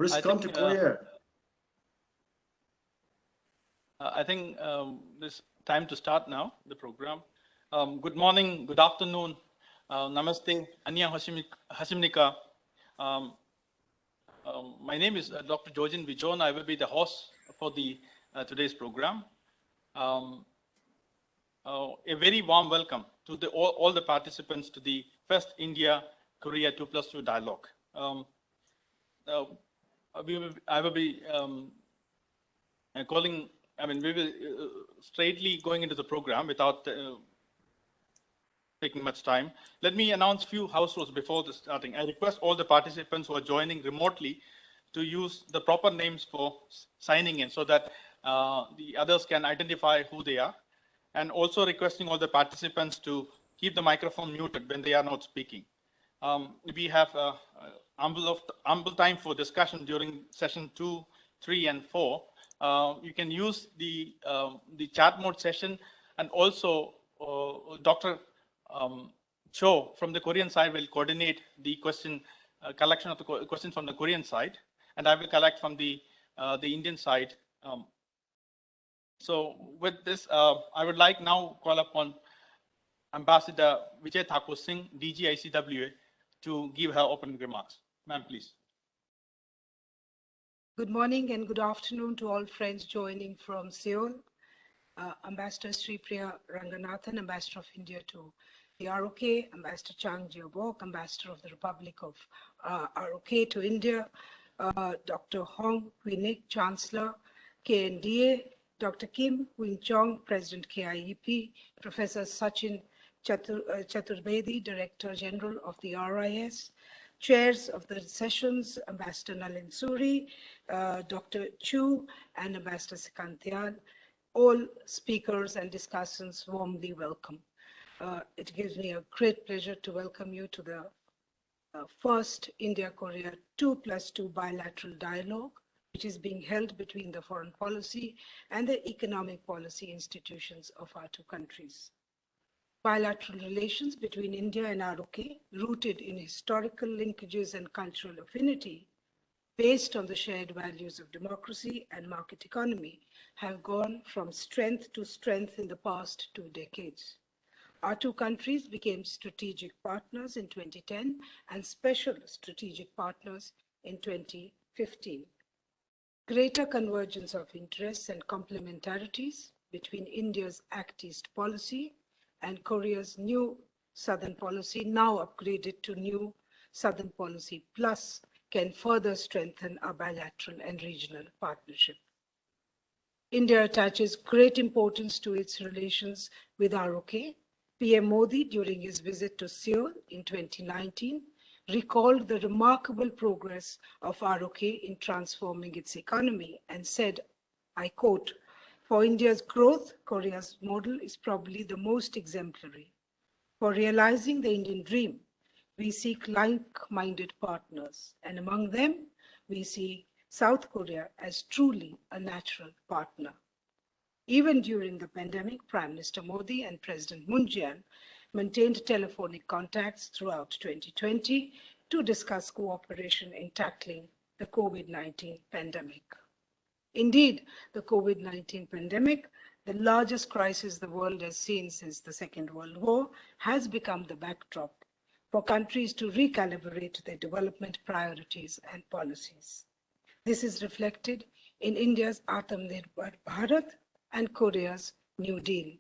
Please come to Korea. I think it's time to start now, the program. Good morning, good afternoon, namaste, Anya Hashimnika. My name is Dr. Jojin Vijon. I will be the host for the today's program. A very warm welcome to all the participants to the first India-Korea 2+2 dialogue. I will be we will straightly going into the program without taking much time. Let me announce few house rules before the starting. I request all the participants who are joining remotely to use the proper names for signing in so that the others can identify who they are. And also requesting all the participants to keep the microphone muted when they are not speaking. We have ample time for discussion during session 2, 3, and 4. You can use the chat mode session, and also Dr. Cho from the Korean side will coordinate the question collection of the questions from the Korean side, and I will collect from the Indian side. So with this, I would like now call upon Ambassador Vijay Thakur Singh, DG ICWA, to give her opening remarks. Ma'am, please. Good morning and good afternoon to all friends joining from Seoul. Ambassador Sri Priya Ranganathan, Ambassador of India to the ROK, Ambassador Chang Jiabok, Ambassador of the Republic of ROK to India, Dr. Hong Huinik, Chancellor, KNDA, Dr. Kim Wing Chong, President KIEP, Professor Sachin Chaturbedi, Director General of the RIS, Chairs of the sessions, Ambassador Nalin Suri, Dr. Chu, and Ambassador Sekantial. All speakers and discussants warmly welcome. It gives me a great pleasure to welcome you to the first India-Korea 2+2 bilateral dialogue, which is being held between the foreign policy and the economic policy institutions of our two countries. Bilateral relations between India and ROK, rooted in historical linkages and cultural affinity, based on the shared values of democracy and market economy, have gone from strength to strength in the past 2 decades. Our two countries became strategic partners in 2010 and special strategic partners in 2015. Greater convergence of interests and complementarities between India's Act East policy and Korea's new Southern policy, now upgraded to New Southern Policy Plus, can further strengthen our bilateral and regional partnership. India attaches great importance to its relations with ROK. PM Modi, during his visit to Seoul in 2019, recalled the remarkable progress of ROK in transforming its economy and said, I quote, "For India's growth, Korea's model is probably the most exemplary. For realizing the Indian dream, we seek like-minded partners, and among them, we see South Korea as truly a natural partner." Even during the pandemic, Prime Minister Modi and President Moon Jae-in maintained telephonic contacts throughout 2020 to discuss cooperation in tackling the COVID-19 pandemic. Indeed, the COVID-19 pandemic, the largest crisis the world has seen since the Second World War, has become the backdrop for countries to recalibrate their development priorities and policies. This is reflected in India's Atmanirbhar Bharat and Korea's New Deal.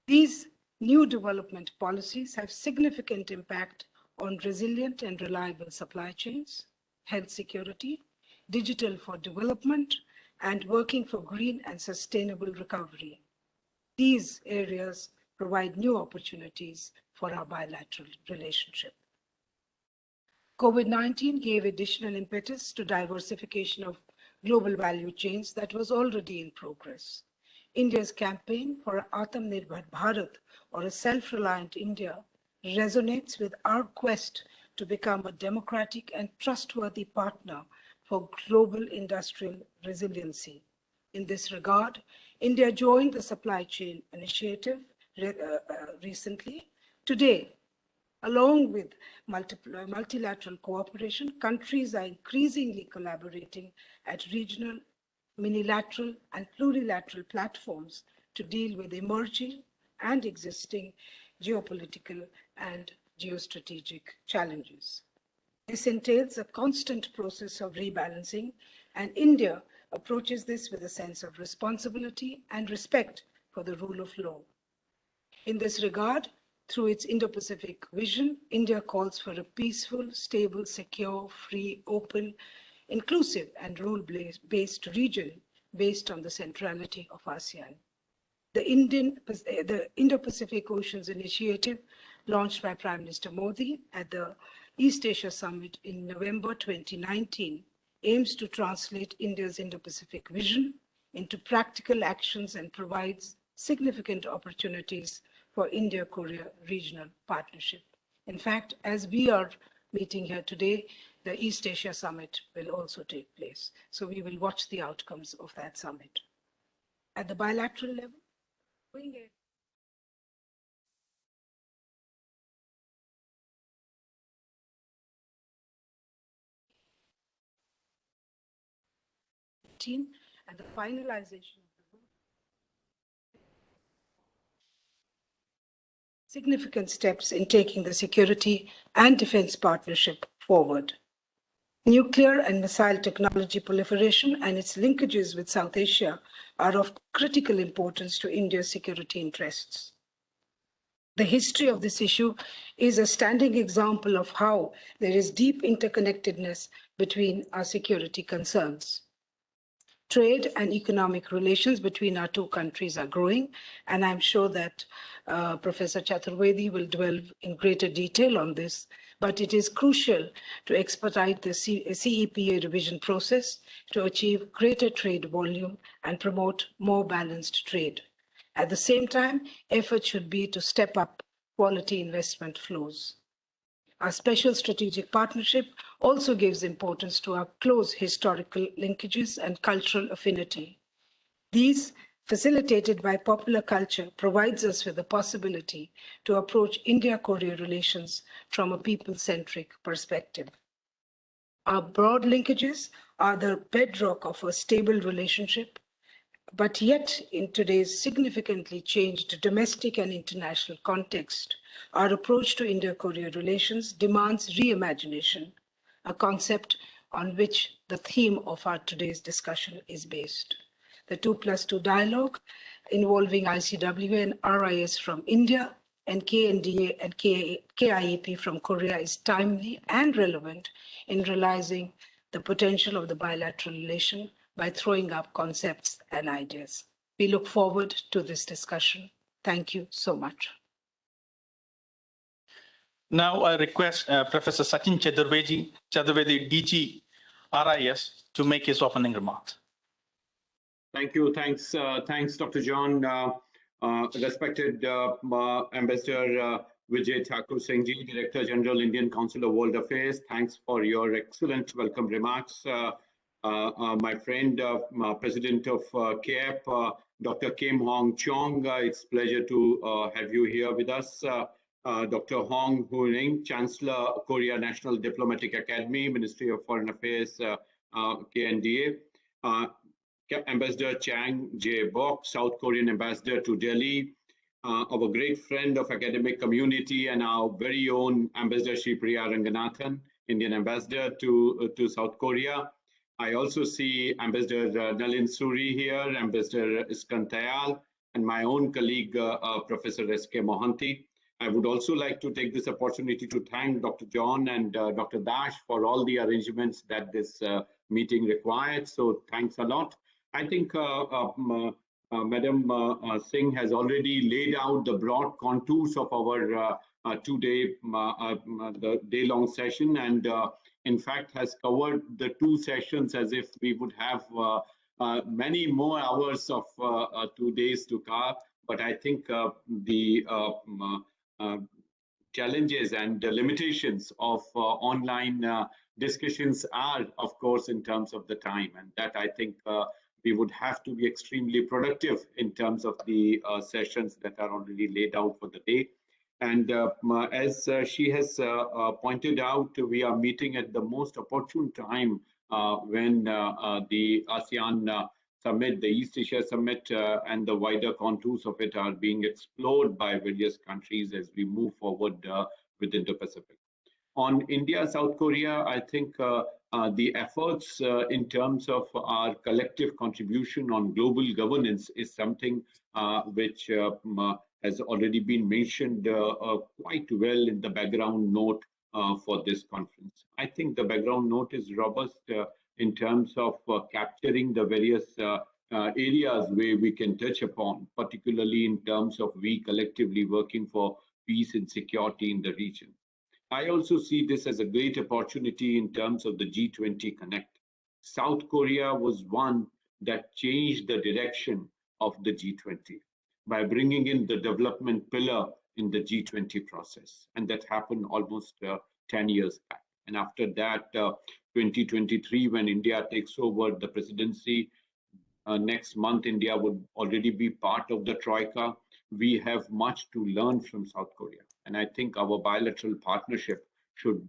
These new development policies have significant impact on resilient and reliable supply chains, health security, digital for development, and working for green and sustainable recovery. These areas provide new opportunities for our bilateral relationship. COVID-19 gave additional impetus to diversification of global value chains that was already in progress. India's campaign for Atmanirbhar Bharat, or a self-reliant India, resonates with our quest to become a democratic and trustworthy partner for global industrial resiliency. In this regard, India joined the Supply Chain Initiative recently. Today, Along with multilateral cooperation, countries are increasingly collaborating at regional, minilateral, and plurilateral platforms to deal with emerging and existing geopolitical and geostrategic challenges. This entails a constant process of rebalancing, and India approaches this with a sense of responsibility and respect for the rule of law. In this regard, through its Indo-Pacific vision, India calls for a peaceful, stable, secure, free, open, inclusive, and rule-based region based on the centrality of ASEAN. The Indo-Pacific Oceans Initiative, launched by Prime Minister Modi at the East Asia Summit in November 2019, aims to translate India's Indo-Pacific vision into practical actions and provides significant opportunities for India-Korea regional partnership. In fact, as we are meeting here today, the East Asia Summit will also take place. So we will watch the outcomes of that summit. At the bilateral level, and the finalization of the significant steps in taking the security and defense partnership forward. Nuclear and missile technology proliferation and its linkages with South Asia are of critical importance to India's security interests. The history of this issue is a standing example of how there is deep interconnectedness between our security concerns. Trade and economic relations between our two countries are growing, and I'm sure that Professor Chaturvedi will delve in greater detail on this, but it is crucial to expedite the CEPA revision process to achieve greater trade volume and promote more balanced trade. At the same time, effort should be to step up quality investment flows. Our special strategic partnership also gives importance to our close historical linkages and cultural affinity. These, facilitated by popular culture, provides us with the possibility to approach India-Korea relations from a people-centric perspective. Our broad linkages are the bedrock of a stable relationship, but yet in today's significantly changed domestic and international context, our approach to India-Korea relations demands reimagination, a concept on which the theme of our today's discussion is based. The 2+2 dialogue involving ICW and RIS from India and KNDA and KIAP from Korea is timely and relevant in realizing the potential of the bilateral relation by throwing up concepts and ideas. We look forward to this discussion. Thank you so much. Now I request Professor Sachin Chaturvedi, DG RIS, to make his opening remarks. Thank you. Thanks, Dr. John. Respected Ambassador Vijay Thakur Singh Ji, Director General, Indian Council of World Affairs. Thanks for your excellent welcome remarks. My friend, President of CAP, Dr. Kim Hong Chong, it's a pleasure to have you here with us. Dr. Hong Hu-ring, Chancellor, Korea National Diplomatic Academy, Ministry of Foreign Affairs, KNDA. Ambassador Chang Jae-bok, South Korean Ambassador to Delhi, our great friend of academic community and our very own Ambassador Shri Priya Ranganathan, Indian Ambassador to South Korea. I also see Ambassador Nalin Suri here, Ambassador Iskan Tayal, and my own colleague, Professor S.K. Mohanty. I would also like to take this opportunity to thank Dr. John and Dr. Dash for all the arrangements that this meeting required. So thanks a lot. I think Madam Singh has already laid out the broad contours of our the day-long session, and in fact has covered the two sessions as if we would have many more hours of 2 days to cover. But I think the challenges and the limitations of online discussions are, of course, in terms of the time, and that I think we would have to be extremely productive in terms of the sessions that are already laid out for the day. And as she has pointed out, we are meeting at the most opportune time when the ASEAN Summit, the East Asia Summit, and the wider contours of it are being explored by various countries as we move forward with Indo-Pacific. On India, South Korea, I think the efforts in terms of our collective contribution on global governance is something which has already been mentioned quite well in the background note for this conference. I think the background note is robust in terms of capturing the various areas where we can touch upon, particularly in terms of we collectively working for peace and security in the region. I also see this as a great opportunity in terms of the G20 Connect. South Korea was one that changed the direction of the G20 by bringing in the development pillar in the G20 process. And that happened almost 10 years back. And after that, 2023, when India takes over the presidency, next month, India would already be part of the Troika. We have much to learn from South Korea. And I think our bilateral partnership should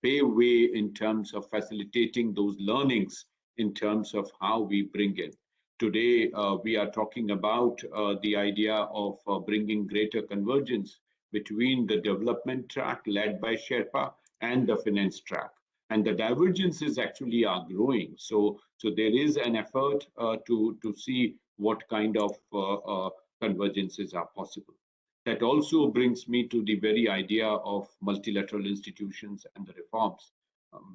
pave way in terms of facilitating those learnings in terms of how we bring in. Today, we are talking about the idea of bringing greater convergence between the development track led by Sherpa and the finance track. And the divergences actually are growing. So there is an effort to see what kind of convergences are possible. That also brings me to the very idea of multilateral institutions and the reforms.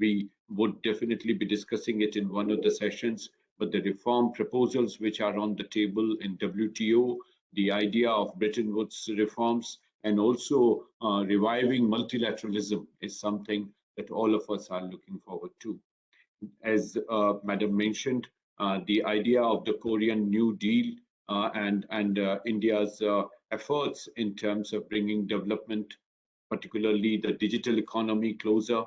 We would definitely be discussing it in one of the sessions, but the reform proposals which are on the table in WTO, the idea of Bretton Woods reforms, and also reviving multilateralism is something that all of us are looking forward to. As Madam mentioned, the idea of the Korean New Deal and India's efforts in terms of bringing development, particularly the digital economy, closer.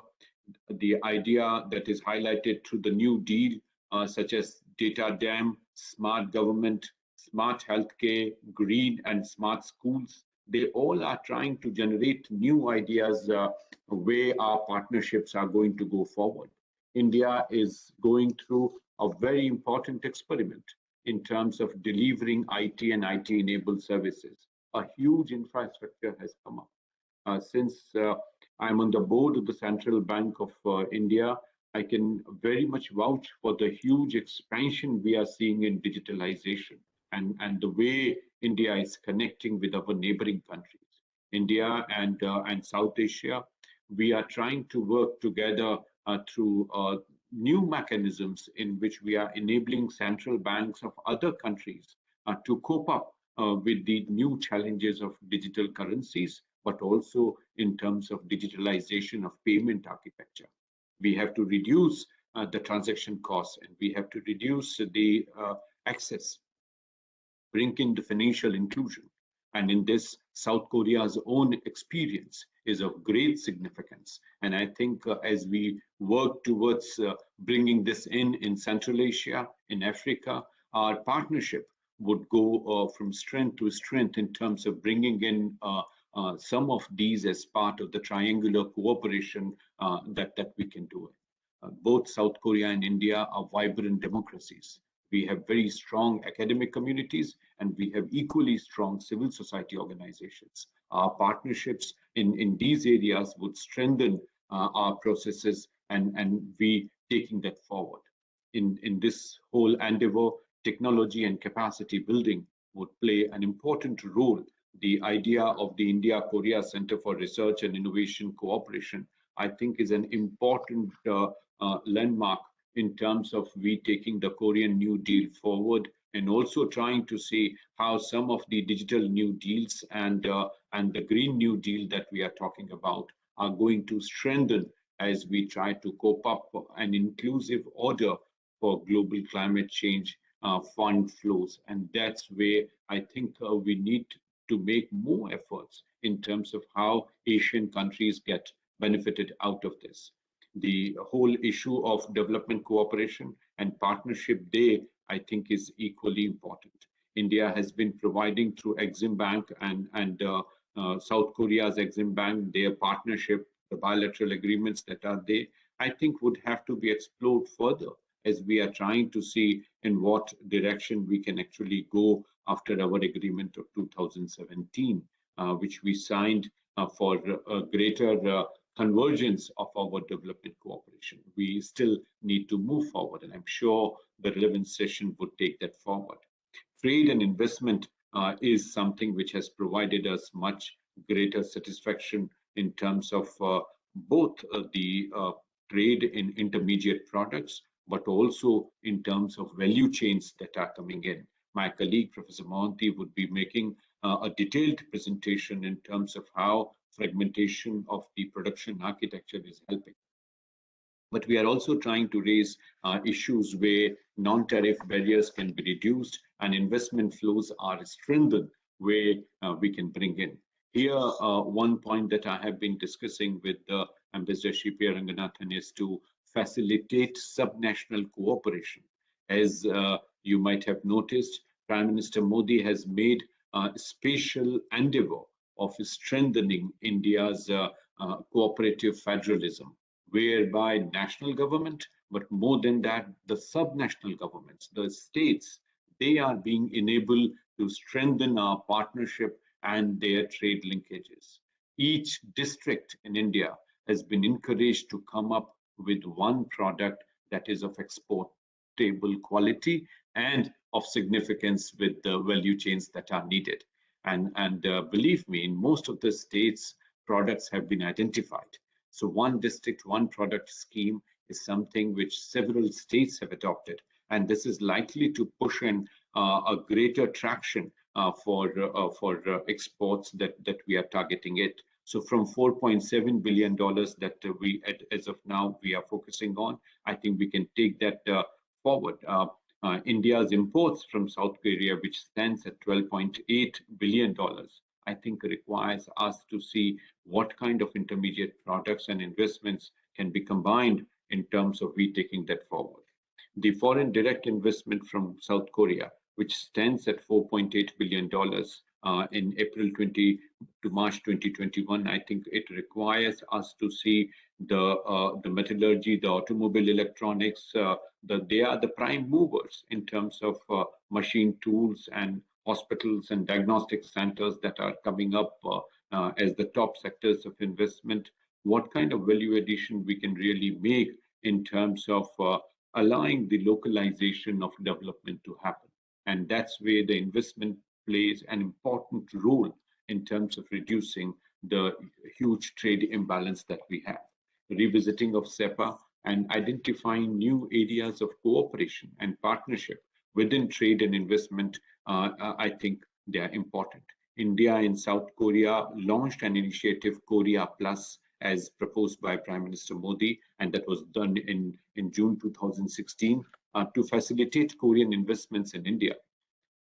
The idea that is highlighted through the New Deal, such as data dam, smart government, smart healthcare, green and smart schools, they all are trying to generate new ideas where our partnerships are going to go forward. India is going through a very important experiment in terms of delivering IT and IT-enabled services. A huge infrastructure has come up. Since I'm on the board of the Central Bank of India, I can very much vouch for the huge expansion we are seeing in digitalization and the way India is connecting with our neighboring countries. India and South Asia, we are trying to work together through new mechanisms in which we are enabling central banks of other countries to cope up with the new challenges of digital currencies, but also in terms of digitalization of payment architecture. We have to reduce the transaction costs, and we have to reduce the access, bring in the financial inclusion. And in this, South Korea's own experience is of great significance. And I think as we work towards bringing this in Central Asia, in Africa, our partnership would go from strength to strength in terms of bringing in some of these as part of the triangular cooperation that we can do. Both South Korea and India are vibrant democracies. We have very strong academic communities, and we have equally strong civil society organizations. Our partnerships in these areas would strengthen our processes, and we taking that forward. In this whole endeavor, technology and capacity building would play an important role. The idea of the India-Korea Center for Research and Innovation Cooperation, I think, is an important landmark in terms of we taking the Korean New Deal forward, and also trying to see how some of the digital New Deals and the Green New Deal that we are talking about are going to strengthen as we try to cope up an inclusive order for global climate change fund flows. And that's where I think we need to make more efforts in terms of how Asian countries get benefited out of this. The whole issue of development cooperation and partnership there, I think, is equally important. India has been providing through Exim Bank and South Korea's Exim Bank, their partnership, the bilateral agreements that are there, I think would have to be explored further as we are trying to see in what direction we can actually go after our agreement of 2017, which we signed for a greater convergence of our development cooperation. We still need to move forward, and I'm sure the relevant session would take that forward. Trade and investment is something which has provided us much greater satisfaction in terms of both the trade in intermediate products, but also in terms of value chains that are coming in. My colleague, Professor Mohanty, would be making a detailed presentation in terms of how fragmentation of the production architecture is helping. But we are also trying to raise issues where non-tariff barriers can be reduced and investment flows are strengthened where we can bring in. Here, one point that I have been discussing with Ambassador Shripriya Ranganathan is to facilitate subnational cooperation. As you might have noticed, Prime Minister Modi has made a special endeavor of strengthening India's cooperative federalism, whereby national government, but more than that, the subnational governments, the states, they are being enabled to strengthen our partnership and their trade linkages. Each district in India has been encouraged to come up with one product that is of exportable quality and of significance with the value chains that are needed. And believe me, in most of the states, products have been identified. So one district, one product scheme is something which several states have adopted. And this is likely to push in a greater traction for exports that we are targeting it. So from $4.7 billion that we, as of now, we are focusing on, I think we can take that forward. India's imports from South Korea, which stands at $12.8 billion, I think requires us to see what kind of intermediate products and investments can be combined in terms of we taking that forward. The foreign direct investment from South Korea, which stands at $4.8 billion in April 20 to March 2021, I think it requires us to see the metallurgy, the automobile electronics, they are the prime movers in terms of machine tools and hospitals and diagnostic centers that are coming up as the top sectors of investment. What kind of value addition we can really make in terms of allowing the localization of development to happen. And that's where the investment plays an important role in terms of reducing the huge trade imbalance that we have. Revisiting of SEPA and identifying new areas of cooperation and partnership within trade and investment, I think they are important. India and South Korea launched an initiative, Korea Plus, as proposed by Prime Minister Modi, and that was done in June 2016 to facilitate Korean investments in India.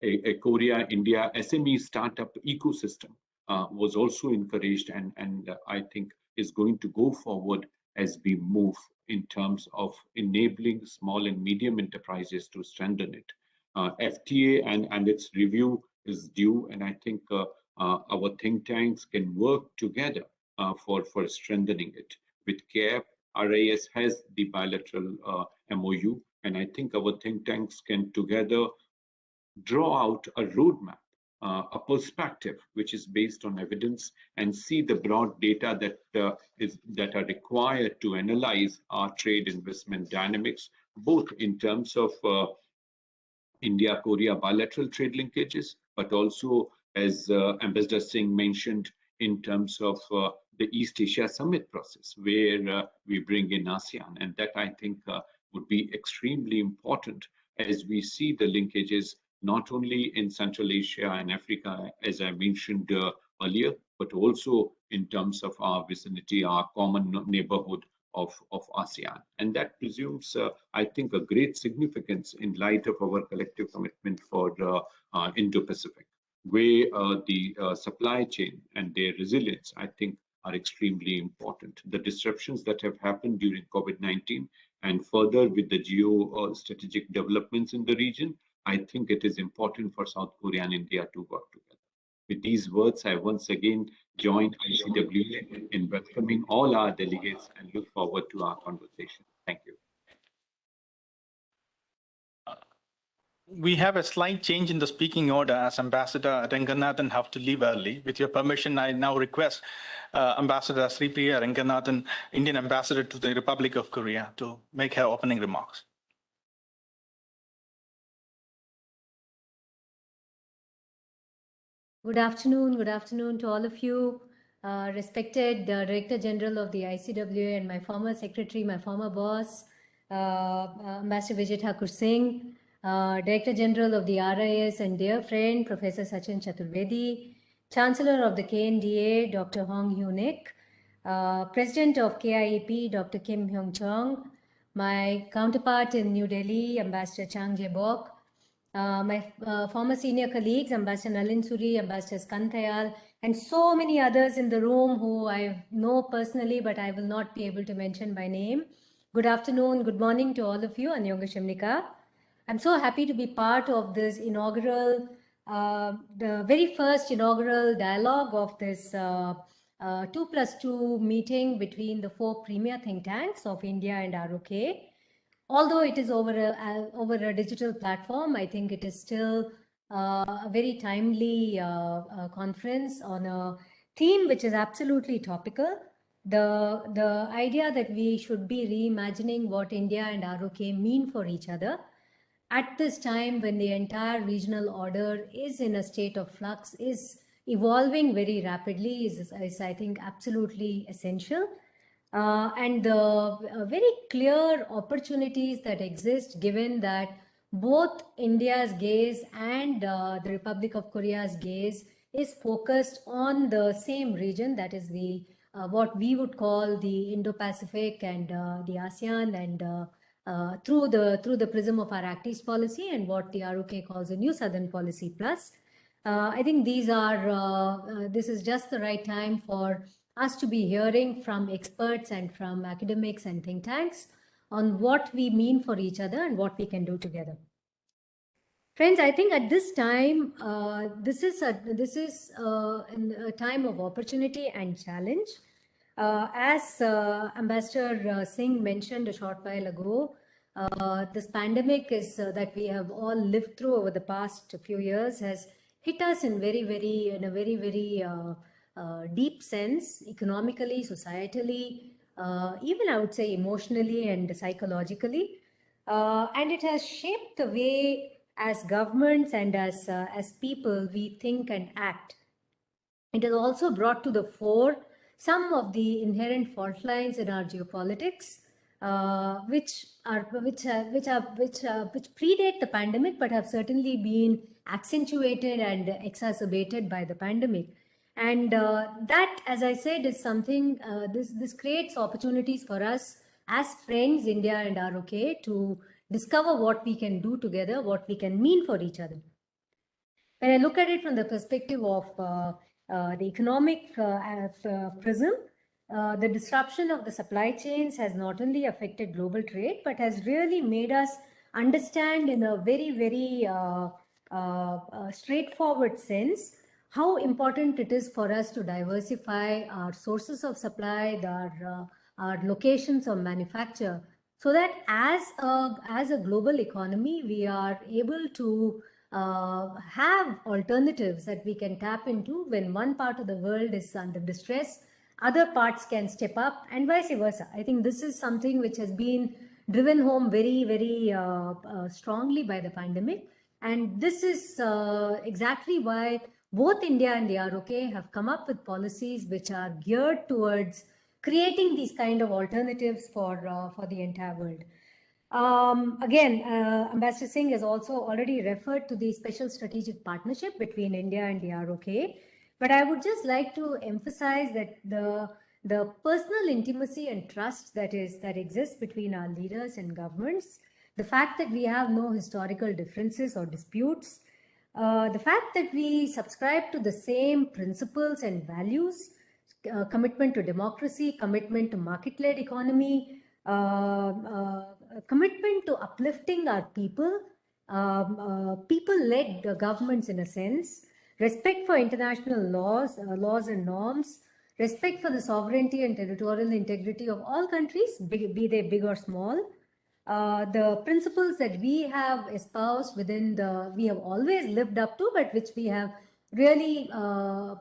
A Korea-India SME startup ecosystem was also encouraged and I think is going to go forward as we move in terms of enabling small and medium enterprises to strengthen it. FTA and its review is due, and I think our think tanks can work together for strengthening it. With CARE, RIS has the bilateral MOU, and I think our think tanks can together draw out a roadmap, a perspective which is based on evidence, and see the broad data that are required to analyze our trade investment dynamics, both in terms of India-Korea bilateral trade linkages, but also, as Ambassador Singh mentioned, in terms of the East Asia Summit process, where we bring in ASEAN. And that, I think, would be extremely important as we see the linkages not only in Central Asia and Africa, as I mentioned earlier, but also in terms of our vicinity, our common neighborhood of ASEAN. And that presumes, I think, a great significance in light of our collective commitment for Indo-Pacific, where the supply chain and their resilience, I think, are extremely important. The disruptions that have happened during COVID-19 and further with the geo-strategic developments in the region, I think it is important for South Korea and India to work together. With these words, I once again join ICWA in welcoming all our delegates and look forward to our conversation. Thank you. We have a slight change in the speaking order as Ambassador Ranganathan have to leave early. With your permission, I now request Ambassador Sripriya Ranganathan, Indian Ambassador to the Republic of Korea, to make her opening remarks. Good afternoon to all of you. Respected Director General of the ICWA and my former secretary, my former boss, Ambassador Vijay Thakur Singh, Director General of the RIS and dear friend, Professor Sachin Chaturvedi, Chancellor of the KNDA, Dr. Hong Hyun-ik, President of KIEP, Dr. Kim Hyung-chong, my counterpart in New Delhi, Ambassador Chang Jae-bok, my former senior colleagues, Ambassador Nalin Suri, Ambassador Skantayal, and so many others in the room who I know personally, but I will not be able to mention by name. Good afternoon, good morning to all of you, Annyeonghaseyo Shimnika. I'm so happy to be part of this inaugural, the very first inaugural dialogue of this 2+2 meeting between the 4 premier think tanks of India and ROK. Although it is over a digital platform, I think it is still a very timely conference on a theme which is absolutely topical. The idea that we should be reimagining what India and ROK mean for each other at this time when the entire regional order is in a state of flux, is evolving very rapidly, is I think absolutely essential. And the very clear opportunities that exist, given that both India's gaze and the Republic of Korea's gaze is focused on the same region, that is the what we would call the Indo-Pacific and the ASEAN, and through the prism of our Act East policy and what the ROK calls a New Southern Policy Plus. I think these are this is just the right time for us to be hearing from experts and from academics and think tanks on what we mean for each other and what we can do together. Friends, I think at this time, this is a time of opportunity and challenge. As Ambassador Singh mentioned a short while ago, this pandemic is that we have all lived through over the past few years has hit us in a very deep sense, economically, societally, even I would say emotionally and psychologically, and it has shaped the way as governments and as people we think and act. It has also brought to the fore some of the inherent fault lines in our geopolitics, which predate the pandemic, but have certainly been accentuated and exacerbated by the pandemic. And that, as I said, is something. This creates opportunities for us as friends, India and ROK, to discover what we can do together, what we can mean for each other. When I look at it from the perspective of the economic prism, the disruption of the supply chains has not only affected global trade, but has really made us understand in a very straightforward sense how important it is for us to diversify our sources of supply, our locations of manufacture, so that as a global economy, we are able to have alternatives that we can tap into when one part of the world is under distress, other parts can step up, and vice versa. I think this is something which has been driven home very strongly by the pandemic. And this is exactly why both India and the ROK have come up with policies which are geared towards creating these kind of alternatives for the entire world. Again, Ambassador Singh has also already referred to the special strategic partnership between India and the ROK. But I would just like to emphasize that the personal intimacy and trust that exists between our leaders and governments, the fact that we have no historical differences or disputes, the fact that we subscribe to the same principles and values, commitment to democracy, commitment to market-led economy, commitment to uplifting our people, people-led governments in a sense, respect for international laws and norms, respect for the sovereignty and territorial integrity of all countries, be they big or small. The principles that we have espoused we have always lived up to, but which we have really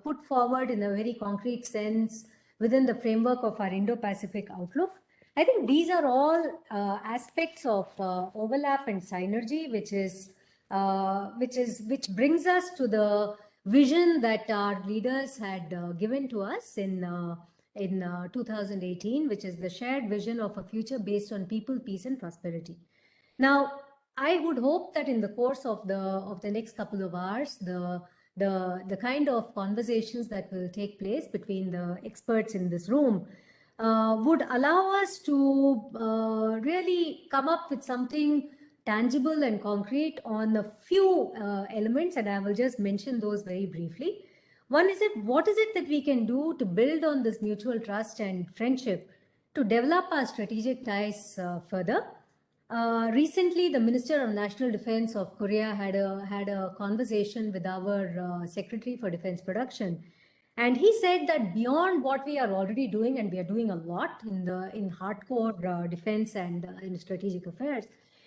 put forward in a very concrete sense within the framework of our Indo-Pacific outlook. I think these are all aspects of overlap and synergy, which brings us to the vision that our leaders had given to us in 2018, which is the shared vision of a future based on people, peace, and prosperity. Now, I would hope that in the course of the next couple of hours, the kind of conversations that will take place between the experts in this room would allow us to really come up with something tangible and concrete on a few elements, and I will just mention those very briefly. One is what is it that we can do to build on this mutual trust and friendship to develop our strategic ties further? Recently, the Minister of National Defense of Korea had a conversation with our Secretary for Defense Production, and he said that beyond what we are already doing, and we are doing a lot in hardcore defense and in strategic affairs,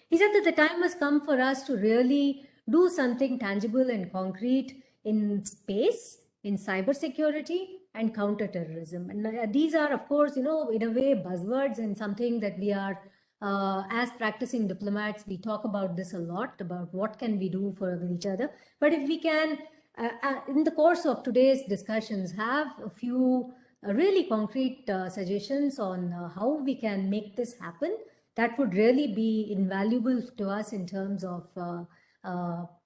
he said that the time has come for us to really do something tangible and concrete in space, in cybersecurity, and counterterrorism. And these are, of course, in a way, buzzwords, and something that we are, as practicing diplomats, we talk about this a lot, about what can we do for each other. But if we can, in the course of today's discussions, have a few really concrete suggestions on how we can make this happen, that would really be invaluable to us in terms of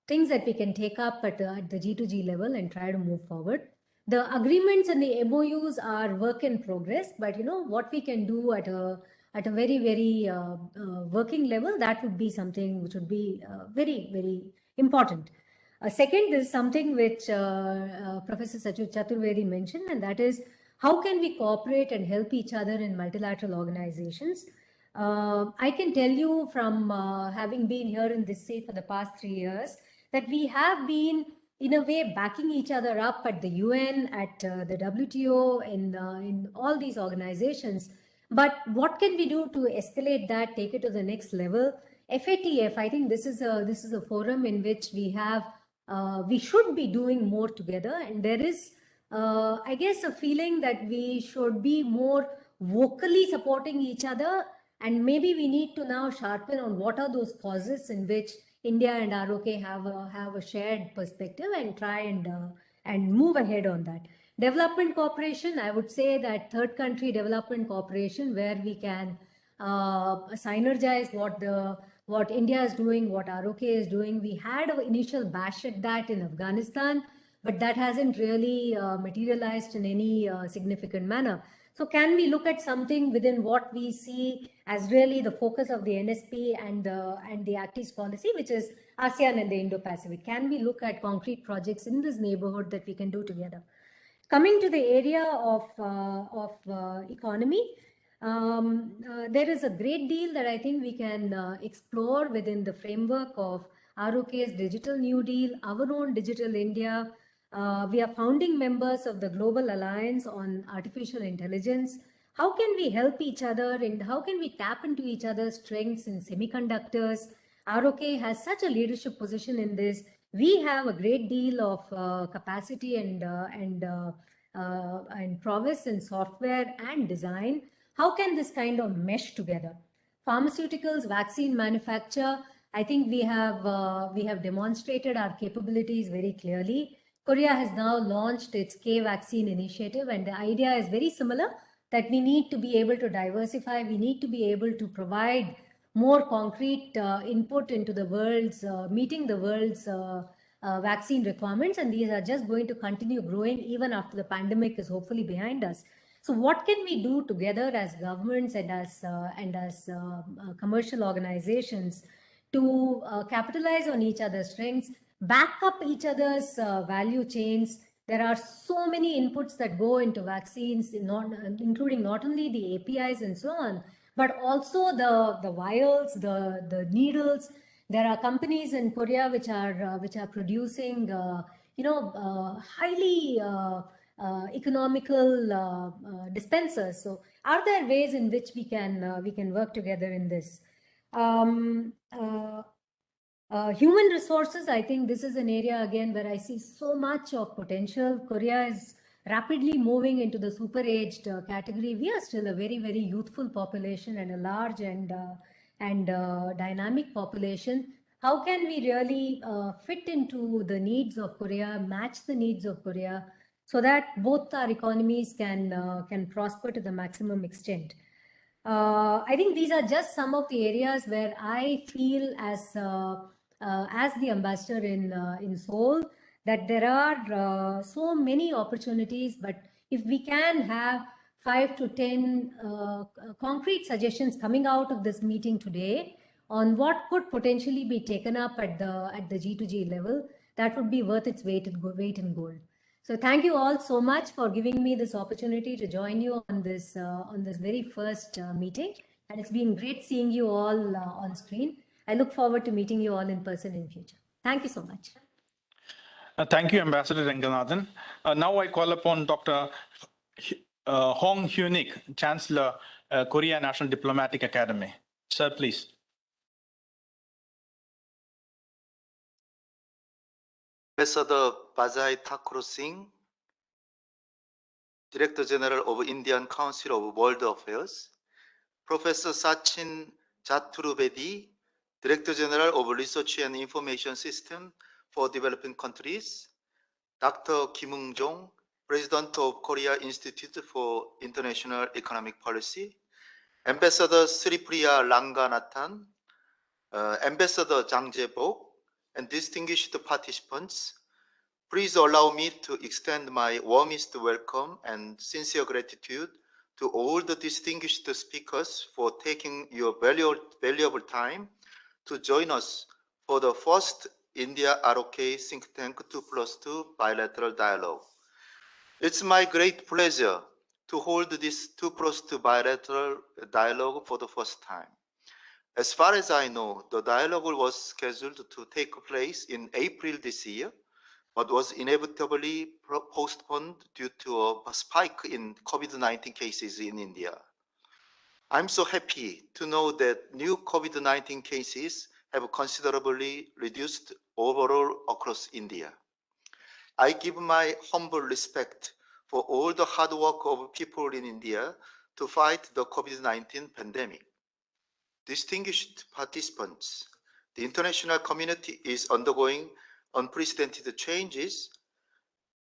things that we can take up at the G2G level and try to move forward. The agreements and the MOUs are work in progress, but what we can do at a very, very working level, that would be something which would be very, very important. Second is something which Professor Chaturvedi mentioned, and that is how can we cooperate and help each other in multilateral organizations. I can tell you from having been here in this seat for the past 3 years that we have been in a way backing each other up at the UN, at the WTO, in all these organizations. But what can we do to escalate that, take it to the next level? FATF, I think this is a forum in which we should be doing more together, and there is, I guess, a feeling that we should be more vocally supporting each other, and maybe we need to now sharpen on what are those causes in which India and ROK have a shared perspective, and try and move ahead on that. Development cooperation, I would say that third country development cooperation, where we can synergize what India is doing, what ROK is doing. We had an initial bash at that in Afghanistan, but that hasn't really materialized in any significant manner. So can we look at something within what we see as really the focus of the NSP and the Act East policy, which is ASEAN and the Indo-Pacific? Can we look at concrete projects in this neighborhood that we can do together? Coming to the area of economy, there is a great deal that I think we can explore within the framework of ROK's Digital New Deal, our own Digital India. We are founding members of the Global Alliance on Artificial Intelligence. How can we help each other, and how can we tap into each other's strengths in semiconductors? ROK has such a leadership position in this. We have a great deal of capacity and prowess in software and design. How can this kind of mesh together? Pharmaceuticals, vaccine manufacture, I think we have demonstrated our capabilities very clearly. Korea has now launched its K vaccine initiative, and the idea is very similar, that we need to be able to diversify, we need to be able to provide more concrete input into the world's, meeting the world's vaccine requirements, and these are just going to continue growing even after the pandemic is hopefully behind us. So what can we do together as governments and as commercial organizations to capitalize on each other's strengths, back up each other's value chains? There are so many inputs that go into vaccines, including not only the APIs and so on, but also the vials, the needles. There are companies in Korea which are producing highly economical dispensers. So are there ways in which we can work together in this? Human resources, I think this is an area again where I see so much of potential. Korea is rapidly moving into the super aged category. We are still a very, very youthful population and a large and dynamic population. How can we really fit into the needs of Korea, match the needs of Korea, so that both our economies can prosper to the maximum extent? I think these are just some of the areas where I feel as the ambassador in Seoul, that there are so many opportunities, but if we can have 5 to 10 concrete suggestions coming out of this meeting today on what could potentially be taken up at the G2G level, that would be worth its weight in gold. So thank you all so much for giving me this opportunity to join you on this very first meeting, and it's been great seeing you all on screen. I look forward to meeting you all in person in future. Thank you so much. Thank you, Ambassador Ranganathan. Now I call upon Dr. Hong Hyunik, Chancellor, Korea National Diplomatic Academy. Sir, please. Ambassador Visavi Singh, Director General of Indian Council of World Affairs, Professor Sachin Chaturvedi, Director General of Research and Information System for Developing Countries, Dr. Kim Eung-jong, President of Korea Institute for International Economic Policy, Ambassador Sripriya Ranganathan, Ambassador Jang Jae-bok, and distinguished participants, please allow me to extend my warmest welcome and sincere gratitude to all the distinguished speakers for taking your valuable time to join us for the first India ROK Think Tank 2+2 bilateral dialogue. It's my great pleasure to hold this 2+2 bilateral dialogue for the first time. As far as I know, the dialogue was scheduled to take place in April this year, but was inevitably postponed due to a spike in COVID-19 cases in India. I'm so happy to know that new COVID-19 cases have considerably reduced overall across India. I give my humble respect for all the hard work of people in India to fight the COVID-19 pandemic. Distinguished participants, the international community is undergoing unprecedented changes.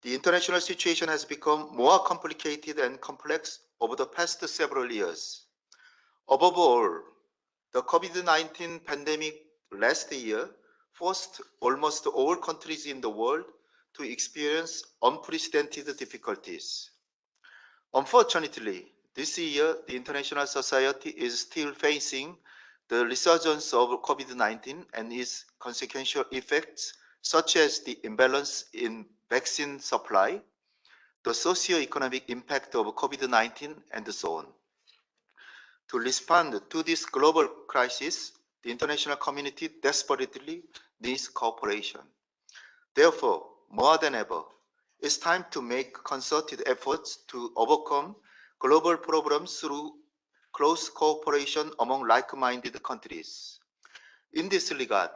The international situation has become more complicated and complex over the past several years. Above all, the COVID-19 pandemic last year forced almost all countries in the world to experience unprecedented difficulties. Unfortunately, this year, the international society is still facing the resurgence of COVID-19 and its consequential effects, such as the imbalance in vaccine supply, the socio-economic impact of COVID-19, and so on. To respond to this global crisis, the international community desperately needs cooperation. Therefore, more than ever, it's time to make concerted efforts to overcome global problems through close cooperation among like-minded countries. In this regard,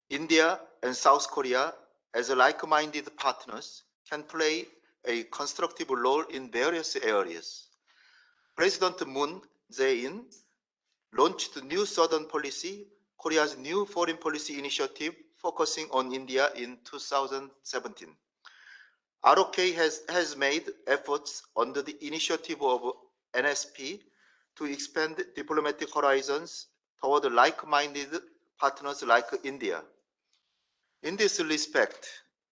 India and South Korea, as like-minded partners, can play a constructive role in various areas. President Moon Jae-in launched the New Southern Policy, Korea's new foreign policy initiative focusing on India in 2017. ROK has made efforts under the initiative of NSP to expand diplomatic horizons toward like-minded partners like India. In this respect,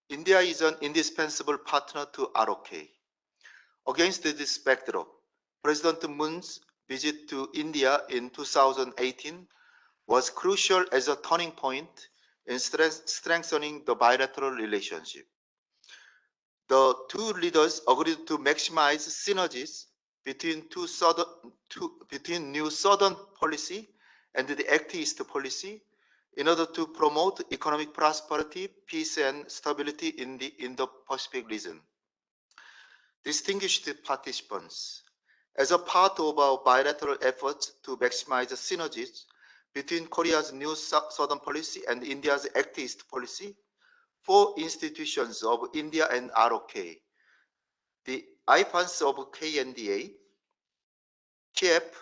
India is an indispensable partner to ROK. Against this backdrop, President Moon's visit to India in 2018 was crucial as a turning point in strengthening the bilateral relationship. The two leaders agreed to maximize synergies between New Southern Policy and the Act East Policy, in order to promote economic prosperity, peace, and stability in the Indo-Pacific region. Distinguished participants, as a part of our bilateral efforts to maximize the synergies between Korea's new Southern policy and India's Act East policy, 4 institutions of India and ROK, the IPANs of KNDA, KIEP,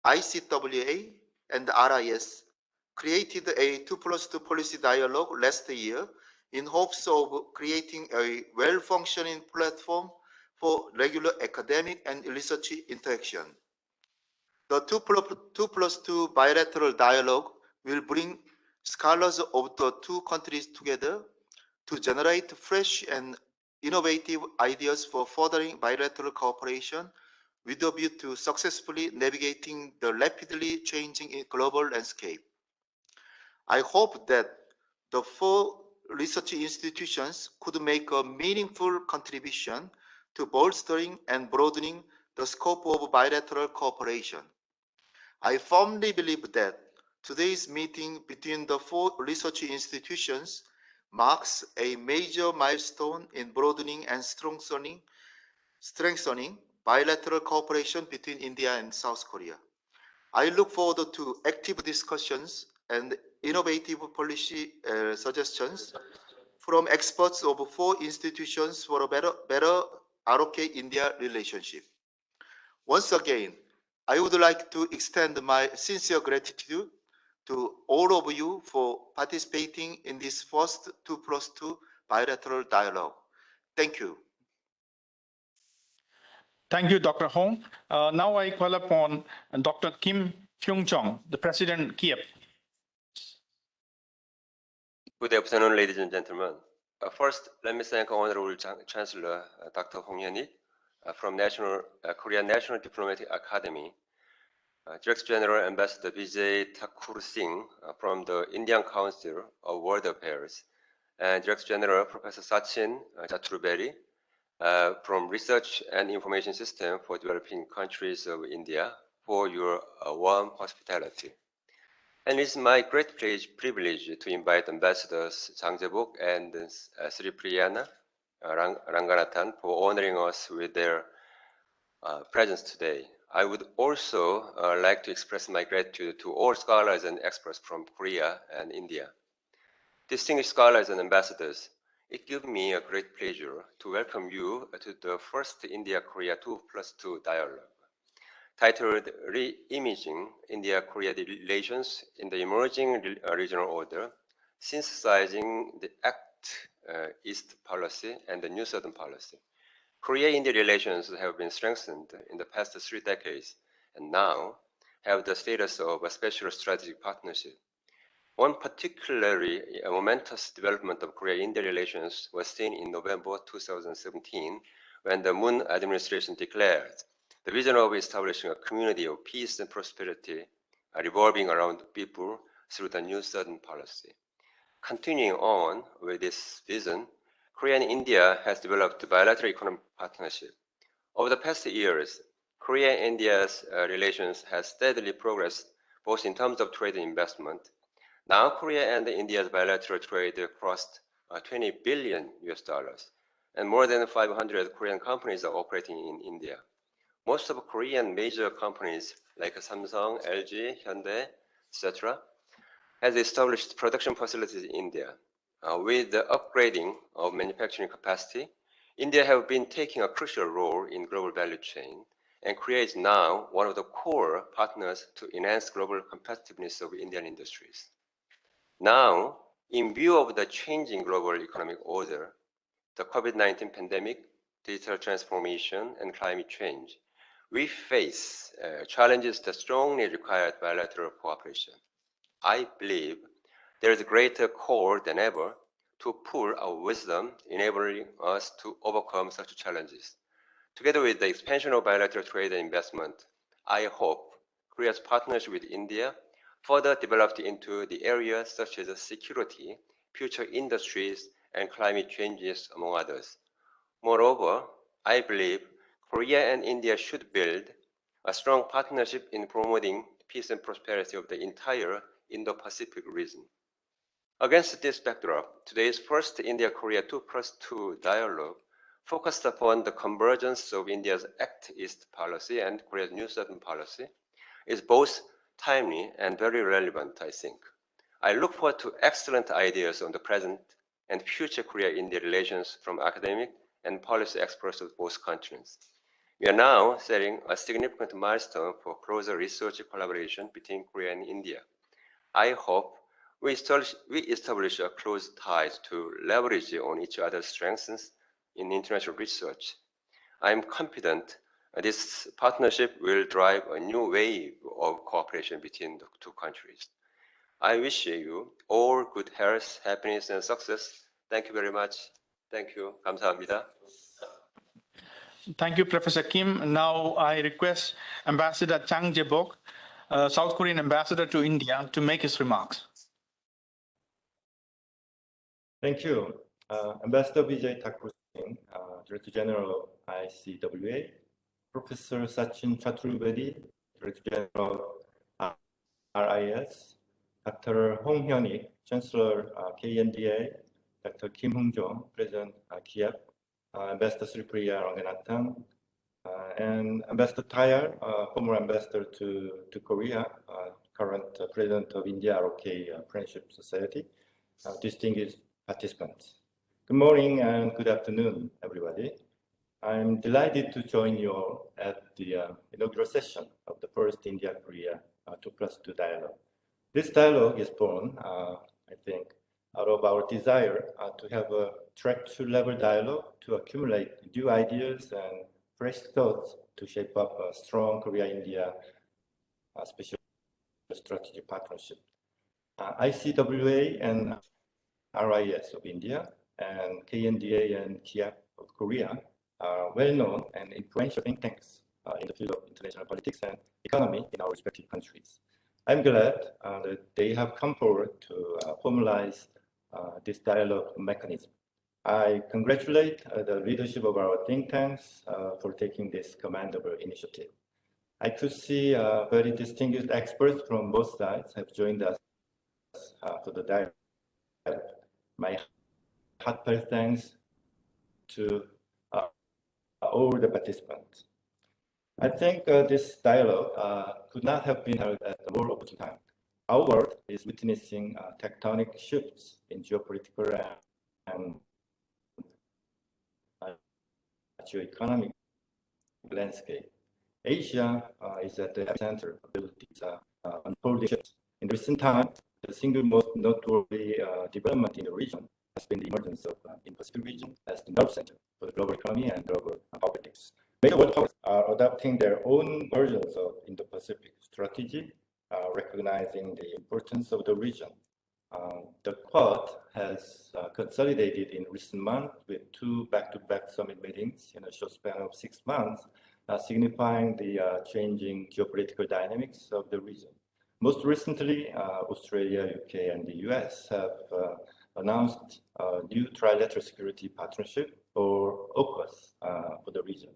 ICWA, and RIS, created a 2+2 policy dialogue last year in hopes of creating a well-functioning platform for regular academic and research interaction. The 2+2 bilateral dialogue will bring scholars of the 2 countries together to generate fresh and innovative ideas for furthering bilateral cooperation with a view to successfully navigating the rapidly changing global landscape. I hope that the 4 research institutions could make a meaningful contribution to bolstering and broadening the scope of bilateral cooperation. I firmly believe that today's meeting between the 4 research institutions marks a major milestone in broadening and strengthening bilateral cooperation between India and South Korea. I look forward to active discussions and innovative policy suggestions from experts of 4 institutions for a better ROK-India relationship. Once again, I would like to extend my sincere gratitude to all of you for participating in this first 2+2 bilateral dialogue. Thank you. Thank you, Dr. Hong. Now I call upon Dr. Kim Pyung-chong, the President, KIEP. Good afternoon, ladies and gentlemen. First, let me thank Honorable Chancellor Dr. Hong Hyun-ik from Korean National Diplomatic Academy, Director General Ambassador Vijay Thakur Singh from the Indian Council of World Affairs, and Director General Professor Sachin Chaturvedi from Research and Information System for Developing Countries of India for your warm hospitality. And it's my great privilege to invite Ambassadors Chang Jae-bok and Sri Priya Ranganathan for honoring us with their presence today. I would also like to express my gratitude to all scholars and experts from Korea and India. Distinguished scholars and ambassadors, it gives me a great pleasure to welcome you to the first India-Korea 2+2 dialogue, titled Re-Imaging India-Korea Relations in the Emerging Regional Order, Synthesizing the Act East Policy and the New Southern Policy. Korea-India relations have been strengthened in the past 3 decades and now have the status of a special strategic partnership. One particularly momentous development of Korea-India relations was seen in November 2017 when the Moon administration declared the vision of establishing a community of peace and prosperity revolving around people through the New Southern Policy. Continuing on with this vision, Korea and India has developed a bilateral economic partnership. Over the past years, Korea and India's relations has steadily progressed both in terms of trade and investment. Now, Korea and India's bilateral trade crossed $20 billion, and more than 500 Korean companies are operating in India. Most of Korean major companies like Samsung, LG, Hyundai, etc., has established production facilities in India. With the upgrading of manufacturing capacity, India has been taking a crucial role in global value chain, and Korea is now one of the core partners to enhance global competitiveness of Indian industries. Now, in view of the changing global economic order, the COVID-19 pandemic, digital transformation, and climate change, we face challenges that strongly require bilateral cooperation. I believe there is a greater call than ever to pool our wisdom, enabling us to overcome such challenges. Together with the expansion of bilateral trade and investment, I hope Korea's partnership with India further developed into the areas such as security, future industries, and climate changes, among others. Moreover, I believe Korea and India should build a strong partnership in promoting peace and prosperity of the entire Indo-Pacific region. Against this backdrop, today's first India-Korea 2+2 dialogue focused upon the convergence of India's Act East policy and Korea's New Southern policy is both timely and very relevant, I think. I look forward to excellent ideas on the present and future Korea-India relations from academic and policy experts of both countries. We are now setting a significant milestone for closer research collaboration between Korea and India. I hope we establish a close ties to leverage on each other's strengths in international research. I am confident this partnership will drive a new wave of cooperation between the two countries. I wish you all good health, happiness, and success. Thank you very much. Thank you. 감사합니다. Thank you, Professor Kim. Now I request Ambassador Chang Jae-bok, South Korean ambassador to India, to make his remarks. Thank you. Ambassador Vijay Thakur Singh, Director General of ICWA, Professor Sachin Chaturvedi, Director General of RIS, Dr. Hong Hyun-ik, Chancellor KNDA, Dr. Kim Hung-jong, President Kiev, Ambassador Sri Priya Ranganathan, and Ambassador Tayar, former ambassador to Korea, current president of India ROK Friendship Society, distinguished participants. Good morning and good afternoon, everybody. I'm delighted to join you all at the inaugural session of the first India-Korea 2+2 dialogue. This dialogue is born, I think, out of our desire to have a track 2-level dialogue to accumulate new ideas and fresh thoughts to shape up a strong Korea-India special strategic partnership. ICWA and RIS of India and KNDA and Kiev of Korea are well-known and influential think tanks in the field of international politics and economy in our respective countries. I'm glad that they have come forward to formalize this dialogue mechanism. I congratulate the leadership of our think tanks for taking this commendable initiative. I could see very distinguished experts from both sides have joined us for the dialogue. My heartfelt thanks to all the participants. I think this dialogue could not have been held at a more opportune time. Our world is witnessing tectonic shifts in geopolitical and geoeconomic landscape. Asia is at the epicenter of these unfolding shifts. In recent times, the single most noteworthy development in the region has been the emergence of the Indo-Pacific region as the nerve center for the global economy and global politics. Major world powers are adopting their own versions of Indo-Pacific strategy, recognizing the importance of the region. The Quad has consolidated in recent months with 2 back-to-back summit meetings in a short span of 6 months, signifying the changing geopolitical dynamics of the region. Most recently, Australia, UK, and the US have announced a new trilateral security partnership, or AUKUS, for the region.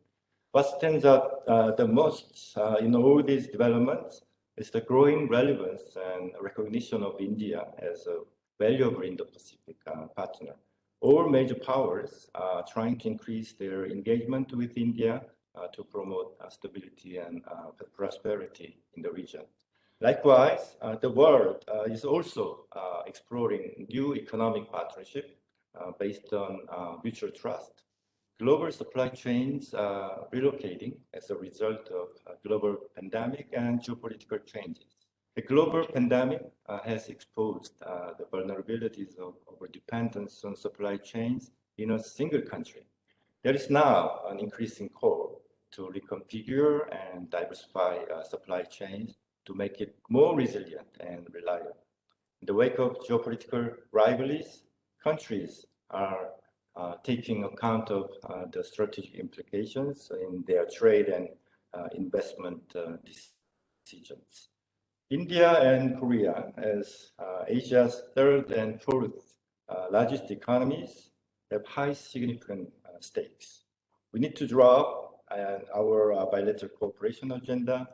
What stands out the most in all these developments is the growing relevance and recognition of India as a valuable Indo-Pacific partner. All major powers are trying to increase their engagement with India to promote stability and prosperity in the region. Likewise, the world is also exploring new economic partnership based on mutual trust. Global supply chains are relocating as a result of a global pandemic and geopolitical changes. The global pandemic has exposed the vulnerabilities of overdependence on supply chains in a single country. There is now an increasing call to reconfigure and diversify supply chains to make it more resilient and reliable. In the wake of geopolitical rivalries, countries are taking account of the strategic implications in their trade and investment decisions. India and Korea, as Asia's third and fourth largest economies, have high significant stakes. We need to draw our bilateral cooperation agenda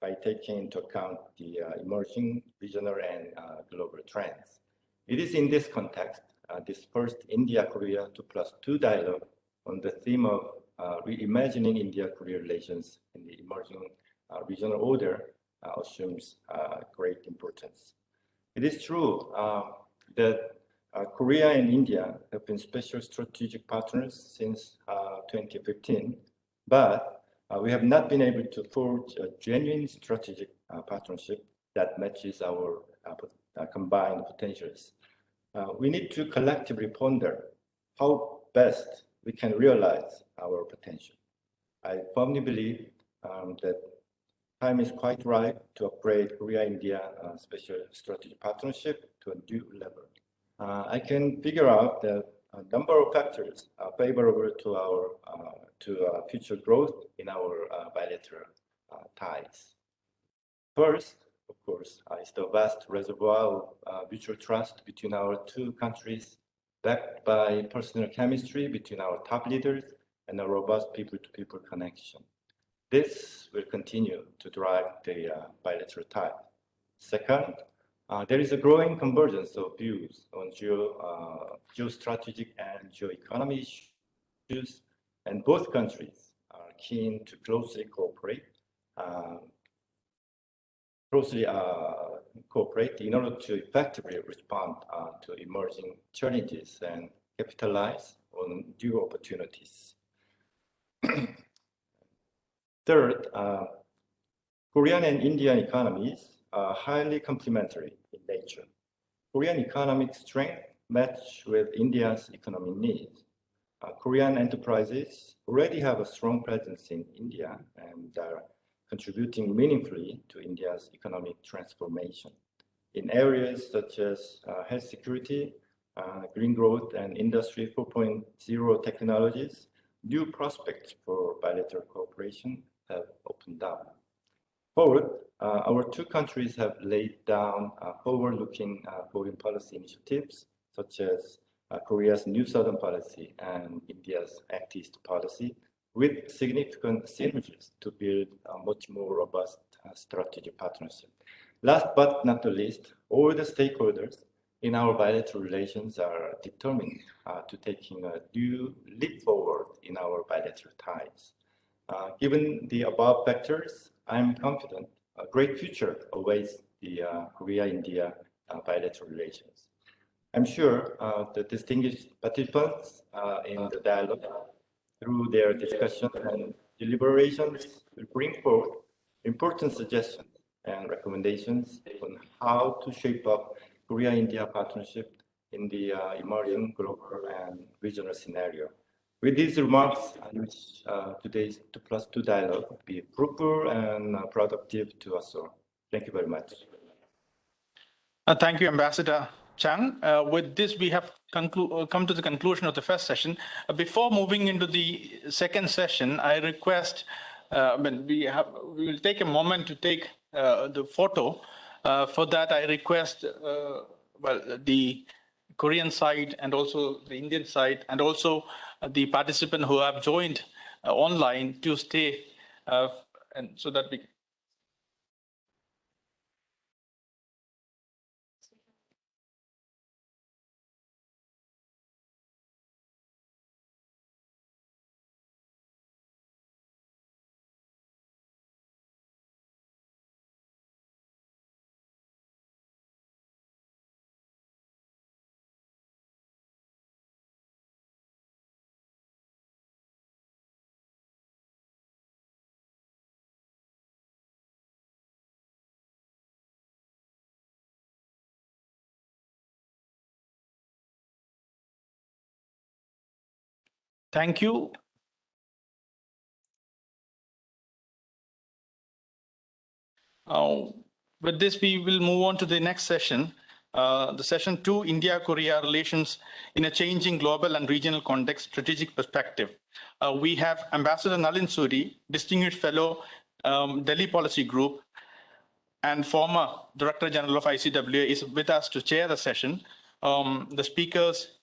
by taking into account the emerging regional and global trends. It is in this context, this first India-Korea 2+2 dialogue on the theme of reimagining India-Korea relations in the emerging regional order assumes great importance. It is true that Korea and India have been special strategic partners since 2015, but we have not been able to forge a genuine strategic partnership that matches our combined potentials. We need to collectively ponder how best we can realize our potential. I firmly believe that time is quite right to upgrade Korea-India special strategic partnership to a new level. I can figure out that a number of factors are favorable to our future growth in our bilateral ties. First, of course, is the vast reservoir of mutual trust between our two countries, backed by personal chemistry between our top leaders and a robust people-to-people connection. This will continue to drive the bilateral tie. Second, there is a growing convergence of views on geostrategic and geoeconomy issues, and both countries are keen to closely cooperate in order to effectively respond to emerging challenges and capitalize on new opportunities. Third, Korean and Indian economies are highly complementary in nature. Korean economic strength match with India's economic needs. Korean enterprises already have a strong presence in India and are contributing meaningfully to India's economic transformation. In areas such as health security, green growth, and Industry 4.0 technologies, new prospects for bilateral cooperation have opened up. Fourth, our two countries have laid down forward-looking foreign policy initiatives, such as Korea's New Southern Policy and India's Act East policy, with significant synergies to build a much more robust strategic partnership. Last but not the least, all the stakeholders in our bilateral relations are determined to taking a new leap forward in our bilateral ties. Given the above factors, I'm confident a great future awaits the Korea-India bilateral relations. I'm sure the distinguished participants in the dialogue, through their discussion and deliberations, will bring forth important suggestions and recommendations on how to shape up Korea-India partnership in the emerging global and regional scenario. With these remarks, I wish today's 2+2 dialogue be fruitful and productive to us all. Thank you very much. Thank you, Ambassador Chang. With this, we have come to the conclusion of the first session. Before moving into the second session, I request, we will take a moment to take the photo. For that, I request, the Korean side and also the Indian side, and also the participants who have joined online to stay, and so that we. Thank you. With this, we will move on to the next session, the session 2, India-Korea relations in a changing global and regional context, strategic perspective. We have Ambassador Nalin Suri, Distinguished Fellow, Delhi Policy Group, and former Director General of ICWA is with us to chair the session. The speakers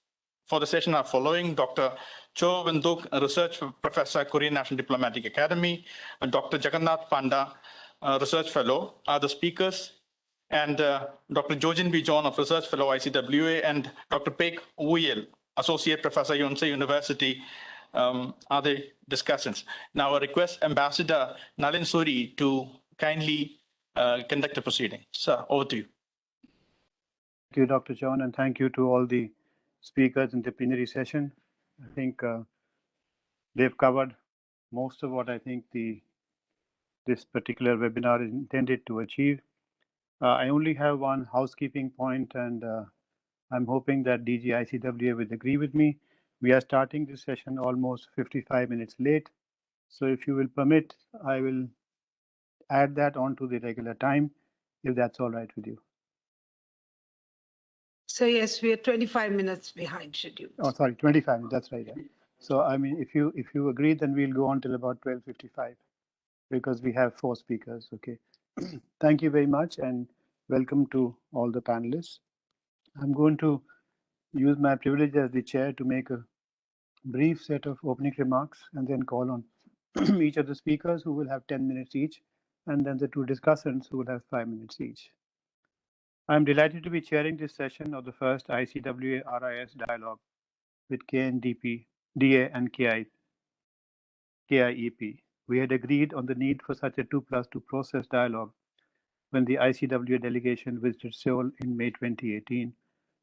for the session are following: Dr. Cho Wenduk, Research Professor, Korean National Diplomatic Academy, and Dr. Jacob Panda, Research Fellow are the speakers. and Dr. Jojin B. John of Research Fellow ICWA, and Dr. Peck Uyel, Associate Professor, Yonsei University, are the discussants. Now I request Ambassador Nalin Suri to kindly conduct the proceeding. Sir, over to you. Thank you, Dr. John, and thank you to all the speakers in the plenary session. I think they've covered most of what I think this particular webinar is intended to achieve. I only have one housekeeping point, and I'm hoping that DG ICWA will agree with me. We are starting this session almost 55 minutes late. So if you will permit, I will add that onto the regular time, if that's all right with you. So yes, we are 25 minutes behind schedule. Oh, sorry, 25, that's right. Yeah. So I mean, if you agree, then we'll go on till about 12:55 because we have 4 speakers, okay. Thank you very much and welcome to all the panelists. I'm going to use my privilege as the chair to make a brief set of opening remarks and then call on each of the speakers who will have 10 minutes each, and then the 2 discussants who will have 5 minutes each. I'm delighted to be chairing this session of the first ICWA RIS dialogue with KNDP, DA and KIEP. We had agreed on the need for such a 2+2 process dialogue when the ICWA delegation visited Seoul in May 2018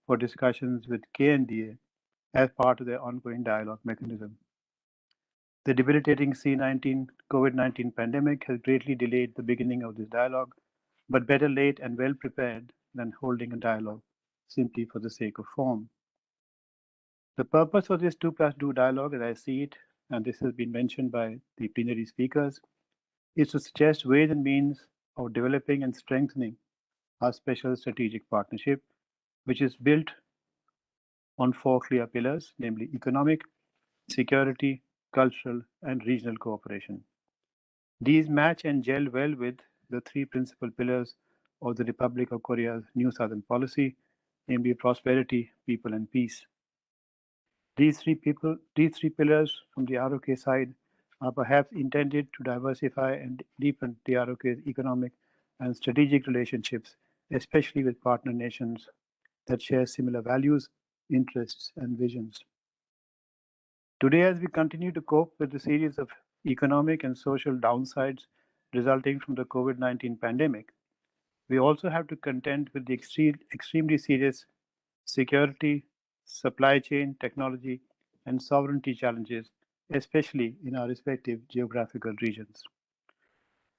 for discussions with KNDA as part of their ongoing dialogue mechanism. The debilitating COVID-19 pandemic has greatly delayed the beginning of this dialogue, but better late and well prepared than holding a dialogue simply for the sake of form. The purpose of this 2+2 dialogue, as I see it, and this has been mentioned by the plenary speakers, is to suggest ways and means of developing and strengthening our special strategic partnership, which is built on 4 clear pillars, namely economic, security, cultural, and regional cooperation. These match and gel well with the 3 principal pillars of the Republic of Korea's New Southern Policy, namely prosperity, people, and peace. These three pillars from the ROK side are perhaps intended to diversify and deepen the ROK's economic and strategic relationships, especially with partner nations that share similar values, interests, and visions. Today, as we continue to cope with the series of economic and social downsides resulting from the COVID-19 pandemic, we also have to contend with the extremely serious security, supply chain, technology, and sovereignty challenges, especially in our respective geographical regions.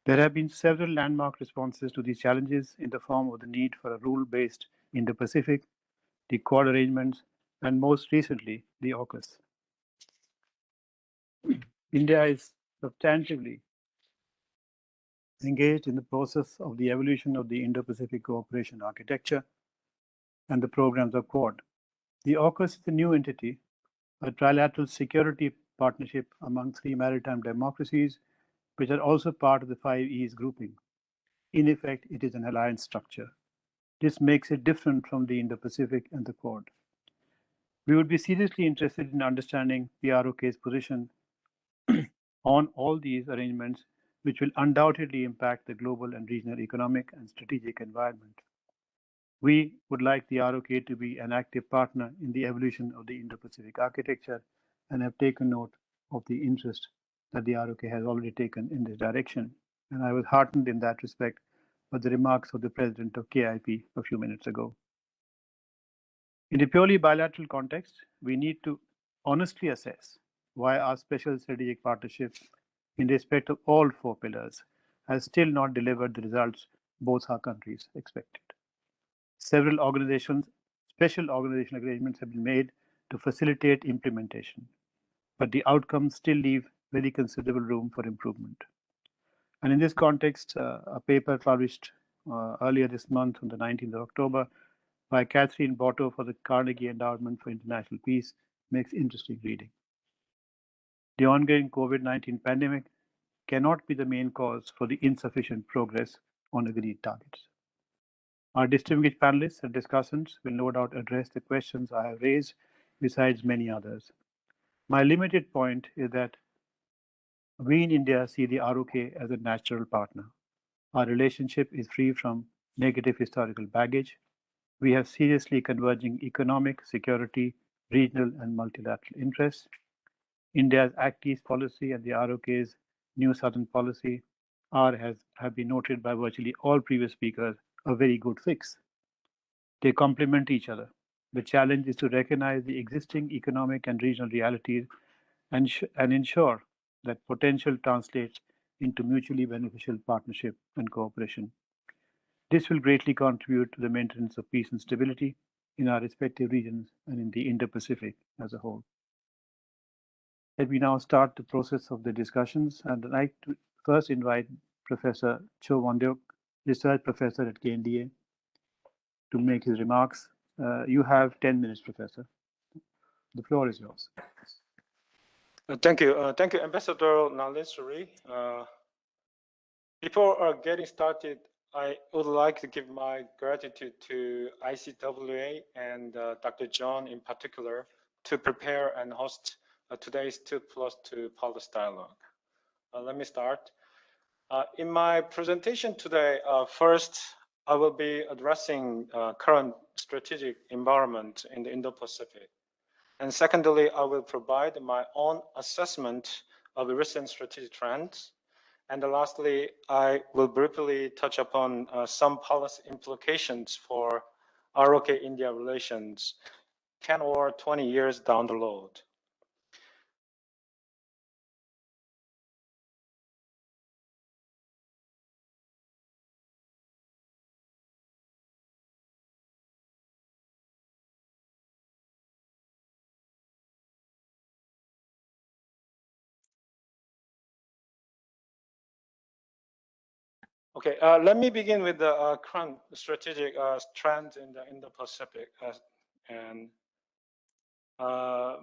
There have been several landmark responses to these challenges in the form of the need for a rule-based Indo-Pacific, the Quad arrangements, and most recently, the AUKUS. India is substantively engaged in the process of the evolution of the Indo-Pacific cooperation architecture and the programs of Quad. The AUKUS is a new entity, a trilateral security partnership among 3 maritime democracies, which are also part of the 5 E's grouping. In effect, it is an alliance structure. This makes it different from the Indo-Pacific and the Quad. We would be seriously interested in understanding the ROK's position on all these arrangements, which will undoubtedly impact the global and regional economic and strategic environment. We would like the ROK to be an active partner in the evolution of the Indo-Pacific architecture and have taken note of the interest that the ROK has already taken in this direction. And I was heartened in that respect by the remarks of the president of KIP a few minutes ago. In a purely bilateral context, we need to honestly assess why our special strategic partnership in respect of all 4 pillars has still not delivered the results both our countries expected. Several special organizational arrangements have been made to facilitate implementation, but the outcomes still leave very considerable room for improvement. And in this context, a paper published earlier this month on the 19th of October by Catherine Botto for the Carnegie Endowment for International Peace makes interesting reading. The ongoing COVID-19 pandemic cannot be the main cause for the insufficient progress on agreed targets. Our distinguished panelists and discussants will no doubt address the questions I have raised, besides many others. My limited point is that we in India see the ROK as a natural partner. Our relationship is free from negative historical baggage. We have seriously converging economic, security, regional, and multilateral interests. India's Act East policy and the ROK's New Southern policy have been noted by virtually all previous speakers a very good fix. They complement each other. The challenge is to recognize the existing economic and regional realities and ensure that potential translates into mutually beneficial partnership and cooperation. This will greatly contribute to the maintenance of peace and stability in our respective regions and in the Indo-Pacific as a whole. Let me now start the process of the discussions, and I'd like to first invite Professor Cho Wondeok, Research Professor at KNDA, to make his remarks. You have 10 minutes, Professor. The floor is yours. Thank you, Ambassador Nalesuri. Before getting started, I would like to give my gratitude to ICWA and Dr. John in particular to prepare and host today's 2+2 Policy Dialogue. Let me start. In my presentation today, first, I will be addressing current strategic environment in the Indo-Pacific. And secondly, I will provide my own assessment of the recent strategic trends. And lastly, I will briefly touch upon some policy implications for ROK-India relations 10 or 20 years down the road. Okay, let me begin with the current strategic trends in the Indo-Pacific.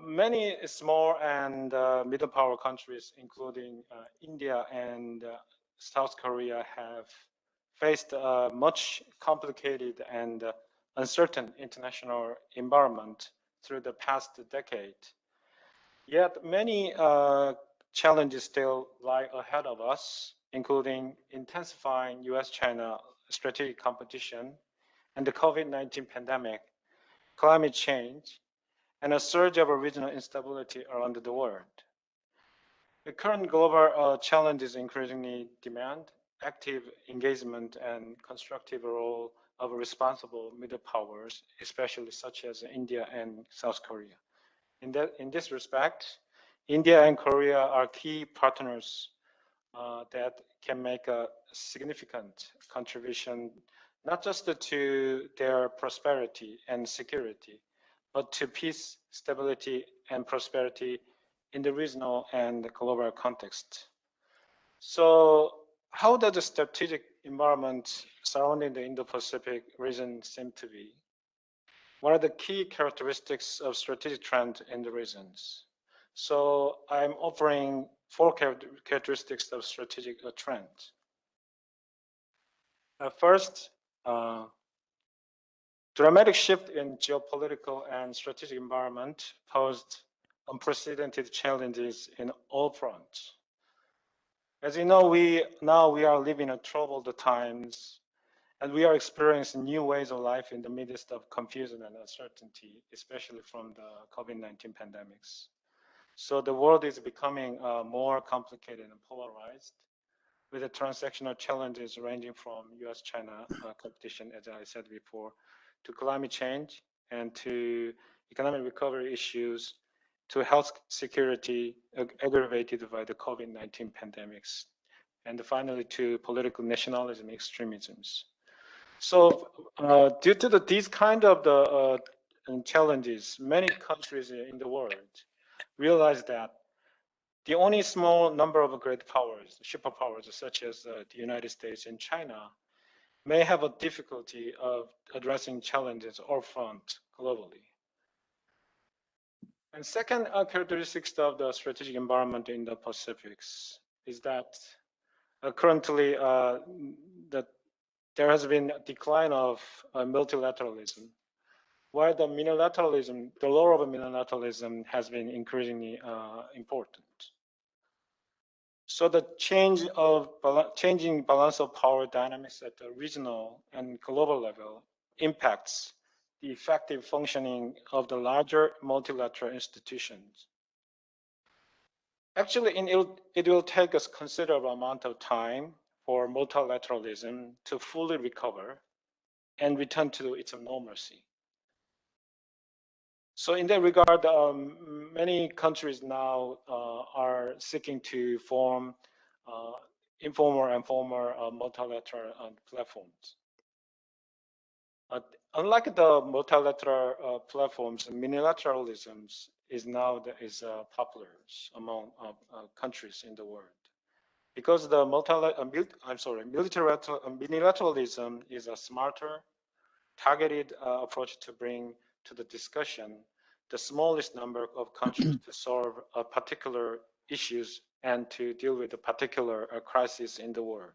Many small and middle power countries, including India and South Korea, have faced a much complicated and uncertain international environment through the past decade. Yet many challenges still lie ahead of us, including intensifying US-China strategic competition and the COVID-19 pandemic, climate change, and a surge of regional instability around the world. The current global challenges increasingly demand active engagement and constructive role of responsible middle powers, especially such as India and South Korea. In this respect, India and Korea are key partners that can make a significant contribution, not just to their prosperity and security, but to peace, stability, and prosperity in the regional and global context. So how does the strategic environment surrounding the Indo-Pacific region seem to be? What are the key characteristics of strategic trend in the regions? So I'm offering 4 characteristics of strategic trend. First, dramatic shift in geopolitical and strategic environment posed unprecedented challenges in all fronts. As you know, we are living in troubled times, and we are experiencing new ways of life in the midst of confusion and uncertainty, especially from the COVID-19 pandemics. So the world is becoming more complicated and polarized, with the transactional challenges ranging from US-China competition, as I said before, to climate change and to economic recovery issues, to health security aggravated by the COVID-19 pandemics, and finally to political nationalism extremisms. So due to these kind of the challenges, many countries in the world realize that the only small number of great powers, superpowers such as the United States and China, may have a difficulty of addressing challenges all front globally. And second characteristics of the strategic environment in the Pacifics is that currently that there has been a decline of multilateralism, while the unilateralism, the role of unilateralism has been increasingly important. So the changing balance of power dynamics at the regional and global level impacts the effective functioning of the larger multilateral institutions. Actually, it will take us considerable amount of time for multilateralism to fully recover and return to its normalcy. So in that regard, many countries now are seeking to form informal and formal multilateral platforms. Unlike the multilateral platforms, unilateralism is now popular among countries in the world, because the unilateralism is a smarter, targeted approach to bring to the discussion the smallest number of countries to solve particular issues and to deal with a particular crisis in the world.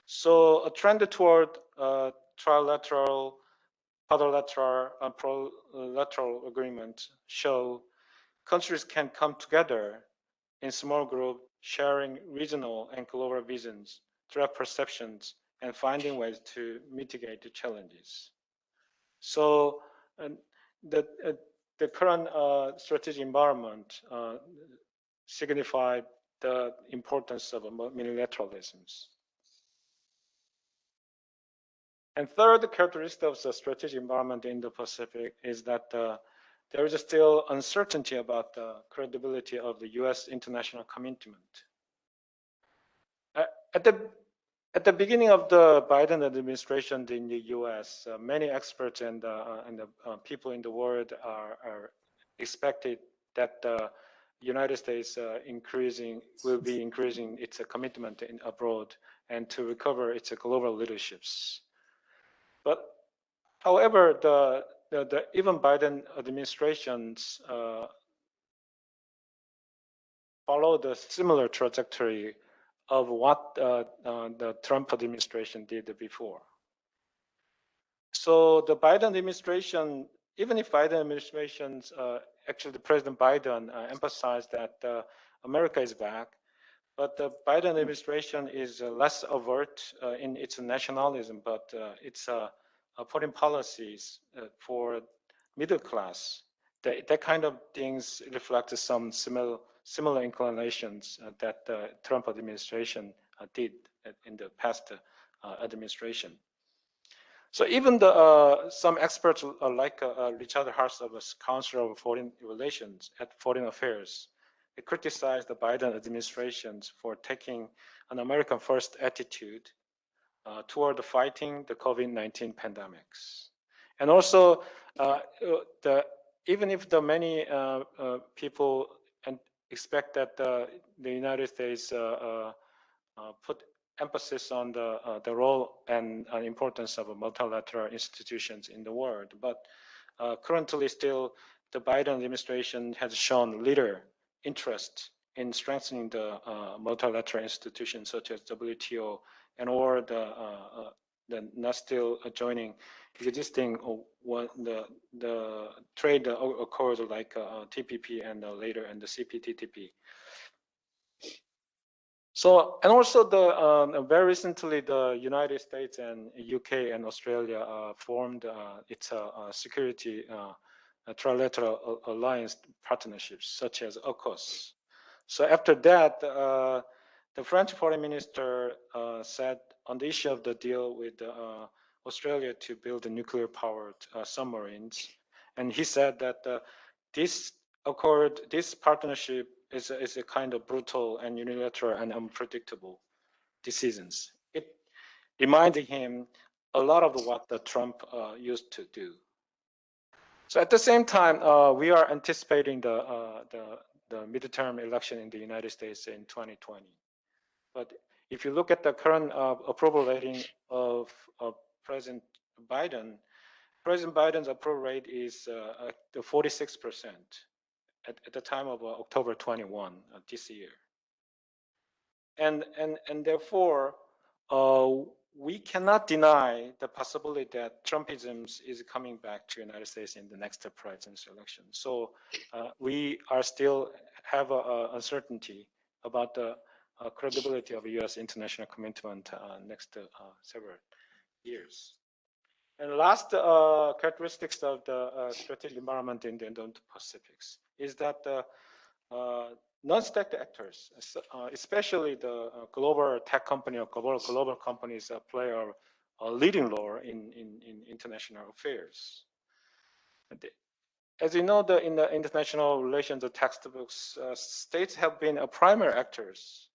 So a trend toward trilateral, quadrilateral, and plurilateral agreement show countries can come together in small groups, sharing regional and global visions, direct perceptions, and finding ways to mitigate the challenges. So the current strategic environment signified the importance of multilateralism. And third characteristic of the strategic environment in the Pacific is that there is still uncertainty about the credibility of the U.S. international commitment. At the beginning of the Biden administration in the U.S., many experts and the people in the world are expected that the United States will be increasing its commitment abroad and to recover its global leaderships. But however, the even Biden administrations follow the similar trajectory of what the Trump administration did before. So the Biden administration, even if Biden administrations, actually President Biden emphasized that America is back, but the Biden administration is less overt in its nationalism, but its foreign policies for middle class. That kind of things reflect some similar inclinations that the Trump administration did in the past administration. So even some experts like Richard Haass of the Council of Foreign Relations at Foreign Affairs, they criticized the Biden administration for taking an American first attitude toward fighting the COVID-19 pandemics. And also, even if the many people expect that the United States put emphasis on the role and importance of multilateral institutions in the world, but currently still the Biden administration has shown little interest in strengthening the multilateral institutions such as WTO and or the not still joining existing the trade accords like TPP and later and the CPTPP. So, and also very recently, the United States and UK and Australia formed its security trilateral alliance partnerships, such as AUKUS. So after that, the French foreign minister said on the issue of the deal with Australia to build nuclear-powered submarines, and he said that this partnership is a kind of brutal and unilateral and unpredictable decisions. It reminded him a lot of what the Trump used to do. So at the same time, we are anticipating the midterm election in the United States in 2020. But if you look at the current approval rating of President Biden's approval rate is 46%. At the time of October 21 this year. And therefore, we cannot deny the possibility that Trumpism is coming back to the United States in the next presidential election. So we are still have uncertainty about credibility of U.S. international commitment next several years. And last characteristics of the strategic environment in the Indo-Pacifics is that non-state actors, especially the global tech company or global companies, play a leading role in international affairs. As you know, in the international relations textbooks, states have been primary actors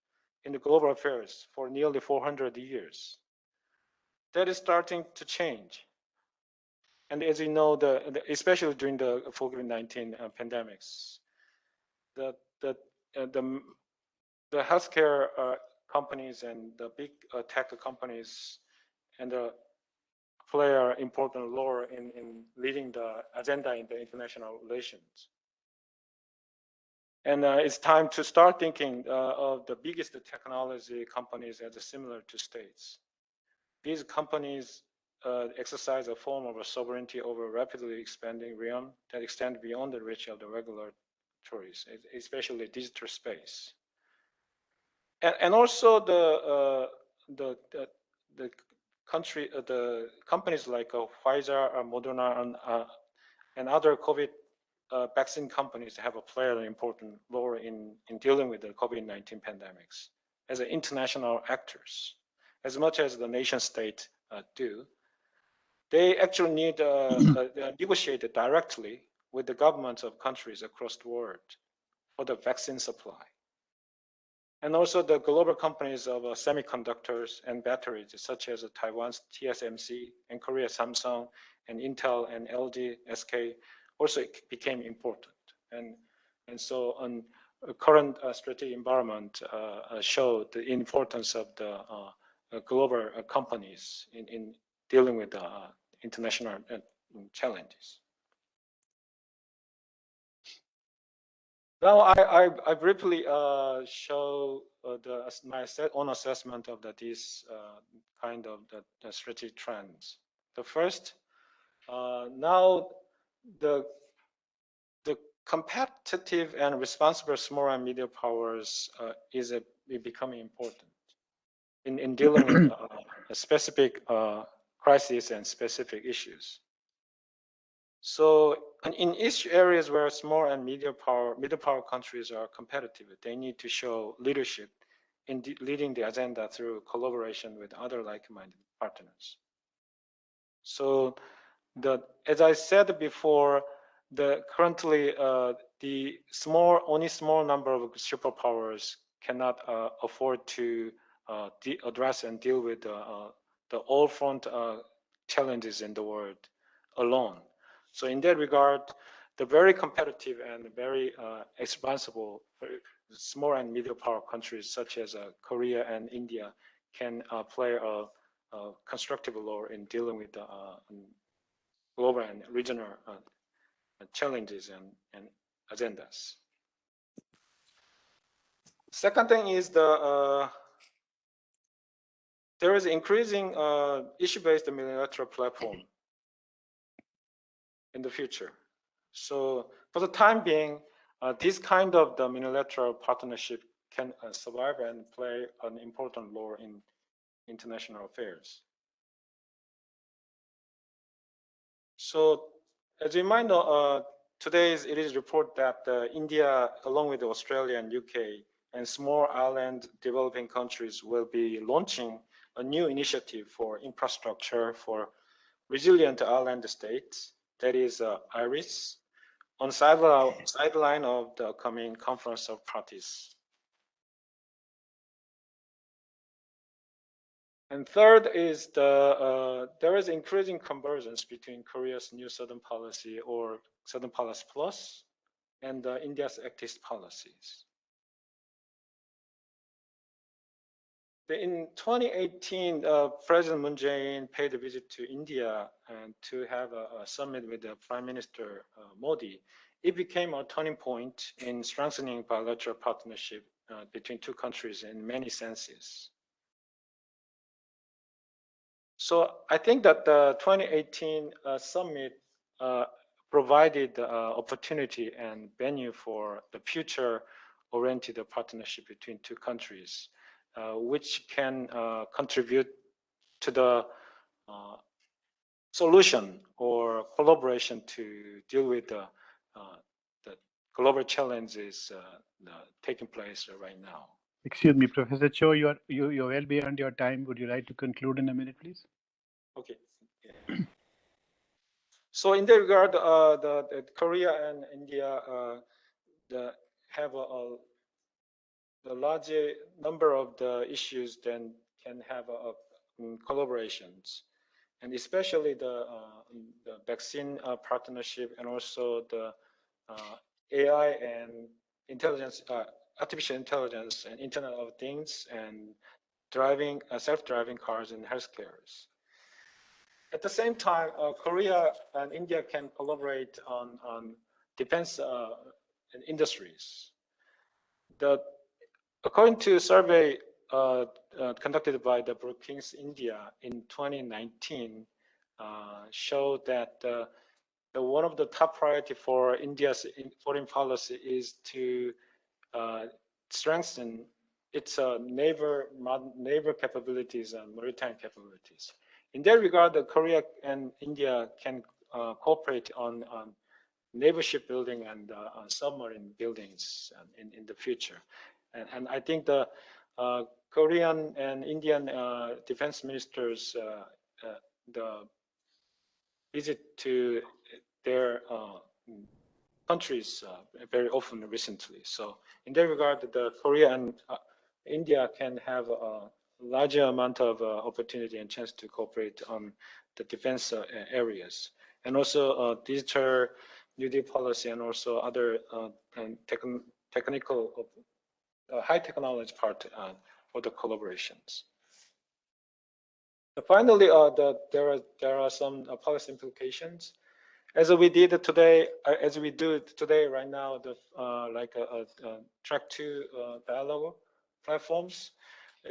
in the global affairs for nearly 400 years. That is starting to change. And as you know, especially during the COVID-19 pandemics, the healthcare companies and the big tech companies and play an important role in leading the agenda in the international relations. And it's time to start thinking of the biggest technology companies as similar to states. These companies exercise a form of a sovereignty over a rapidly expanding realm that extend beyond the reach of the regulatories, especially digital space. And also the companies like Pfizer, Moderna, and other COVID vaccine companies have played an important role in dealing with the COVID-19 pandemics as international actors, as much as the nation state do. They actually need to negotiate directly with the governments of countries across the world for the vaccine supply. And also the global companies of semiconductors and batteries, such as Taiwan's TSMC and Korea's Samsung and Intel and LG, SK, also became important. And so on current strategic environment showed the importance of the global companies in dealing with international challenges. Now I briefly show my own assessment of these kind of the strategic trends. The first, now the competitive and responsible small and medium powers is becoming important in dealing with a specific crisis and specific issues. So in each areas where small and middle power countries are competitive, they need to show leadership in leading the agenda through collaboration with other like-minded partners. So as I said before, currently the only small number of superpowers cannot afford to address and deal with the all-front challenges in the world alone. So in that regard, the very competitive and very responsible small and middle power countries such as Korea and India can play a constructive role in dealing with the global and regional challenges and agendas. Second thing is there is increasing issue-based multilateral platform in the future. So for the time being, this kind of the multilateral partnership can survive and play an important role in international affairs. So as you might know, today it is reported that India, along with Australia and UK, and small island developing countries will be launching a new initiative for infrastructure for resilient island states, that is IRIS, on sideline of the upcoming Conference of Parties. And third is there is increasing convergence between Korea's new Southern Policy or Southern Policy Plus and India's Act East policies. In 2018, President Moon Jae-in paid a visit to India and to have a summit with the Prime Minister Modi. It became a turning point in strengthening bilateral partnership between two countries in many senses. So I think that the 2018 summit provided opportunity and venue for the future-oriented partnership between two countries. which can contribute to the solution or collaboration to deal with the global challenges taking place right now. Excuse me, Professor Cho, you're well beyond your time. Would you like to conclude in a minute, please? Okay. Yeah. So in that regard, the Korea and India have a larger number of the issues then can have collaborations, and especially the vaccine partnership, and also the AI and intelligence, artificial intelligence and Internet of Things, and driving self-driving cars and healthcare. At the same time, Korea and India can collaborate on defense industries. According to a survey conducted by the Brookings India in 2019, showed that one of the top priority for India's foreign policy is to strengthen its naval capabilities and maritime capabilities. In that regard, Korea and India can cooperate on naval shipbuilding and submarine buildings in the future. And I think the Korean and Indian defense ministers the visit to their countries very often recently. So in that regard, the Korea and India can have a larger amount of opportunity and chance to cooperate on the defense areas, and also digital New Deal policy, and also other technical high technology part for the collaborations. Finally, there are some policy implications. As we did today, as we do today right now, like track 2 dialogue platforms,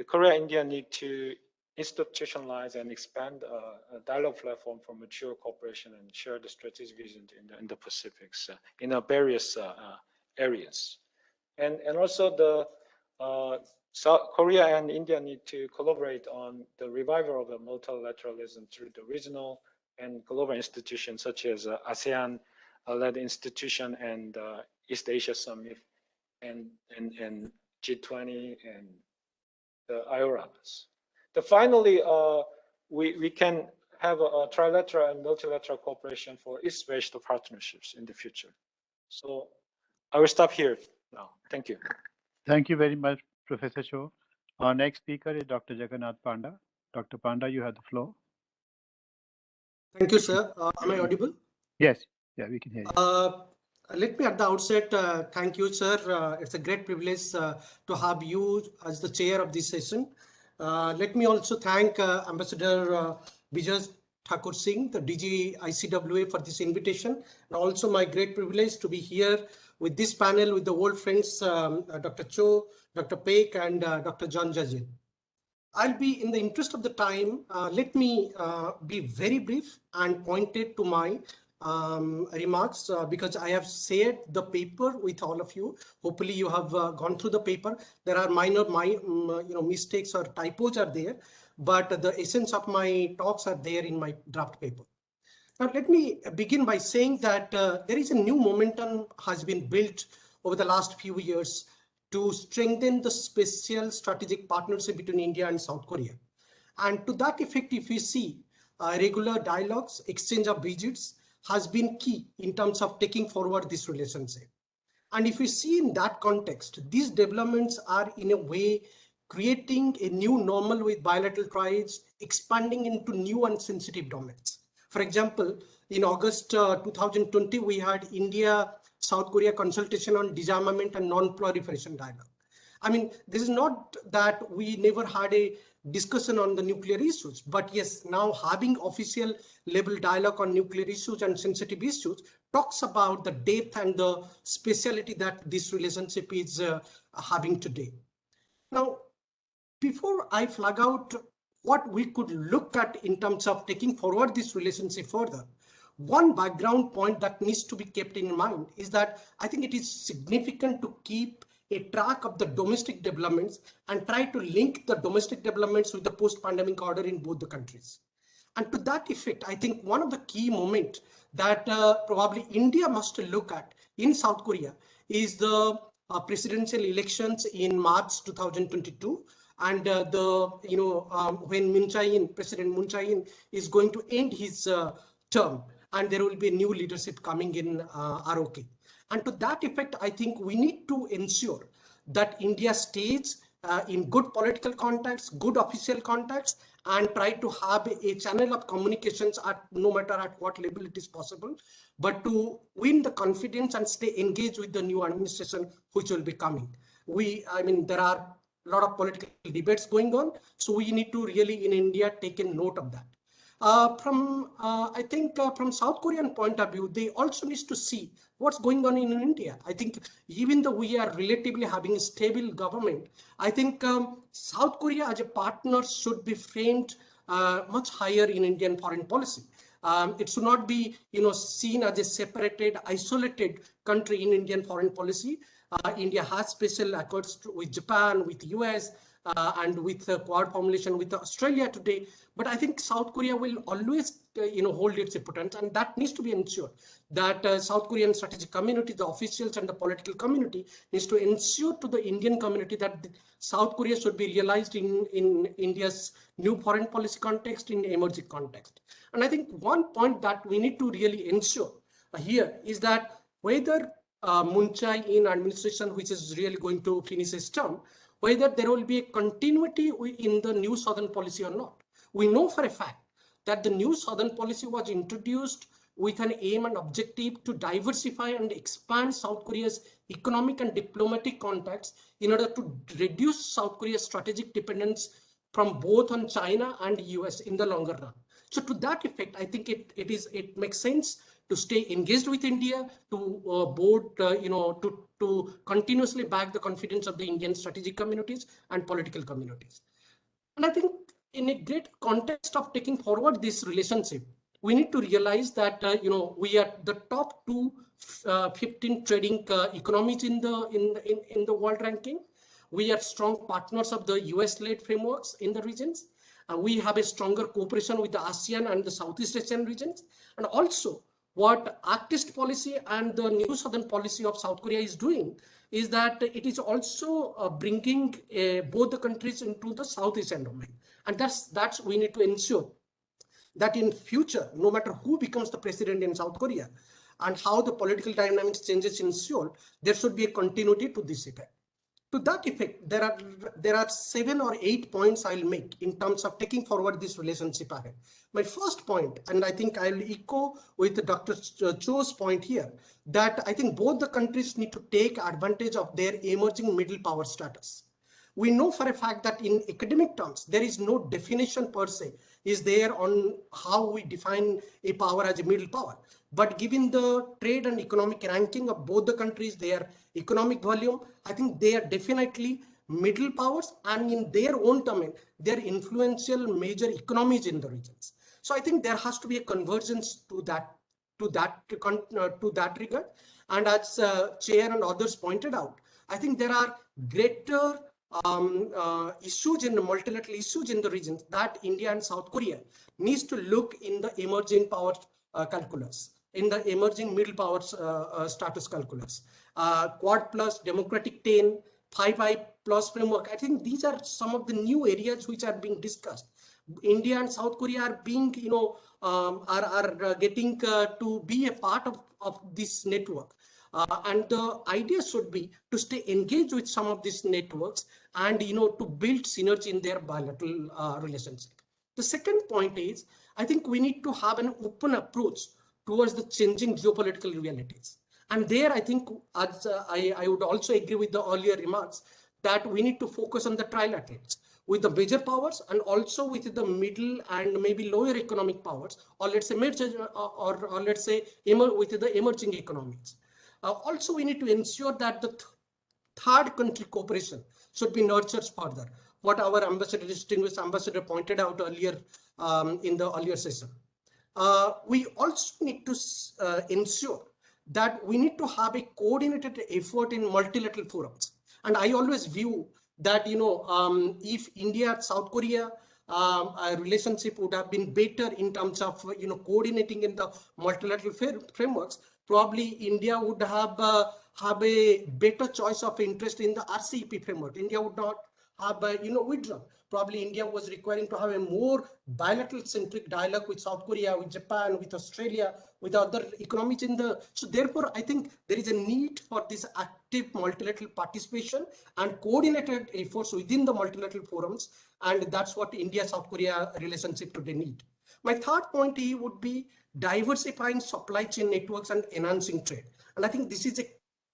Korea and India need to institutionalize and expand a dialogue platform for mature cooperation and share the strategic vision in the Pacifics in various areas. And also the South Korea and India need to collaborate on the revival of the multilateralism through the regional and global institutions such as ASEAN-led institution and East Asia Summit and G20 and the IORAs. Finally, we can have a trilateral and multilateral cooperation for East-West partnerships in the future. So I will stop here now. Thank you. Thank you very much, Professor Cho. Our next speaker is Dr. Jagannath Panda. Dr. Panda, you have the floor. Thank you, sir. Am I audible? Yes, yeah, we can hear you. Let me at the outset thank you, sir. It's a great privilege to have you as the chair of this session. Let me also thank Ambassador Vijay Thakur Singh, the DG ICWA, for this invitation, and also my great privilege to be here with this panel with the old friends, Dr. Cho, Dr. Peck, and Dr. John Jajin. I'll be, in the interest of the time, let me be very brief and pointed to my remarks because I have shared the paper with all of you. Hopefully you have gone through the paper. There are minor mistakes or typos are there, but the essence of my talks are there in my draft paper. Now let me begin by saying that there is a new momentum has been built over the last few years to strengthen the special strategic partnership between India and South Korea. And to that effect, if we see regular dialogues, exchange of visits has been key in terms of taking forward this relationship. And if we see in that context, these developments are in a way creating a new normal with bilateral ties, expanding into new and sensitive domains. For example, in August 2020, we had India-South Korea consultation on disarmament and non-proliferation dialogue. I mean, this is not that we never had a discussion on the nuclear issues, but yes, now having official level dialogue on nuclear issues and sensitive issues talks about the depth and the speciality that this relationship is having today. Now, before I flag out what we could look at in terms of taking forward this relationship further, one background point that needs to be kept in mind is that I think it is significant to keep a track of the domestic developments and try to link the domestic developments with the post-pandemic order in both the countries. And to that effect, I think one of the key moments that probably India must look at in South Korea is the presidential elections in March 2022, and when President Moon Jae-in is going to end his term, and there will be new leadership coming in ROK. And to that effect, I think we need to ensure that India stays in good political contacts, good official contacts, and try to have a channel of communications at no matter at what level it is possible, but to win the confidence and stay engaged with the new administration which will be coming. There are a lot of political debates going on, so we need to really in India take a note of that. From South Korean point of view, they also need to see what's going on in India. I think even though we are relatively having a stable government, I think South Korea as a partner should be framed much higher in Indian foreign policy. It should not be seen as a separated, isolated country in Indian foreign policy. India has special accords with Japan, with US, and with Quad formulation with Australia today. But I think South Korea will always hold its importance, and that needs to be ensured that South Korean strategic community, the officials and the political community needs to ensure to the Indian community that South Korea should be realized in India's new foreign policy context, in emerging context. And I think one point that we need to really ensure here is that whether Moon Jae-in administration, which is really going to finish its term, whether there will be a continuity in the new Southern policy or not. We know for a fact that the new Southern policy was introduced with an aim and objective to diversify and expand South Korea's economic and diplomatic contacts in order to reduce South Korea's strategic dependence from both on China and US in the longer run. So to that effect, I think it makes sense to stay engaged with India, to continuously back the confidence of the Indian strategic communities and political communities. And I think in a great context of taking forward this relationship, we need to realize that we are the top 15 trading economies in the world ranking. We are strong partners of the US-led frameworks in the regions. We have a stronger cooperation with the ASEAN and the Southeast Asian regions, and also what Act East policy and the new Southern policy of South Korea is doing is that it is also bringing both the countries into the Southeast Asian domain. And that's we need to ensure that in future, no matter who becomes the president in South Korea and how the political dynamics changes in Seoul, there should be a continuity to this effect. To that effect, there are 7 or 8 points I'll make in terms of taking forward this relationship ahead. My first point, and I think I'll echo with Dr. Cho's point here, that I think both the countries need to take advantage of their emerging middle power status. We know for a fact that in academic terms, there is no definition per se is there on how we define a power as a middle power. But given the trade and economic ranking of both the countries, their economic volume, I think they are definitely middle powers, and in their own domain, they're influential major economies in the regions. So I think there has to be a convergence to that regard. And as Chair and others pointed out, I think there are greater issues in the multilateral issues in the region that India and South Korea needs to look in the emerging power calculus, in the emerging middle power status calculus. Quad plus, democratic 10, 5 plus framework. I think these are some of the new areas which are being discussed. India and South Korea are being, are getting to be a part of this network. And the idea should be to stay engaged with some of these networks and to build synergy in their bilateral relationship. The second point is, I think we need to have an open approach towards the changing geopolitical realities. And there, I think, as I would also agree with the earlier remarks, that we need to focus on the trilaterals with the major powers and also with the middle and maybe lower economic powers, or let's say major, or let's say with the emerging economies. Also, we need to ensure that the third country cooperation should be nurtured further. What our ambassador, distinguished ambassador, pointed out earlier in the earlier session. We also need to ensure that we need to have a coordinated effort in multilateral forums. And I always view that, if India and South Korea relationship would have been better in terms of, coordinating in the multilateral frameworks, probably India would have a better choice of interest in the RCEP framework. India would not have, withdrawn. Probably India was requiring to have a more bilateral centric dialogue with South Korea, with Japan, with Australia, with other economies in the. So therefore, I think there is a need for this active multilateral participation and coordinated efforts within the multilateral forums. And that's what India-South Korea relationship today need. My third point here would be diversifying supply chain networks and enhancing trade. And I think this is a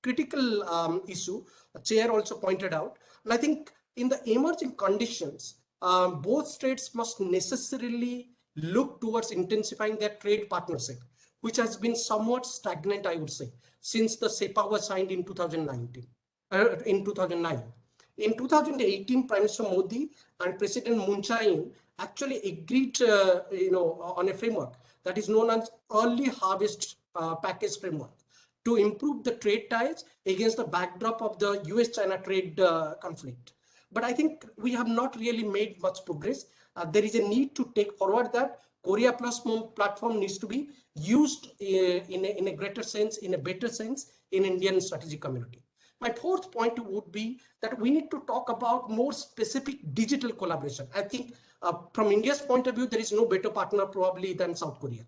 critical issue. The chair also pointed out. And I think in the emerging conditions, both states must necessarily look towards intensifying their trade partnership, which has been somewhat stagnant, I would say, since the SEPA was signed in 2009. In 2018, Prime Minister Modi and President Moon Jae-in actually agreed, on a framework that is known as Early Harvest Package Framework to improve the trade ties against the backdrop of the US-China trade conflict. But I think we have not really made much progress. There is a need to take forward that Korea Plus platform needs to be used in a greater sense, in a better sense, in Indian strategic community. My fourth point would be that we need to talk about more specific digital collaboration. I think from India's point of view, there is no better partner probably than South Korea.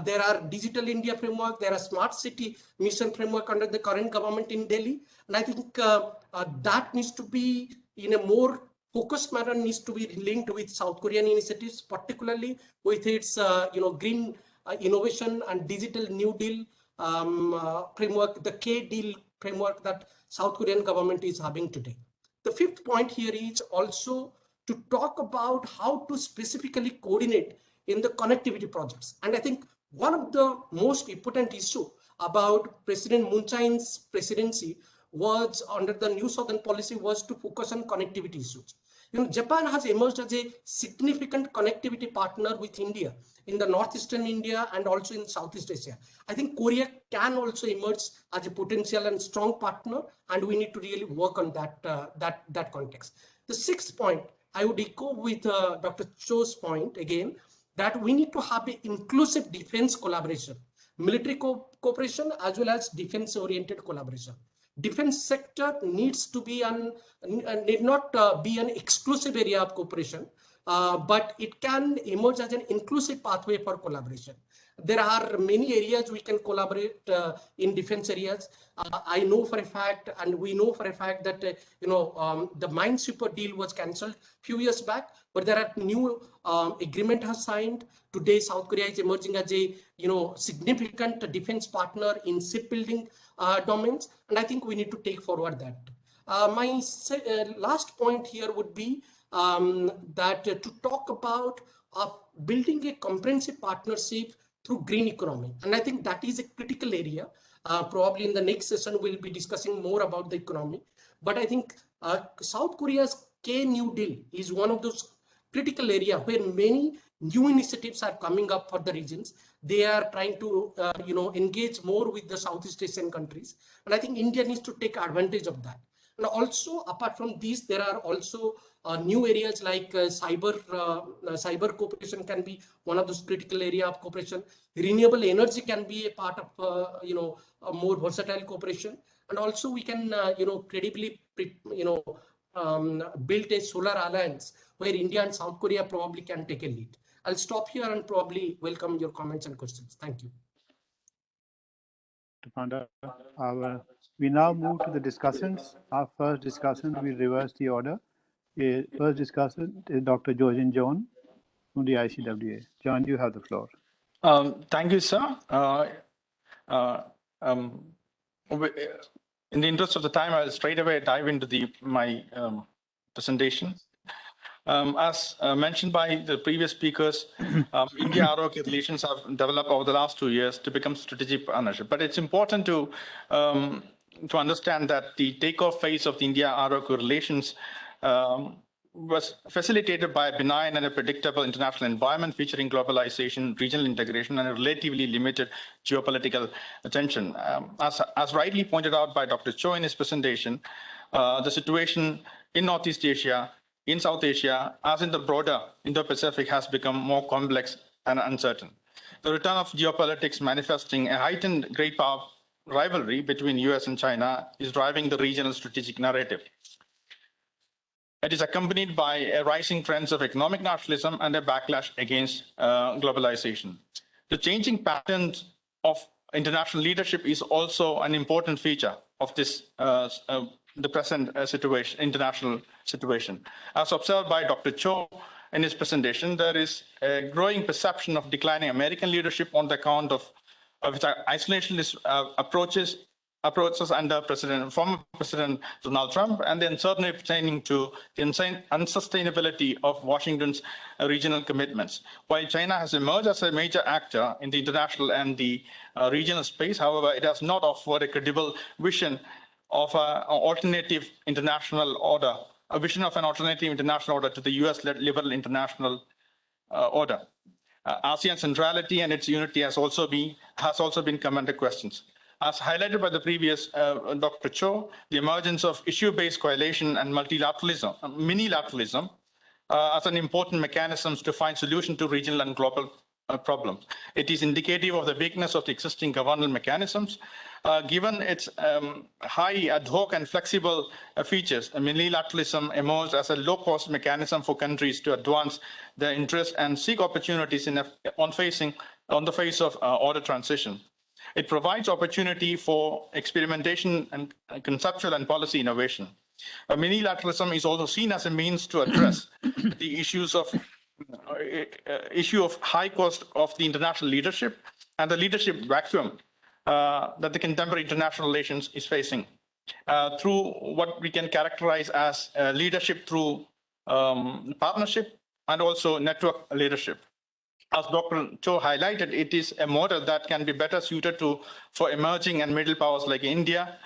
There are Digital India framework, there are Smart City Mission framework under the current government in Delhi. And I think that needs to be in a more focused manner, needs to be linked with South Korean initiatives, particularly with its green innovation and digital New Deal framework, the K-Deal framework that South Korean government is having today. The fifth point here is also to talk about how to specifically coordinate in the connectivity projects. And I think one of the most important issue about President Moon Jae-in's presidency was under the New Southern Policy was to focus on connectivity issues. Japan has emerged as a significant connectivity partner with India in the northeastern India and also in Southeast Asia. I think Korea can also emerge as a potential and strong partner, and we need to really work on that context. The sixth point, I would echo with Dr. Cho's point again, that we need to have an inclusive defense collaboration, military cooperation as well as defense-oriented collaboration. Defense sector needs to be need not be an exclusive area of cooperation, but it can emerge as an inclusive pathway for collaboration. There are many areas we can collaborate in defense areas. I know for a fact, and we know for a fact that the Minesweeper deal was cancelled a few years back, but there are new agreement has signed. Today, South Korea is emerging as a significant defense partner in shipbuilding domains, and I think we need to take forward that. My last point here would be that to talk about building a comprehensive partnership through green economy, and I think that is a critical area. Probably in the next session we'll be discussing more about the economy, but I think South Korea's K-New Deal is one of those critical areas where many new initiatives are coming up for the regions. They are trying to engage more with the Southeast Asian countries, and I think India needs to take advantage of that. And also, apart from these, there are also new areas like cyber cooperation can be one of those critical area of cooperation. Renewable energy can be a part of a more versatile cooperation, and also we can credibly build a solar alliance where India and South Korea probably can take a lead. I'll stop here and probably welcome your comments and questions. Thank you. Panda. We now move to the discussants. Our first discussant, we reverse the order. First discussant is Dr. Jojin John from the ICWA. John, you have the floor. Thank you, sir. In the interest of the time, I'll straight away dive into my presentation. As mentioned by the previous speakers, India-ROK relations have developed over the last 2 years to become strategic partnership. But it's important to understand that the takeoff phase of the India-ROK relations was facilitated by a benign and a predictable international environment featuring globalization, regional integration, and a relatively limited geopolitical attention. As rightly pointed out by Dr. Cho in his presentation, the situation in Northeast Asia, in South Asia, as in the broader Indo-Pacific has become more complex and uncertain. The return of geopolitics manifesting a heightened great power rivalry between US and China is driving the regional strategic narrative. It is accompanied by a rising trends of economic nationalism and a backlash against globalization. The changing patterns of international leadership is also an important feature of this the present international situation. As observed by Dr. Cho in his presentation, there is a growing perception of declining American leadership on the account of its isolationist approaches under former President Donald Trump, and the uncertainty pertaining to the unsustainability of Washington's regional commitments. While China has emerged as a major actor in the international and the regional space, however, it has not offered a credible vision of an alternative international order, to the US-led liberal international order. ASEAN centrality and its unity has also been come under questions. As highlighted by the previous Dr. Cho, the emergence of issue-based coalition and minilateralism as an important mechanisms to find solution to regional and global problems. It is indicative of the weakness of the existing governance mechanisms. Given its high ad hoc and flexible features, minilateralism emerged as a low-cost mechanism for countries to advance their interests and seek opportunities on the face of order transition. It provides opportunity for experimentation and conceptual and policy innovation. Minilateralism is also seen as a means to address the issue of high cost of the international leadership and the leadership vacuum that the contemporary international relations is facing through what we can characterize as leadership through partnership and also network leadership. As Dr. Cho highlighted, it is a model that can be better suited for emerging and middle powers like India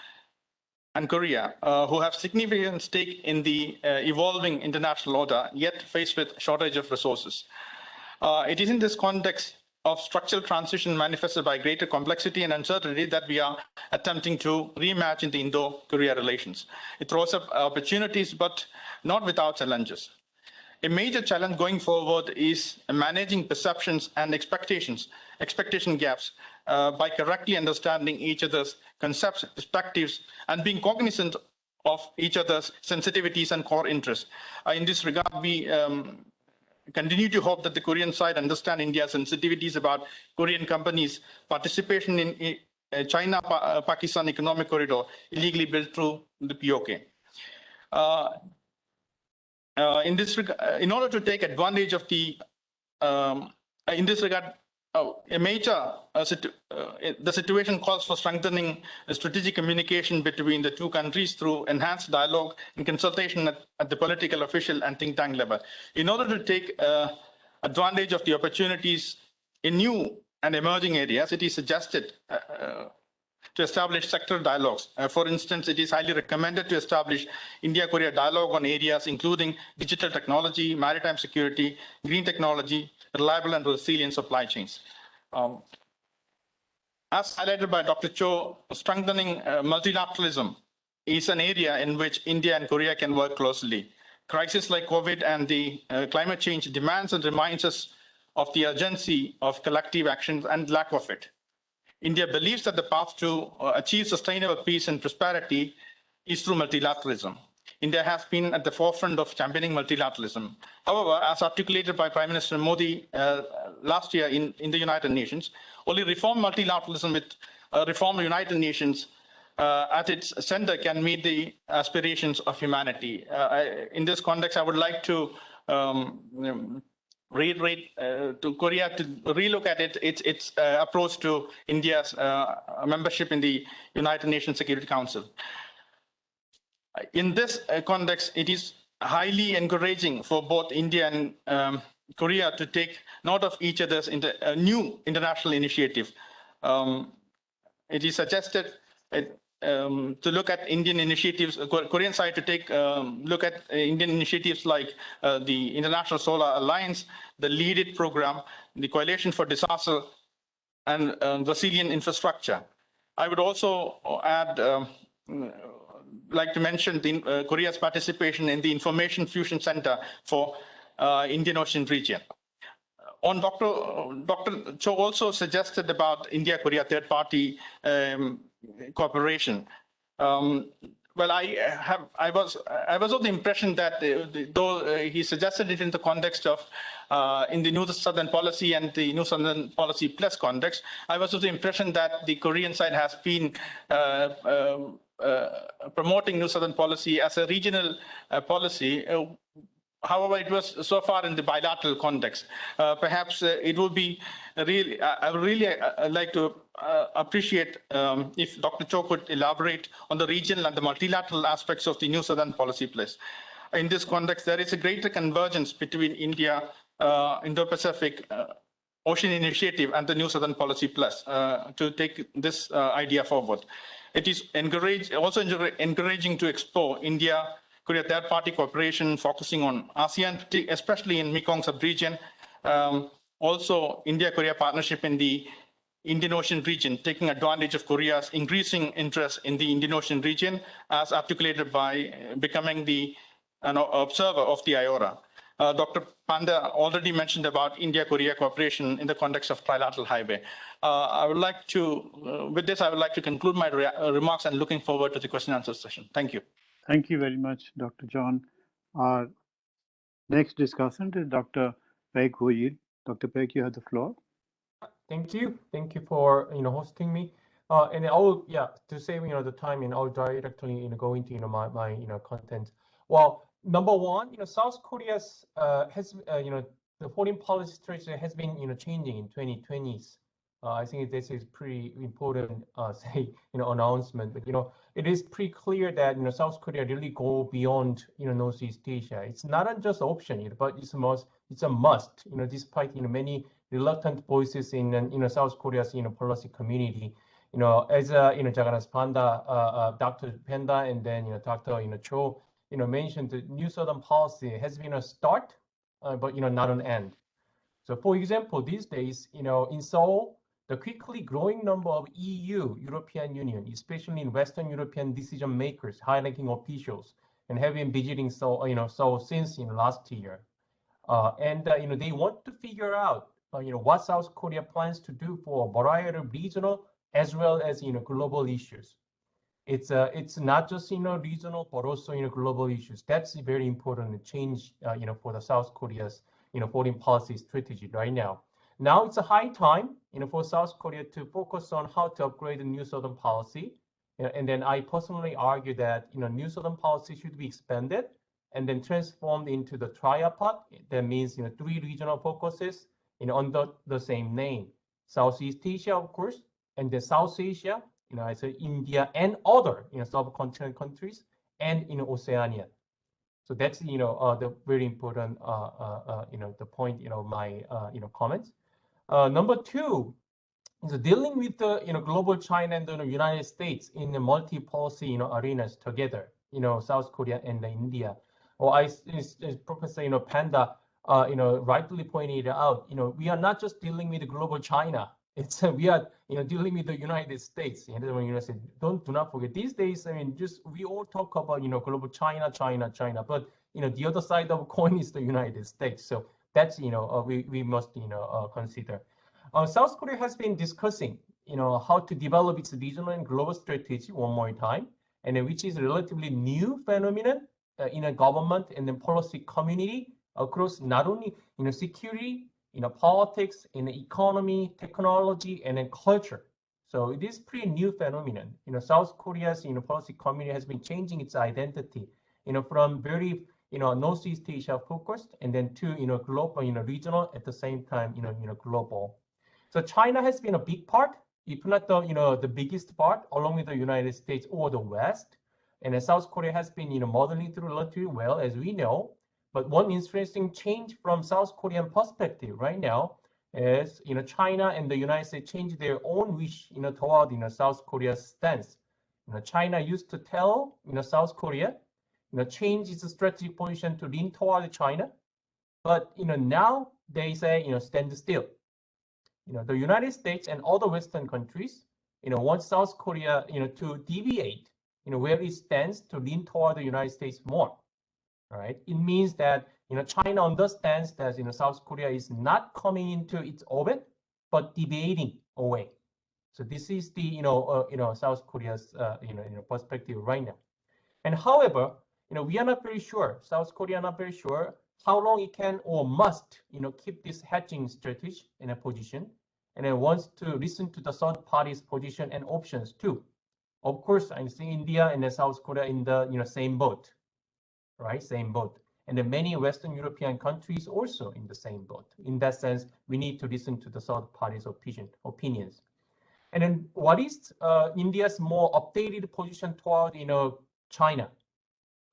and Korea, who have significant stake in the evolving international order, yet faced with shortage of resources. It is in this context of structural transition manifested by greater complexity and uncertainty that we are attempting to reimagine the Indo-Korea relations. It throws up opportunities, but not without challenges. A major challenge going forward is managing perceptions and expectation gaps by correctly understanding each other's concepts, perspectives, and being cognizant of each other's sensitivities and core interests. In this regard, we continue to hope that the Korean side understand India's sensitivities about Korean companies' participation in China-Pakistan economic corridor illegally built through the POK. In order to take advantage of the, in this regard, the situation calls for strengthening the strategic communication between the two countries through enhanced dialogue and consultation at the political, official, and think tank level. In order to take advantage of the opportunities in new and emerging areas, it is suggested to establish sectoral dialogues. For instance, it is highly recommended to establish India-Korea dialogue on areas including digital technology, maritime security, green technology, reliable and resilient supply chains. As highlighted by Dr. Cho, strengthening multilateralism is an area in which India and Korea can work closely. Crises like COVID and the climate change demands and reminds us of the urgency of collective action and lack of it. India believes that the path to achieve sustainable peace and prosperity is through multilateralism. India has been at the forefront of championing multilateralism. However, as articulated by Prime Minister Modi last year in the United Nations, only reform multilateralism with reform the United Nations at its center can meet the aspirations of humanity. In this context, I would like to reiterate to Korea to relook at its approach to India's membership in the United Nations Security Council. In this context, it is highly encouraging for both India and Korea to take note of each other's new international initiative. It is suggested to look at Indian initiatives, Korean side to take look at Indian initiatives like the International Solar Alliance, the Lead It program, the Coalition for Disaster and Resilient Infrastructure. I would also add like to mention Korea's participation in the Information Fusion Center for Indian Ocean region. On Dr. Cho also suggested about India-Korea third-party cooperation. Well, I was of the impression that though he suggested it in the context of in the New Southern Policy and the New Southern Policy Plus context, I was of the impression that the Korean side has been promoting New Southern Policy as a regional policy. However, it was so far in the bilateral context. Perhaps it would be really, I would really like to appreciate if Dr. Cho could elaborate on the regional and the multilateral aspects of the New Southern Policy Plus. In this context, there is a greater convergence between India, Indo-Pacific Ocean Initiative and the New Southern Policy Plus to take this idea forward. It is also encouraging to explore India-Korea third-party cooperation focusing on ASEAN, especially in Mekong sub-region. Also, India-Korea partnership in the Indian Ocean region, taking advantage of Korea's increasing interest in the Indian Ocean region as articulated by becoming the observer of the IORA. Dr. Panda already mentioned about India-Korea cooperation in the context of trilateral highway. I would like to, with this, I would like to conclude my remarks and looking forward to the question and answer session. Thank you. Thank you very much, Dr. John. Our next discussant is Dr. Peg Goyil. Dr. Peg, you have the floor. Thank you for hosting me. And I will to save the time, and I'll directly go into my content. Well, number one, South Korea's has the foreign policy strategy has been changing in 2020s. I think this is pretty important announcement. But it is pretty clear that South Korea really go beyond Northeast Asia. It's not just an option, but it's a must. Despite many reluctant voices in South Korea's policy community. As Jacob Panda, Dr. Panda, and then Dr. Cho mentioned, the New Southern Policy has been a start, but not an end. So, for example, these days, in Seoul, the quickly growing number of EU, European Union, especially in Western European decision makers, high-ranking officials, and have been visiting Seoul since last year, and they want to figure out what South Korea plans to do for a variety of regional as well as global issues. It's not just regional, but also global issues. That's very important to change for the South Korea's foreign policy strategy right now. Now it's a high time for South Korea to focus on how to upgrade the New Southern Policy, and then I personally argue that New Southern Policy should be expanded and then transformed into the triapod. That means 3 regional focuses under the same name: Southeast Asia, of course, and then South Asia, I say India and other subcontinent countries, and Oceania. So that's the very important the point my comments. Number 2 is dealing with the global China and the United States in the multi-policy arenas together. South Korea and India. Or as Professor Panda rightly pointed out, we are not just dealing with the global China. It's we are dealing with the United States. And do not forget, these days, we all talk about global China, but the other side of the coin is the United States. So that's we must consider. South Korea has been discussing how to develop its regional and global strategy one more time, and which is a relatively new phenomenon in a government and then policy community across not only security, politics, economy, technology, and then culture. So it is pretty new phenomenon. South Korea's policy community has been changing its identity, from very Northeast Asia focused, and then to global, regional at the same time, global. So China has been a big part, if not the biggest part, along with the United States or the West. And South Korea has been modeling through relatively well, as we know. But one interesting change from South Korean perspective right now is China and the United States changed their own wish toward South Korea's stance. China used to tell South Korea change its strategic position to lean toward China, but now they say stand still. The United States and other Western countries want South Korea to deviate where it stands to lean toward the United States more. All right, it means that China understands that South Korea is not coming into its orbit, but deviating away. So this is the South Korea's perspective right now. And however, we are not very sure. South Korea are not very sure how long it can or must keep this hedging strategy in a position, and it wants to listen to the third party's position and options too. Of course, I'm seeing India and South Korea in the same boat, right? Same boat. And then many Western European countries also in the same boat. In that sense, we need to listen to the third party's opinions. And then what is India's more updated position toward China?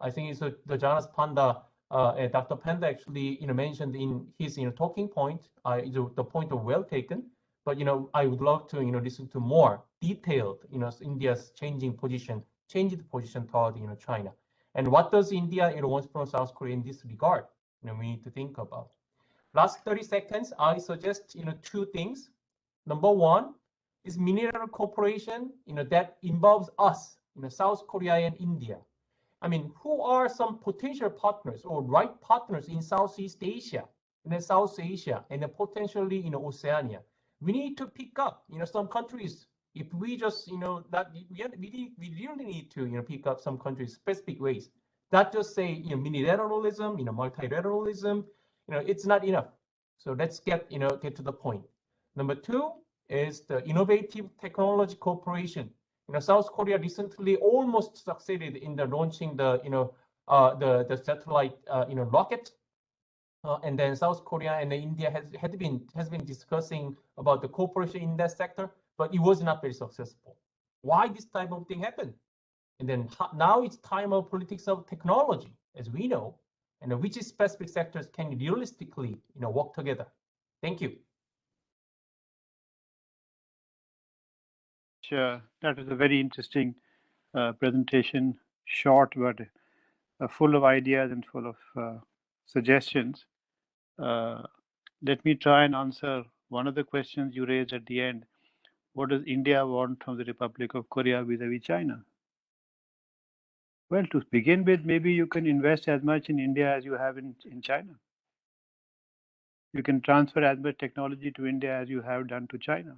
I think it's the Jacob Panda, Dr. Panda actually mentioned in his talking point. The point of well taken. But I would love to listen to more detailed India's changed position toward China. And what does India want from South Korea in this regard? We need to think about. Last 30 seconds, I suggest two things. Number one is mineral cooperation that involves us, South Korea and India. I mean, who are some potential partners or right partners in Southeast Asia, South Asia, and potentially Oceania? We need to pick up some countries. If we just that we really need to pick up some countries specific ways. Not just say unilateralism, multilateralism. It's not enough. So let's get to the point. Number two is the innovative technology cooperation. South Korea recently almost succeeded in the launching the the satellite rocket, and then South Korea and India has been discussing about the cooperation in that sector, but it was not very successful. Why this type of thing happened? And then now it's time of politics of technology, as we know, and which specific sectors can realistically work together. Thank you. Sure, that was a very interesting presentation, short but full of ideas and full of suggestions. Let me try and answer one of the questions you raised at the end. What does India want from the Republic of Korea vis-a-vis China? Well, to begin with, maybe you can invest as much in India as you have in China. You can transfer as much technology to India as you have done to China.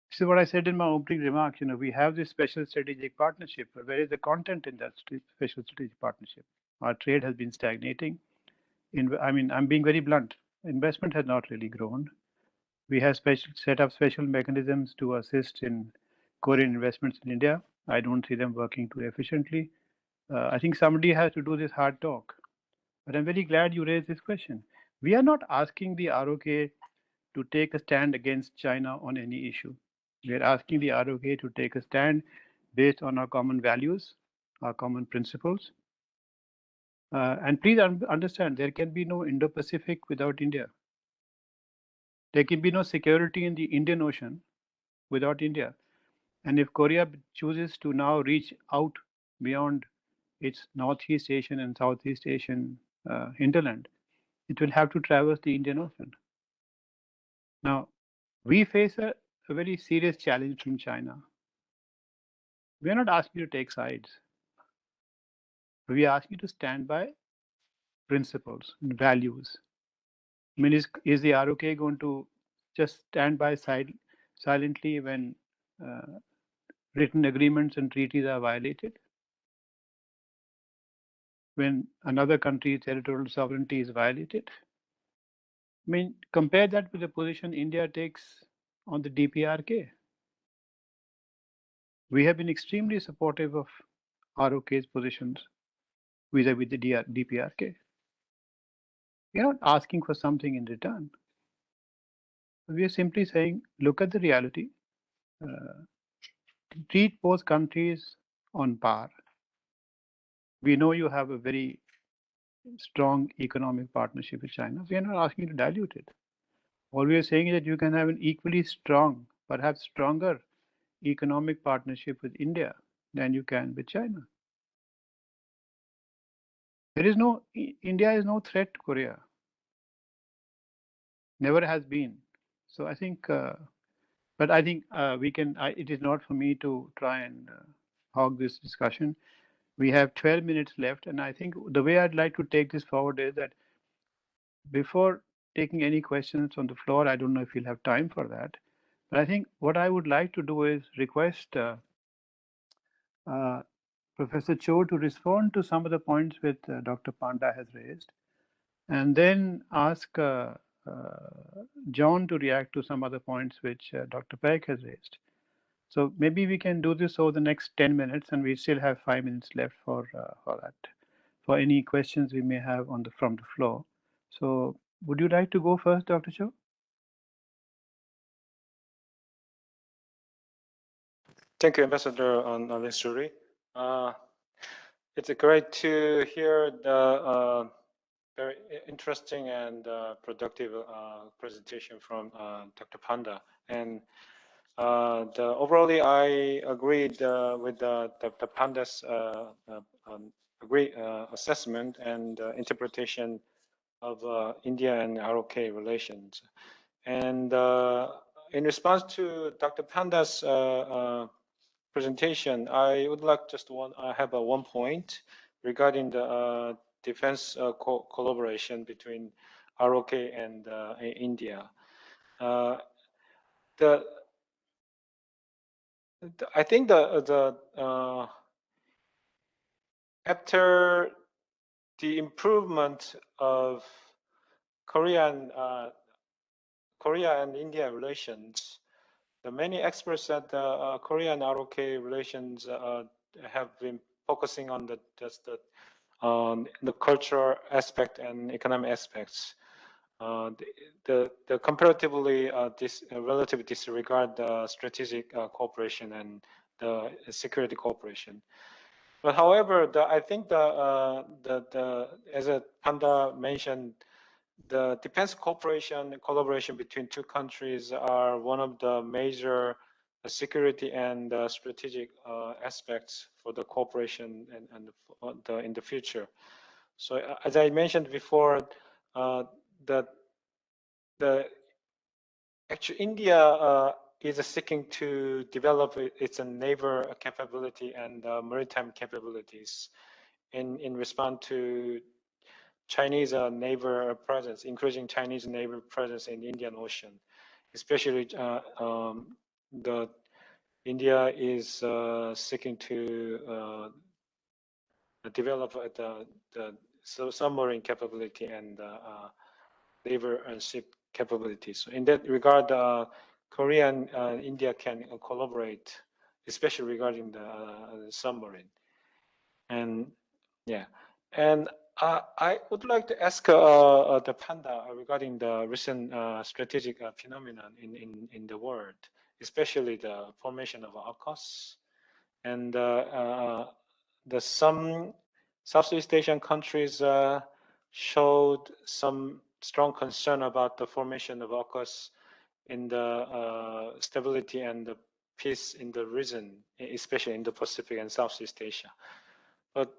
This is what I said in my opening remarks. We have this special strategic partnership. But where is the content in that special strategic partnership? Our trade has been stagnating. I'm being very blunt. Investment has not really grown. We have set up special mechanisms to assist in Korean investments in India. I don't see them working too efficiently. I think somebody has to do this hard talk. But I'm very glad you raised this question. We are not asking the ROK to take a stand against China on any issue. We are asking the ROK to take a stand based on our common values, our common principles. And please understand, there can be no Indo-Pacific without India. There can be no security in the Indian Ocean without India. And if Korea chooses to now reach out beyond its Northeast Asian and Southeast Asian hinterland, it will have to traverse the Indian Ocean. Now, we face a very serious challenge from China. We are not asking you to take sides. We ask you to stand by principles and values. I mean, is the ROK going to just stand by silently when written agreements and treaties are violated? When another country's territorial sovereignty is violated? I mean, compare that with the position India takes on the DPRK. We have been extremely supportive of ROK's positions vis-a-vis the DPRK. We are not asking for something in return. We are simply saying, look at the reality. Treat both countries on par. We know you have a very strong economic partnership with China. We are not asking you to dilute it. All we are saying is that you can have an equally strong, perhaps stronger economic partnership with India than you can with China. India is no threat to Korea. Never has been. So I think, but I think we can, it is not for me to try and hog this discussion. We have 12 minutes left, and I think the way I'd like to take this forward is that before taking any questions on the floor, I don't know if you'll have time for that, but I think what I would like to do is request Professor Cho to respond to some of the points which Dr. Panda has raised, and then ask John to react to some other points which Dr. Peck has raised. So maybe we can do this over the next 10 minutes, and we still have 5 minutes left for that, for any questions we may have from the floor. So would you like to go first, Dr. Cho? Thank you, Ambassador Suri. It's great to hear the very interesting and productive presentation from Dr. Panda. And overall, I agreed with Dr. Panda's assessment and interpretation of India and ROK relations. And in response to Dr. Panda's presentation, I would like just have one point regarding the defense collaboration between ROK and India. I think after the improvement of Korea and India relations, the many experts said Korea and ROK relations have been focusing on the cultural aspect and economic aspects. The comparatively relatively disregard the strategic cooperation and the security cooperation. But however, I think as Panda mentioned, the defense collaboration between two countries are one of the major security and strategic aspects for the cooperation and in the future. So as I mentioned before, actually India is seeking to develop its naval capability and maritime capabilities in response to Chinese naval presence, increasing Chinese naval presence in the Indian Ocean, especially India is seeking to develop the submarine capability and naval and ship capabilities. So in that regard, Korea and India can collaborate, especially regarding the submarine. And yeah, and I would like to ask the Panda regarding the recent strategic phenomenon in the world, especially the formation of AUKUS, and some Southeast Asian countries showed some strong concern about the formation of AUKUS in the stability and the peace in the region, especially in the Pacific and Southeast Asia. But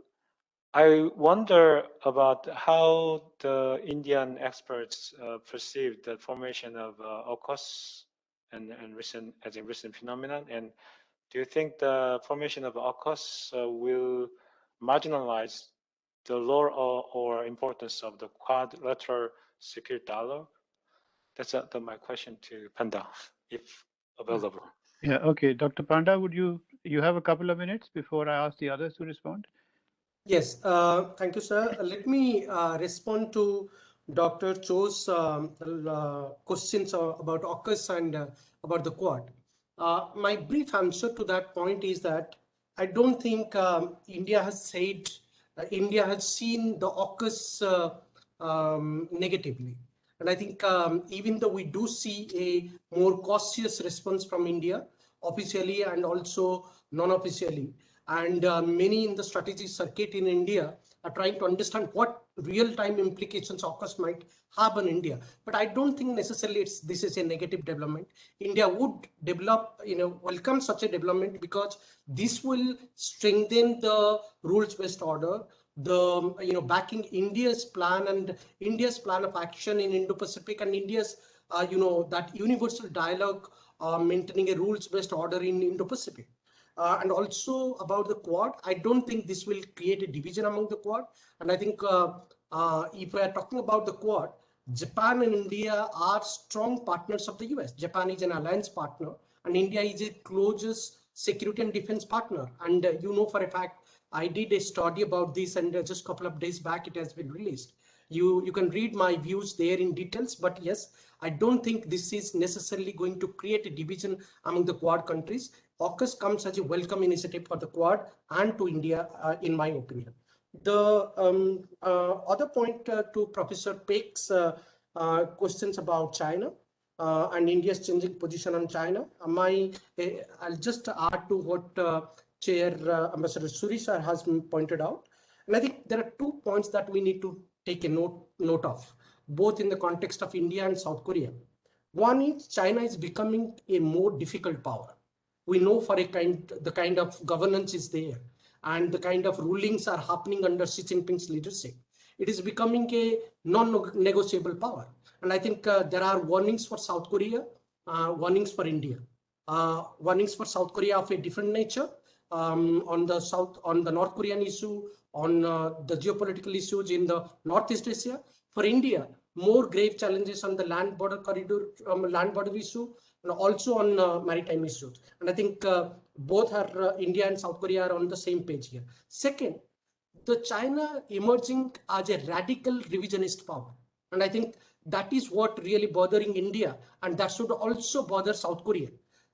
I wonder about how the Indian experts perceive the formation of AUKUS and as a recent phenomenon. And do you think the formation of AUKUS will marginalize the role or importance of the quadrilateral security dialogue? That's my question to Panda, if available. Yeah, okay. Dr. Panda, would you have a couple of minutes before I ask the others to respond? Yes, thank you, sir. Let me respond to Dr. Cho's questions about AUKUS and about the Quad. My brief answer to that point is that I don't think India has said India has seen the AUKUS negatively. And I think even though we do see a more cautious response from India, officially and also non-officially, and many in the strategy circuit in India are trying to understand what real-time implications AUKUS might have on India. But I don't think necessarily this is a negative development. India would welcome such a development because this will strengthen the rules-based order, backing India's plan and India's plan of action in Indo-Pacific and India's that universal dialogue maintaining a rules-based order in Indo-Pacific. and also about the Quad. I don't think this will create a division among the Quad. And I think if we are talking about the Quad, Japan and India are strong partners of the US. Japan is an alliance partner, and India is a closest security and defense partner. And you know for a fact, I did a study about this, and just a couple of days back, it has been released. You can read my views there in details, but yes, I don't think this is necessarily going to create a division among the Quad countries. AUKUS comes as a welcome initiative for the Quad and to India, in my opinion. The other point to Professor Peck's questions about China and India's changing position on China, I'll just add to what Chair Ambassador Suri sir has pointed out. And I think there are 2 points that we need to take a note of, both in the context of India and South Korea. One is China is becoming a more difficult power. We know for the kind of governance is there, and the kind of rulings are happening under Xi Jinping's leadership. It is becoming a non-negotiable power. And I think there are warnings for South Korea, warnings for India, warnings for South Korea of a different nature, on the North Korean issue, on the geopolitical issues in the Northeast Asia. For India, more grave challenges on the land border corridor, land border issue, and also on maritime issues. And I think both are India and South Korea are on the same page here. Second, the China emerging as a radical revisionist power. And I think that is what really bothering India, and that should also bother South Korea.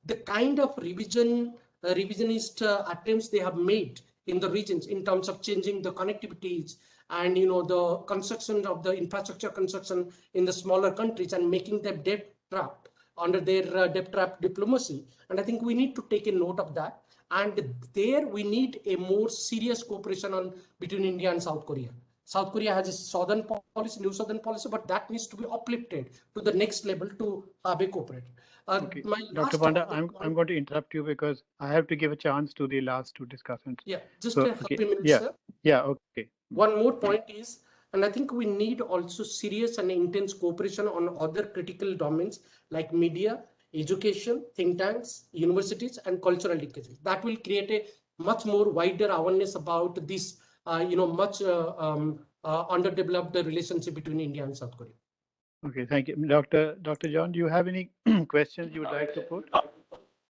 The kind of revisionist attempts they have made in the regions in terms of changing the connectivities and the construction of the infrastructure construction in the smaller countries and making them debt trapped under their debt trap diplomacy. And I think we need to take a note of that. And there we need a more serious cooperation between India and South Korea. South Korea has a southern policy, new southern policy, but that needs to be uplifted to the next level to be cooperative. Okay. Dr. Panda, I'm going to interrupt you because I have to give a chance to the last two discussants. Yeah, just so, a okay. minute, yeah. sir. Yeah, okay. One more point is, and I think we need also serious and intense cooperation on other critical domains like media, education, think tanks, universities, and cultural linkages. That will create a much more wider awareness about this, much underdeveloped relationship between India and South Korea. Okay, thank you. Dr. John, do you have any questions you would like to put?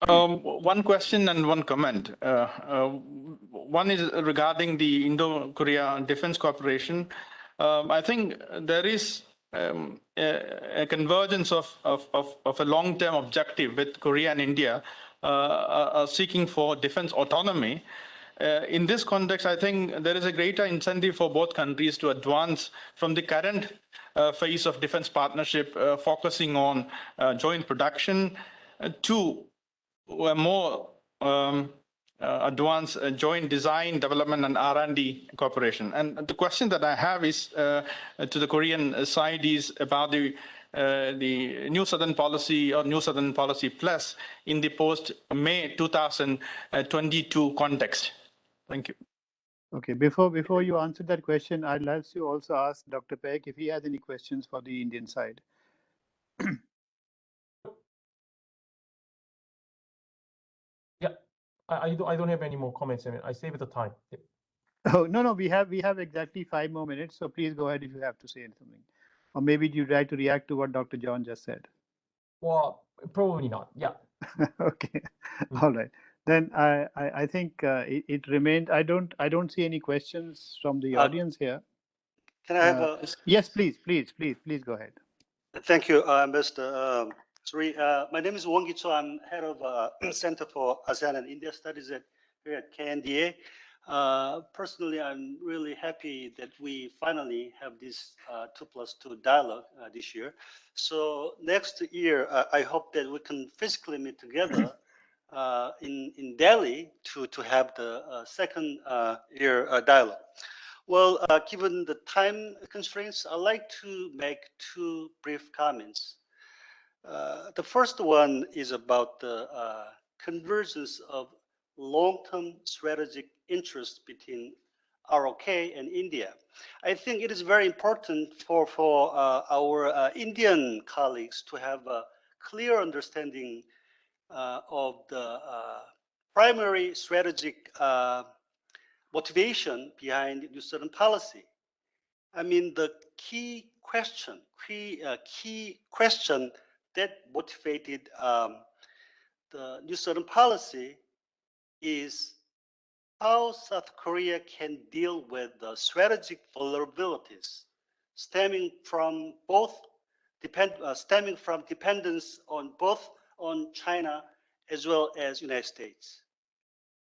One question and one comment. One is regarding the Indo-Korea Defense Cooperation. I think there is a convergence of a long-term objective with Korea and India seeking for defense autonomy. In this context, I think there is a greater incentive for both countries to advance from the current phase of defense partnership, focusing on joint production, to a more advanced joint design, development, and R&D cooperation. And the question that I have is to the Korean side is about the New Southern Policy or New Southern Policy Plus in the post-May 2022 context. Thank you. Okay, before you answer that question, I'd like to also ask Dr. Peck if he has any questions for the Indian side. Yeah, I don't have any more comments. I mean, I save the time. Yeah. Oh no, we have exactly 5 more minutes. So please go ahead if you have to say anything, or maybe you'd like to react to what Dr. John just said. Well, probably not. Yeah. Okay, all right. Then I think it remained. I don't see any questions from the audience here. Can I have a? Yes, please go ahead. Thank you, Ambassador Suri. My name is Wong Gi-cho. I'm head of Center for ASEAN and India Studies here at KNDA. Personally, I'm really happy that we finally have this 2+2 dialogue this year. So next year, I hope that we can physically meet together in Delhi to have the second year dialogue. Well, given the time constraints, I'd like to make 2 brief comments. The first one is about the convergence of long-term strategic interests between ROK and India. I think it is very important for our Indian colleagues to have a clear understanding of the primary strategic motivation behind New Southern policy. I mean, the key question that motivated the New Southern policy is how South Korea can deal with the strategic vulnerabilities stemming from dependence on both on China as well as United States.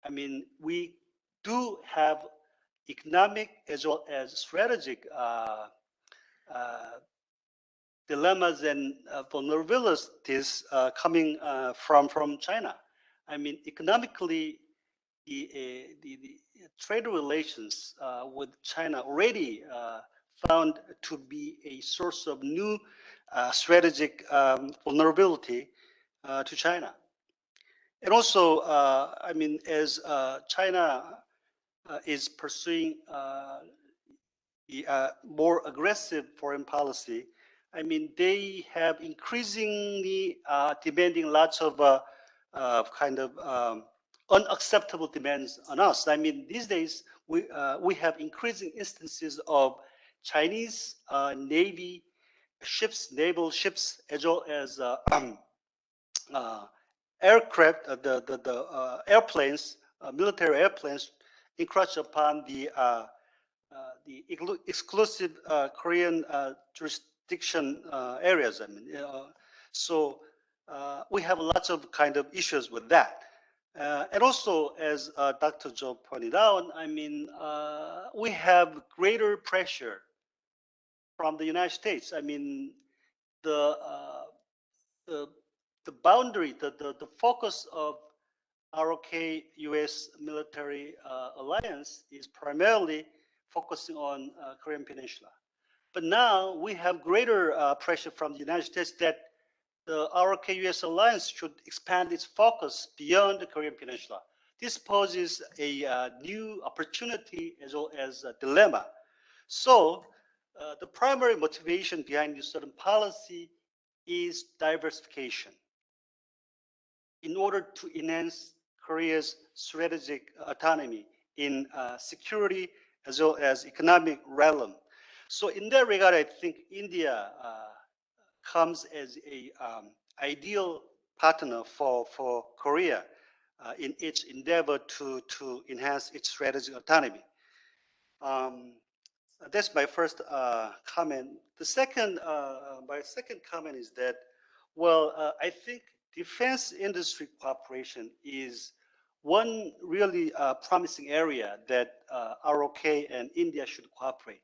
I mean, we do have economic as well as strategic dilemmas and vulnerabilities coming from China. I mean, economically, the trade relations with China already found to be a source of new strategic vulnerability to China. And also, I mean, as China is pursuing more aggressive foreign policy, I mean, they have increasingly demanding lots of kind of unacceptable demands on us. I mean, these days we have increasing instances of Chinese Navy ships, naval ships, as well as aircraft, the airplanes, military airplanes, encroach upon the exclusive Korean jurisdiction areas. I mean, so we have lots of kind of issues with that. And also, as Dr. Joe pointed out, I mean, we have greater pressure from the United States. I mean, the boundary, the focus of ROK-US military alliance is primarily focusing on Korean Peninsula. But now we have greater pressure from the United States that the ROK-US alliance should expand its focus beyond the Korean Peninsula. This poses a new opportunity as well as a dilemma. So the primary motivation behind this certain policy is diversification in order to enhance Korea's strategic autonomy in security as well as economic realm. So in that regard, I think India comes as a ideal partner for Korea in its endeavor to enhance its strategic autonomy. That's my first comment. The second, my second comment is that, well, I think defense industry cooperation is one really promising area that ROK and India should cooperate.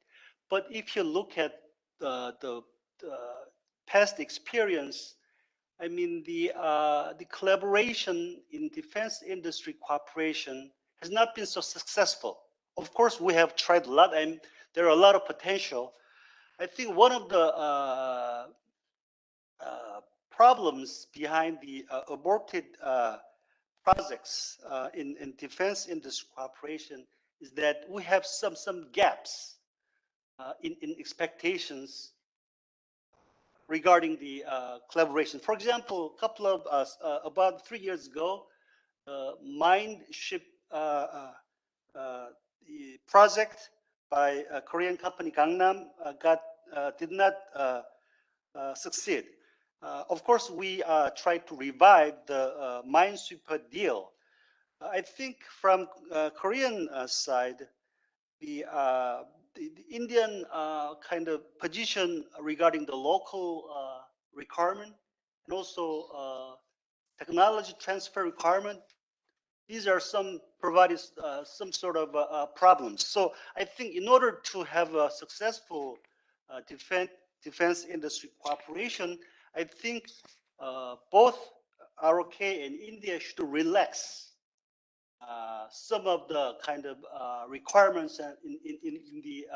But if you look at the past experience, I mean, the collaboration in defense industry cooperation has not been so successful. Of course, we have tried a lot, and there are a lot of potential. I think one of the problems behind the aborted projects in defense industry cooperation is that we have some gaps in expectations regarding the collaboration. For example, a couple of about 3 years ago, mine ship the project by a Korean company Gangnam did not succeed. Of course, we tried to revive the minesweeper deal. I think from Korean side, the Indian kind of position regarding the local requirement and also technology transfer requirement, these are some provided some sort of problems. So I think in order to have a successful defense industry cooperation, I think both ROK and India should relax some of the kind of requirements in the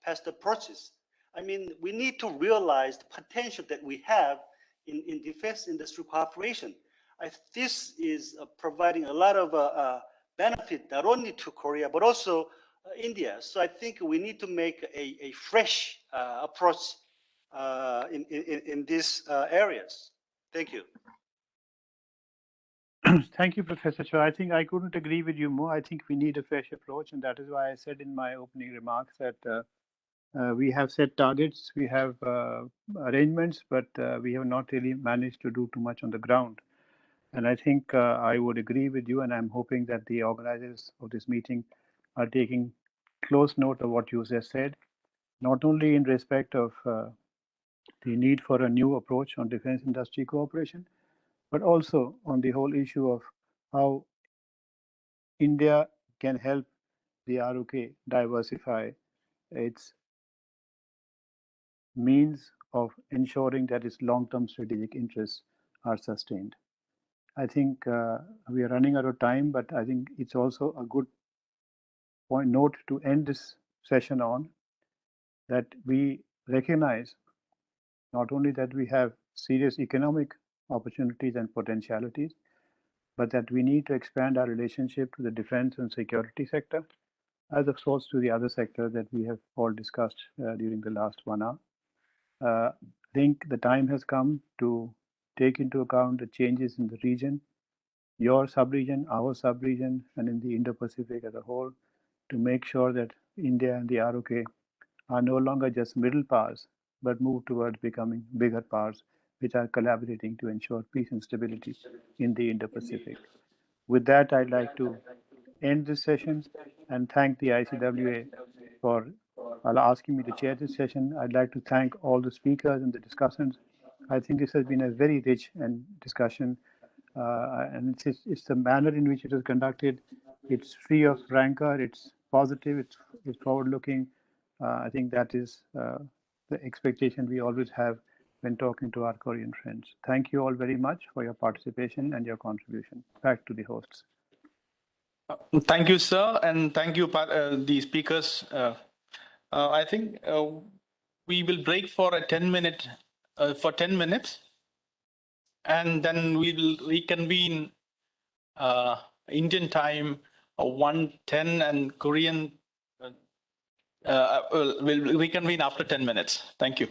past approaches. I mean, we need to realize the potential that we have in defense industry cooperation. This is providing a lot of benefit not only to Korea but also India. So I think we need to make a fresh approach in these areas. Thank you. Thank you, Professor Cho. I think I couldn't agree with you more. I think we need a fresh approach, and that is why I said in my opening remarks that we have set targets, we have arrangements, but we have not really managed to do too much on the ground. And I think I would agree with you, and I'm hoping that the organizers of this meeting are taking close note of what you just said, not only in respect of the need for a new approach on defense industry cooperation, but also on the whole issue of how India can help the ROK diversify its means of ensuring that its long-term strategic interests are sustained. I think we are running out of time, but I think it's also a good note to end this session on, that we recognize not only that we have serious economic opportunities and potentialities, but that we need to expand our relationship to the defense and security sector as a source to the other sectors that we have all discussed during the last 1 hour. I think the time has come to take into account the changes in the region, your sub-region, our sub-region, and in the Indo-Pacific as a whole, to make sure that India and the ROK are no longer just middle powers, but move towards becoming bigger powers, which are collaborating to ensure peace and stability in the Indo-Pacific. With that, I'd like to end this session and thank the ICWA for asking me to chair this session. I'd like to thank all the speakers and the discussants. I think this has been a very rich discussion, and it's the manner in which it is conducted. It's free of rancor, it's positive, it's forward-looking. I think that is the expectation we always have when talking to our Korean friends. Thank you all very much for your participation and your contribution. Back to the hosts. Thank you, sir, and thank you, the speakers. I think we will break for a 10-minute for 10 minutes, and then we will reconvene Indian time 1:10, and Korean will reconvene after 10 minutes. Thank you.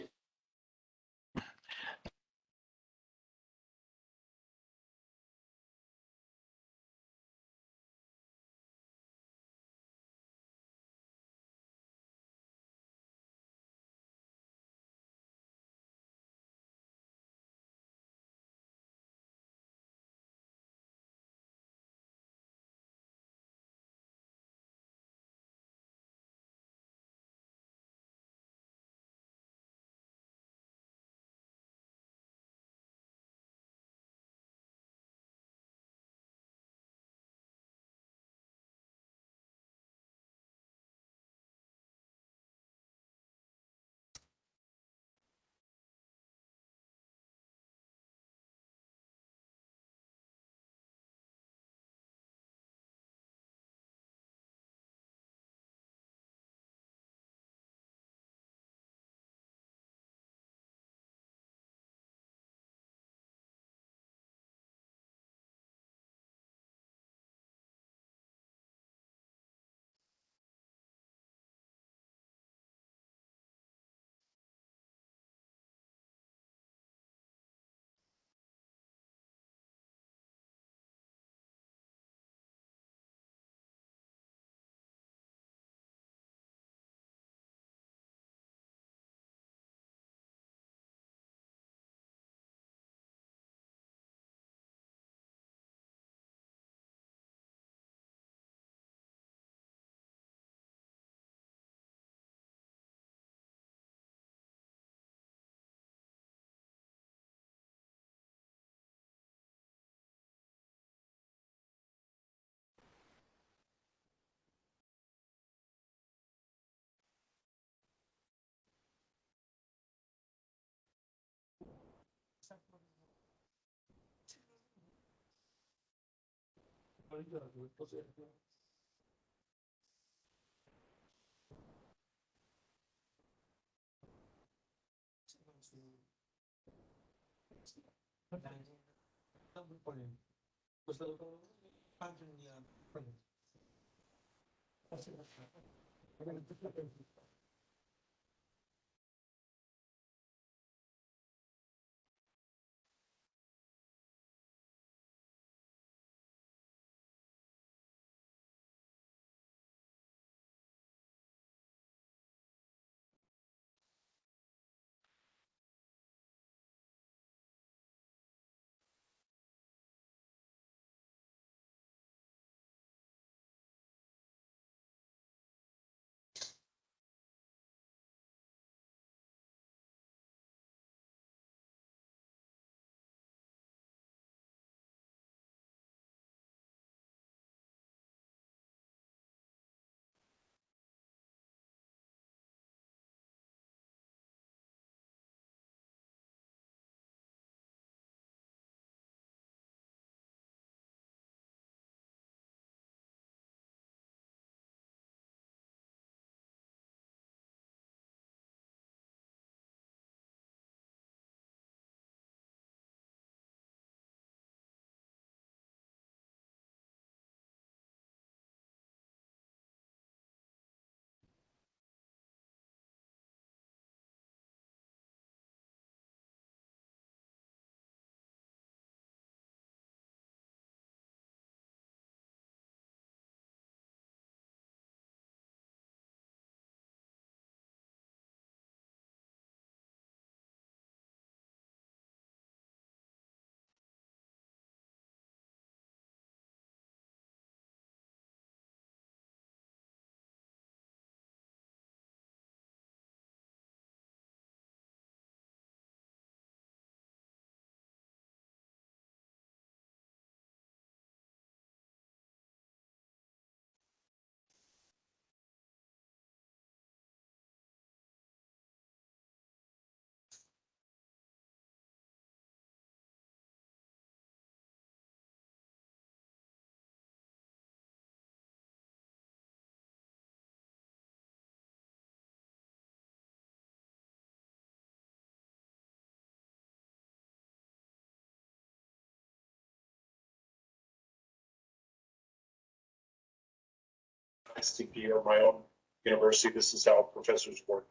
STP or my own university, this is how professors work.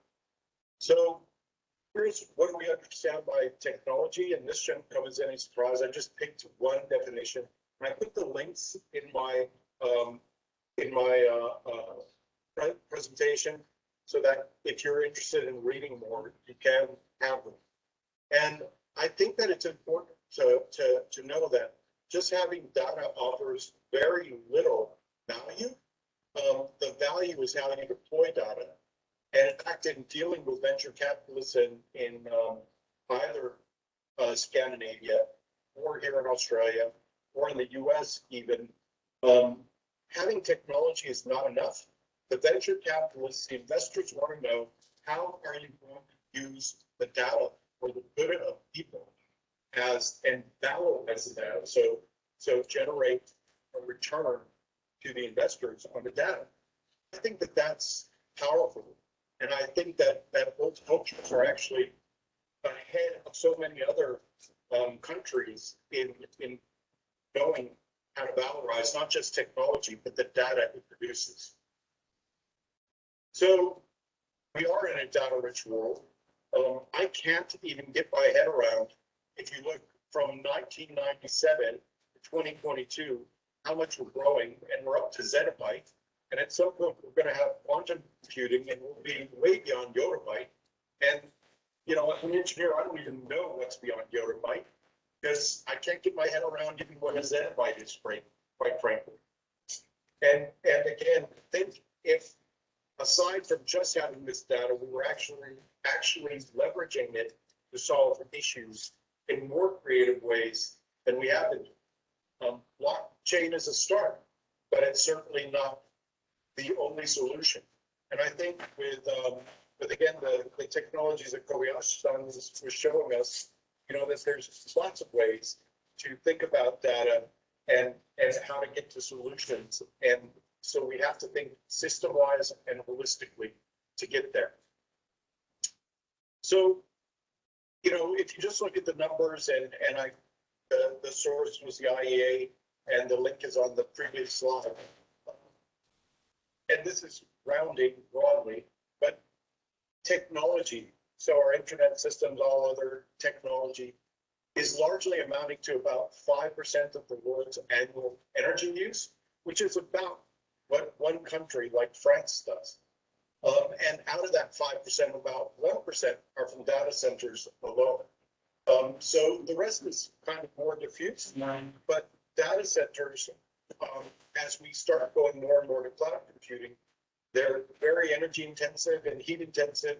So here's what do we understand by technology, and this shouldn't come as any surprise. I just picked one definition, and I put the links in my presentation so that if you're interested in reading more, you can have them. And I think that it's important to know that just having data offers very little value. The value is how you deploy data. And in fact, in dealing with venture capitalists in either Scandinavia or here in Australia or in the US even, having technology is not enough. The venture capitalists, the investors want to know, how are you going to use the data for the good of people and valorize the data, so generate a return to the investors on the data. I think that that's powerful. And I think that both cultures are actually ahead of so many other countries in knowing how to valorize not just technology, but the data it produces. So we are in a data-rich world. I can't even get my head around, if you look from 1997 to 2022, how much we're growing, and we're up to zettabyte. And at some point, we're going to have quantum computing, and we'll be way beyond yottabyte. And, you know, as an engineer, I don't even know what's beyond yottabyte, because I can't get my head around even what a zettabyte is, quite frankly. And again, think if, aside from just having this data, we were actually leveraging it to solve issues in more creative ways than we have been. Blockchain is a start, but it's certainly not the only solution. And I think with again, the technologies that Kobayashi-san was showing us, you know, that there's lots of ways to think about data and how to get to solutions. And so we have to think system-wise and holistically to get there. So, you know, if you just look at the numbers and the source was the IEA, and the link is on the previous slide. And this is rounding broadly, but technology, so our internet systems, all other technology, is largely amounting to about 5% of the world's annual energy use, which is about what one country like France does. And out of that 5%, about 1% are from data centers alone. So the rest is kind of more diffuse, but data centers, as we start going more and more to cloud computing, they're very energy intensive and heat intensive,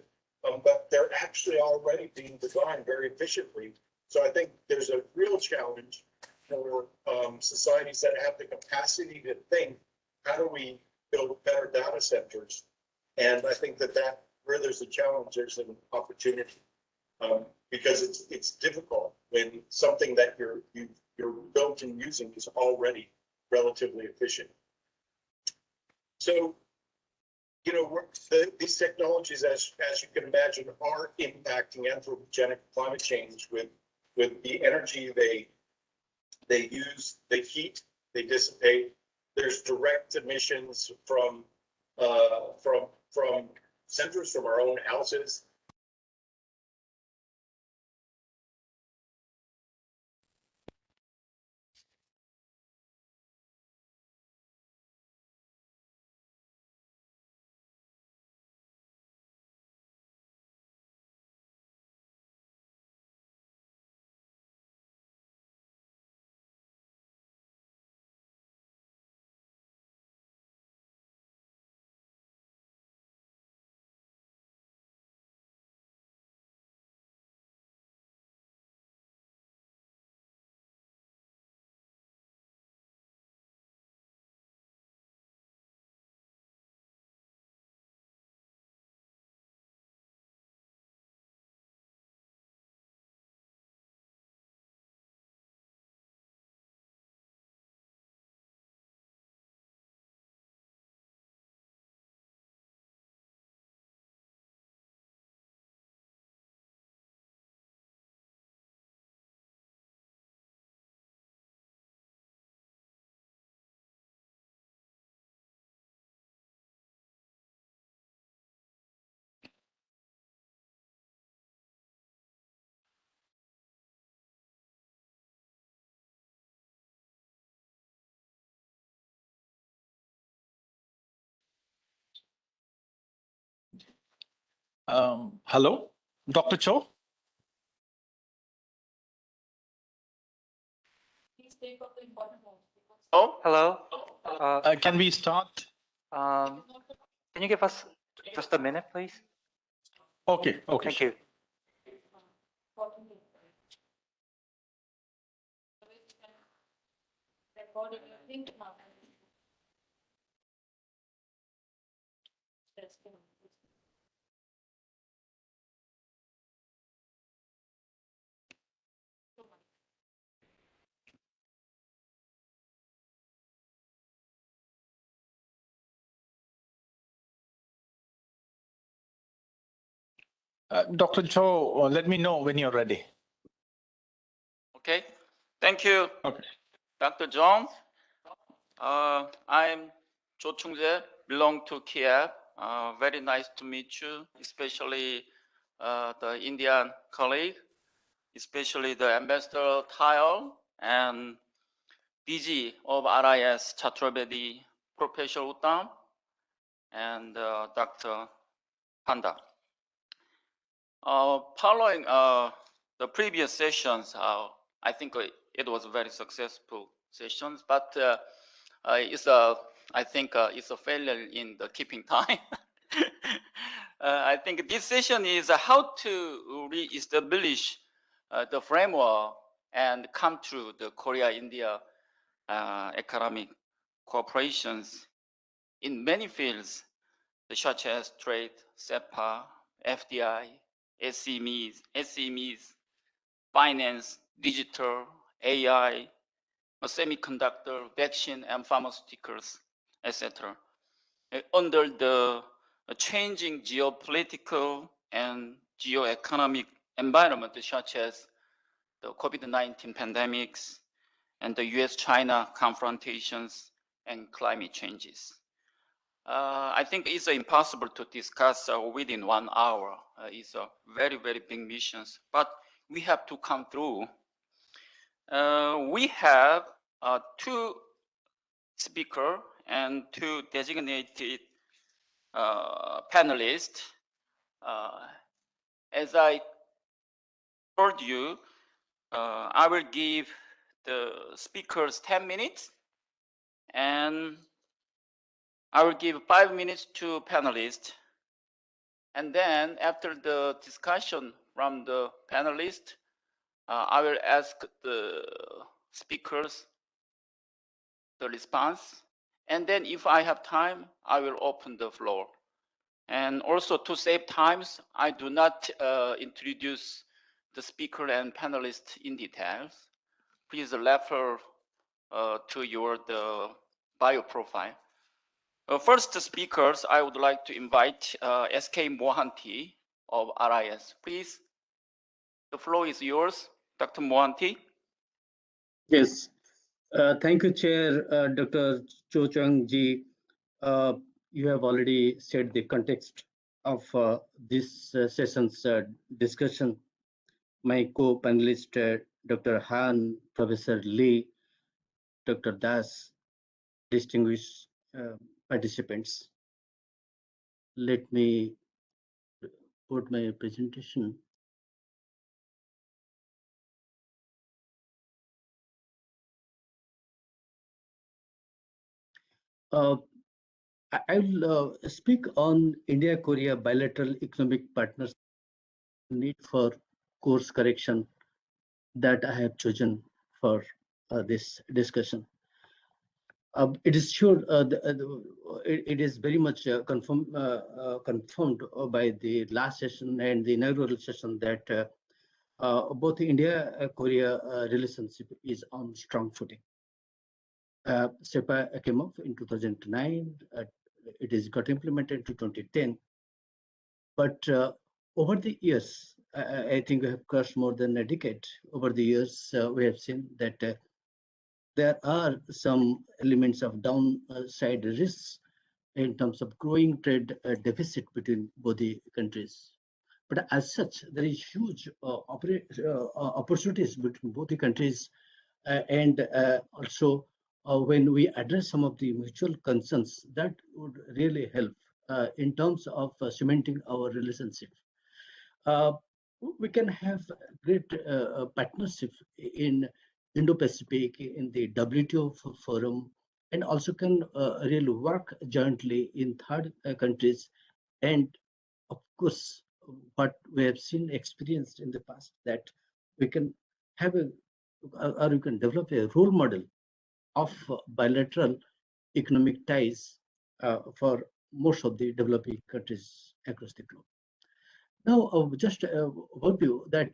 but they're actually already being designed very efficiently. So I think there's a real challenge for societies that have the capacity to think, how do we build better data centers? And I think that where there's a challenge, there's an opportunity, because it's difficult when something that you're built and using is already relatively efficient. So, you know, these technologies, as you can imagine, are impacting anthropogenic climate change with the energy they use, they heat, they dissipate. There's direct emissions from sensors from our own houses. Hello, Dr. Cho? Oh, hello. Can we start? Can you give us just a minute, please? Okay, okay. Thank you. Dr. Cho, let me know when you're ready. Okay, thank you, Okay. Dr. John. I'm Cho Chung-jae, belong to Kiev. Very nice to meet you, especially the Indian colleague, especially the Ambassador Tile and DG of RIS Chaturvedi, Professor Uttam, and Dr. Panda. Following the previous sessions, I think it was very successful sessions, but I think it's a failure in the keeping time. I think this session is how to re-establish the framework and come to the Korea-India economic cooperations in many fields, such as trade, SEPA, FDI, SMEs, finance, digital, AI, semiconductor, vaccine, and pharmaceuticals, etc. Under the changing geopolitical and geoeconomic environment, such as the COVID-19 pandemics and the US-China confrontations and climate changes. I think it's impossible to discuss within 1 hour. It's a very, very big mission, but we have to come through. We have 2 speakers and 2 designated panelists. As I told you, I will give the speakers 10 minutes, and I will give 5 minutes to panelists. And then after the discussion from the panelists, I will ask the speakers the response. And then if I have time, I will open the floor. And also to save times, I do not introduce the speaker and panelists in details. Please refer to your bio profile. First speakers, I would like to invite SK Mohanty of RIS. Please, the floor is yours, Dr. Mohanty. Yes, thank you, Chair Dr. Cho Chung-ji. You have already said the context of this session's discussion. My co-panelist, Dr. Han, Professor Lee, Dr. Das, distinguished participants. Let me put my presentation. I'll speak on India-Korea bilateral economic partnership need for course correction that I have chosen for this discussion. It is sure it is very much confirmed by the last session and the inaugural session that both India-Korea relationship is on strong footing. SEPA came up in 2009. It is got implemented in 2010. But over the years, I think we have crossed more than a decade. Over the years, we have seen that there are some elements of downside risks in terms of growing trade deficit between both the countries. But as such, there is huge opportunities between both the countries, and also when we address some of the mutual concerns, that would really help in terms of cementing our relationship. We can have great partnership in Indo-Pacific, in the WTO forum, and also can really work jointly in third countries. And of course, what we have seen experienced in the past, that we can have or we can develop a role model of bilateral economic ties for most of the developing countries across the globe. Now, just overview that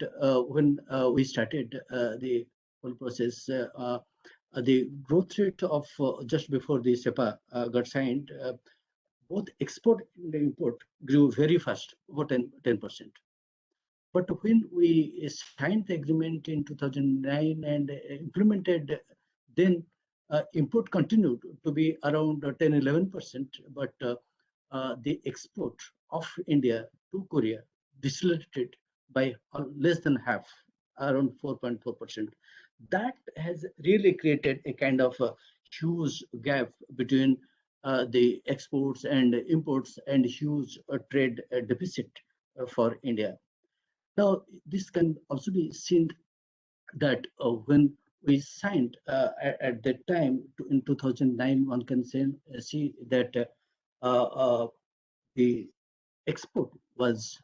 when we started the whole process, the growth rate of just before the SEPA got signed, both export and import grew very fast, about 10%. But when we signed the agreement in 2009 and implemented, then import continued to be around 10-11%, but the export of India to Korea decelerated by less than half, around 4.4%. That has really created a kind of a huge gap between the exports and imports, and huge trade deficit for India. Now, this can also be seen that when we signed at that time in 2009, one can see that the export was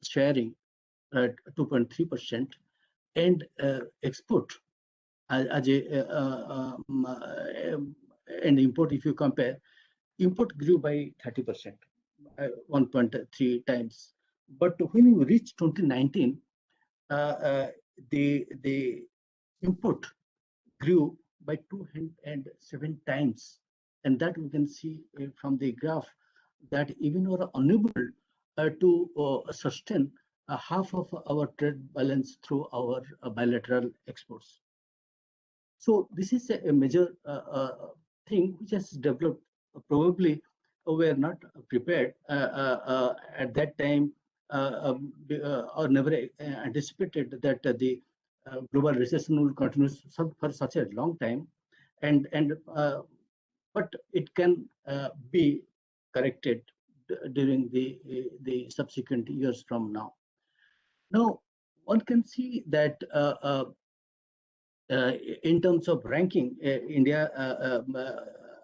sharing at 2.3%, and export as and import, if you compare, import grew by 30%, 1.3 times. But when you reach 2019, the import grew by 207 times, and that we can see from the graph that even we are unable to sustain half of our trade balance through our bilateral exports. So this is a major thing which has developed. Probably we are not prepared at that time, or never anticipated that the global recession will continue for such a long time, but it can be corrected during the subsequent years from now. Now, one can see that in terms of ranking, India,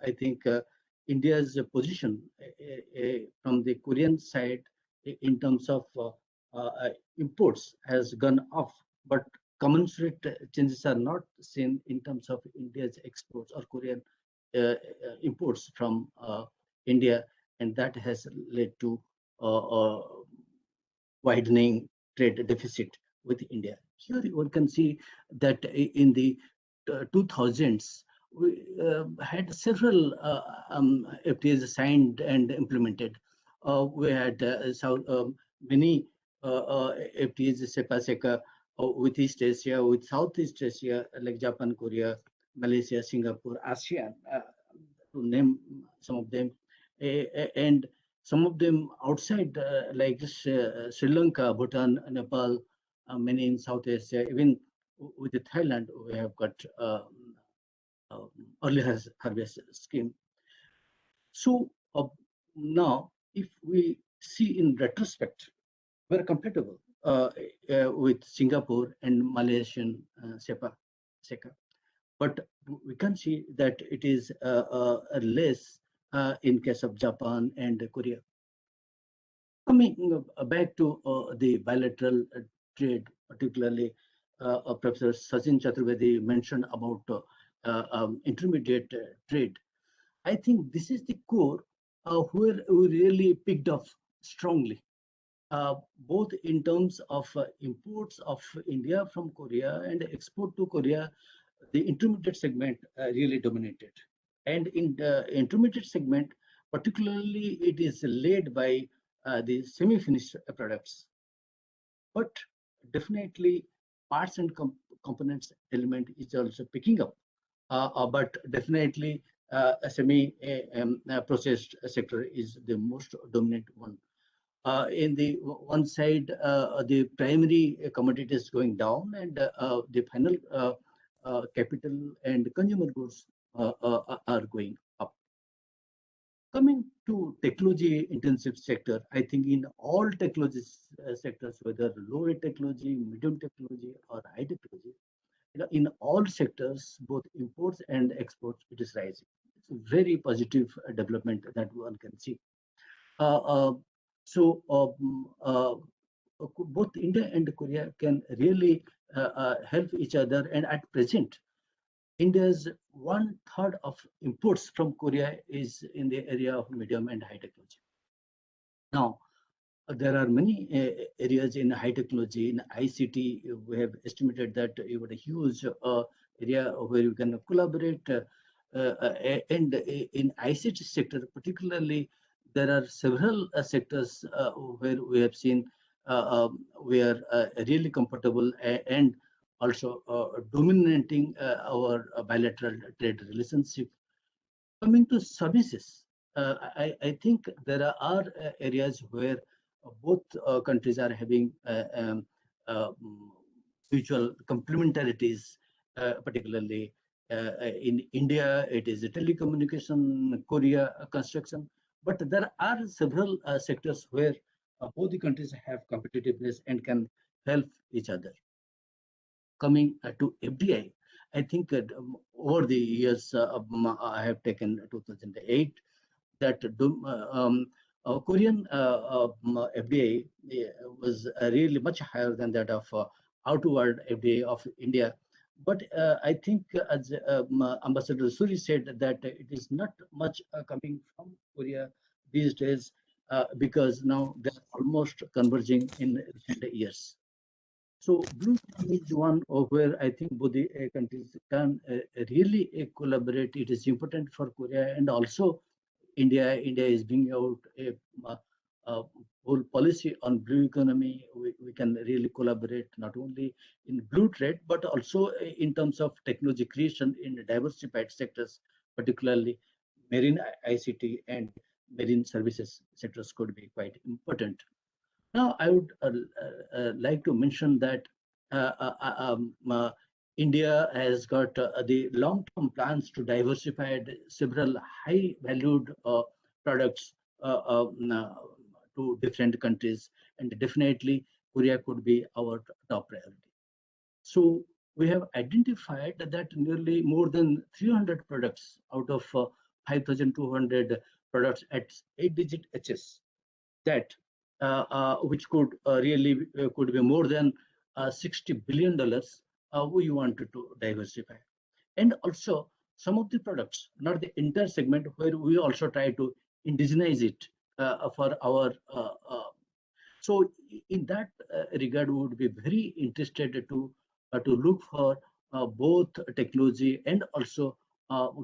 I think India's position from the Korean side in terms of imports has gone up, but commensurate changes are not seen in terms of India's exports or Korean imports from India, and that has led to widening trade deficit with India. Here one can see that in the 2000s, we had several FTAs signed and implemented. We had many FTAs, SEPA, with East Asia, with Southeast Asia, like Japan, Korea, Malaysia, Singapore, ASEAN, to name some of them, and some of them outside, like Sri Lanka, Bhutan, Nepal, many in South Asia, even with the Thailand, we have got early harvest scheme. So now, if we see in retrospect, we're compatible with Singapore and Malaysian SEPA. But we can see that it is less in case of Japan and Korea. Coming back to the bilateral trade, particularly Professor Sachin Chaturvedi mentioned about intermediate trade. I think this is the core where we really picked up strongly, both in terms of imports of India from Korea and export to Korea. The intermediate segment really dominated. And in the intermediate segment, particularly, it is led by the semi-finished products. But definitely, parts and components element is also picking up. But definitely, a semi-processed sector is the most dominant one. In the one side, the primary commodities going down, and the final capital and consumer goods are going up. Coming to technology intensive sector, I think in all technology sectors, whether low technology, medium technology, or high technology, in all sectors, both imports and exports, it is rising. It's a very positive development that one can see. Uh, uh, so both India and Korea can really help each other. And at present, India's 1/3 of imports from Korea is in the area of medium and high technology. Now, there are many areas in high technology. In ICT, we have estimated that you got a huge area where you can collaborate. And in ICT sector, particularly, there are several sectors where we have seen we are really comfortable and also dominating our bilateral trade relationship. Coming to services, I think there are areas where both countries are having mutual complementarities, particularly in India, it is telecommunication, Korea construction, but there are several sectors where both the countries have competitiveness and can help each other. Coming to FDI, I think over the years I have taken 2008 that Korean FDI was really much higher than that of outward FDI of India. But I think, as Ambassador Suri said, that it is not much coming from Korea these days because now they're almost converging in recent years. So Blue is one of where I think both the countries can really collaborate. It is important for Korea and also India. India is bringing out a whole policy on blue economy. We can really collaborate not only in blue trade, but also in terms of technology creation in diversified sectors, particularly marine ICT and marine services sectors could be quite important. Now, I would like to mention that India has got the long-term plans to diversify several high-valued products to different countries, and definitely Korea could be our top priority. So we have identified that nearly more than 300 products out of 5,200 products at 8-digit HS that which could really could be more than $60 billion we wanted to diversify. And also some of the products, not the entire segment, where we also try to indigenize it for our so in that regard, we would be very interested to look for both technology and also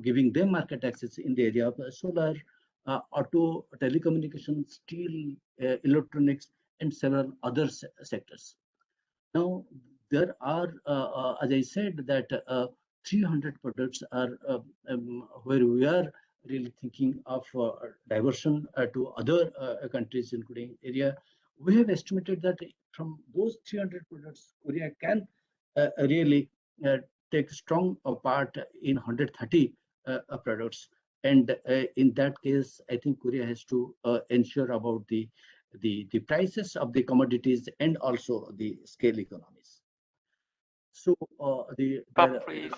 giving them market access in the area of solar, auto, telecommunications, steel, electronics, and several other sectors. Now, there are, as I said, that 300 products are where we are really thinking of diversion to other countries, including area. We have estimated that from those 300 products, Korea can really take strong part in 130 products. And in that case, I think Korea has to ensure about the prices of the commodities and also the scale economies. So Please.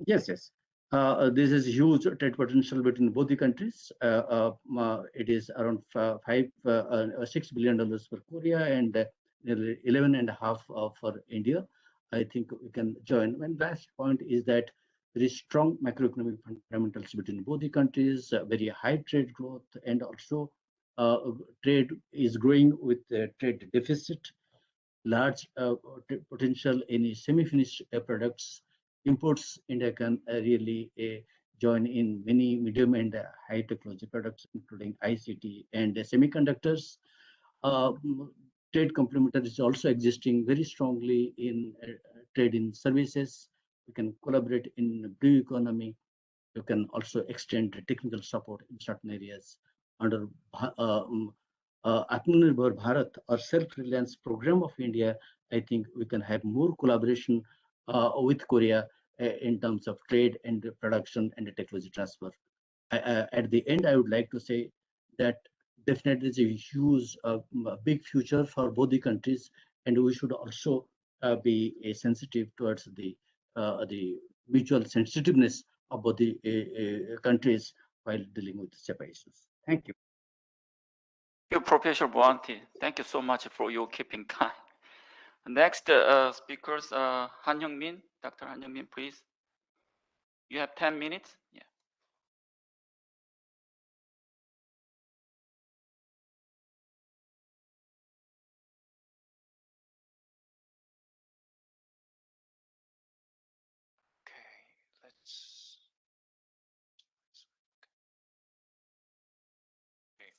yes, this is huge trade potential between both the countries. It is around $6 billion for Korea and nearly 11.5 for India. I think we can join. One last point is that there is strong macroeconomic fundamentals between both the countries, very high trade growth, and also trade is growing with trade deficit, large potential in semi-finished products. Imports, India can really join in many medium and high technology products, including ICT and semiconductors. Trade complementarity is also existing very strongly in trade in services. We can collaborate in blue economy. You can also extend technical support in certain areas under Atmanirbhar Bharat or self-reliance program of India. I think we can have more collaboration with Korea in terms of trade and production and technology transfer. At the end, I would like to say that definitely it's a huge, big future for both the countries, and we should also be sensitive towards the mutual sensitiveness of both the countries while dealing with SEPA issues. Thank you. Thank you, Professor Boanti. Thank you so much for your keeping time. Next speakers, Han Hyung-min. Dr. Han Hyung-min, please. You have 10 minutes. Yeah.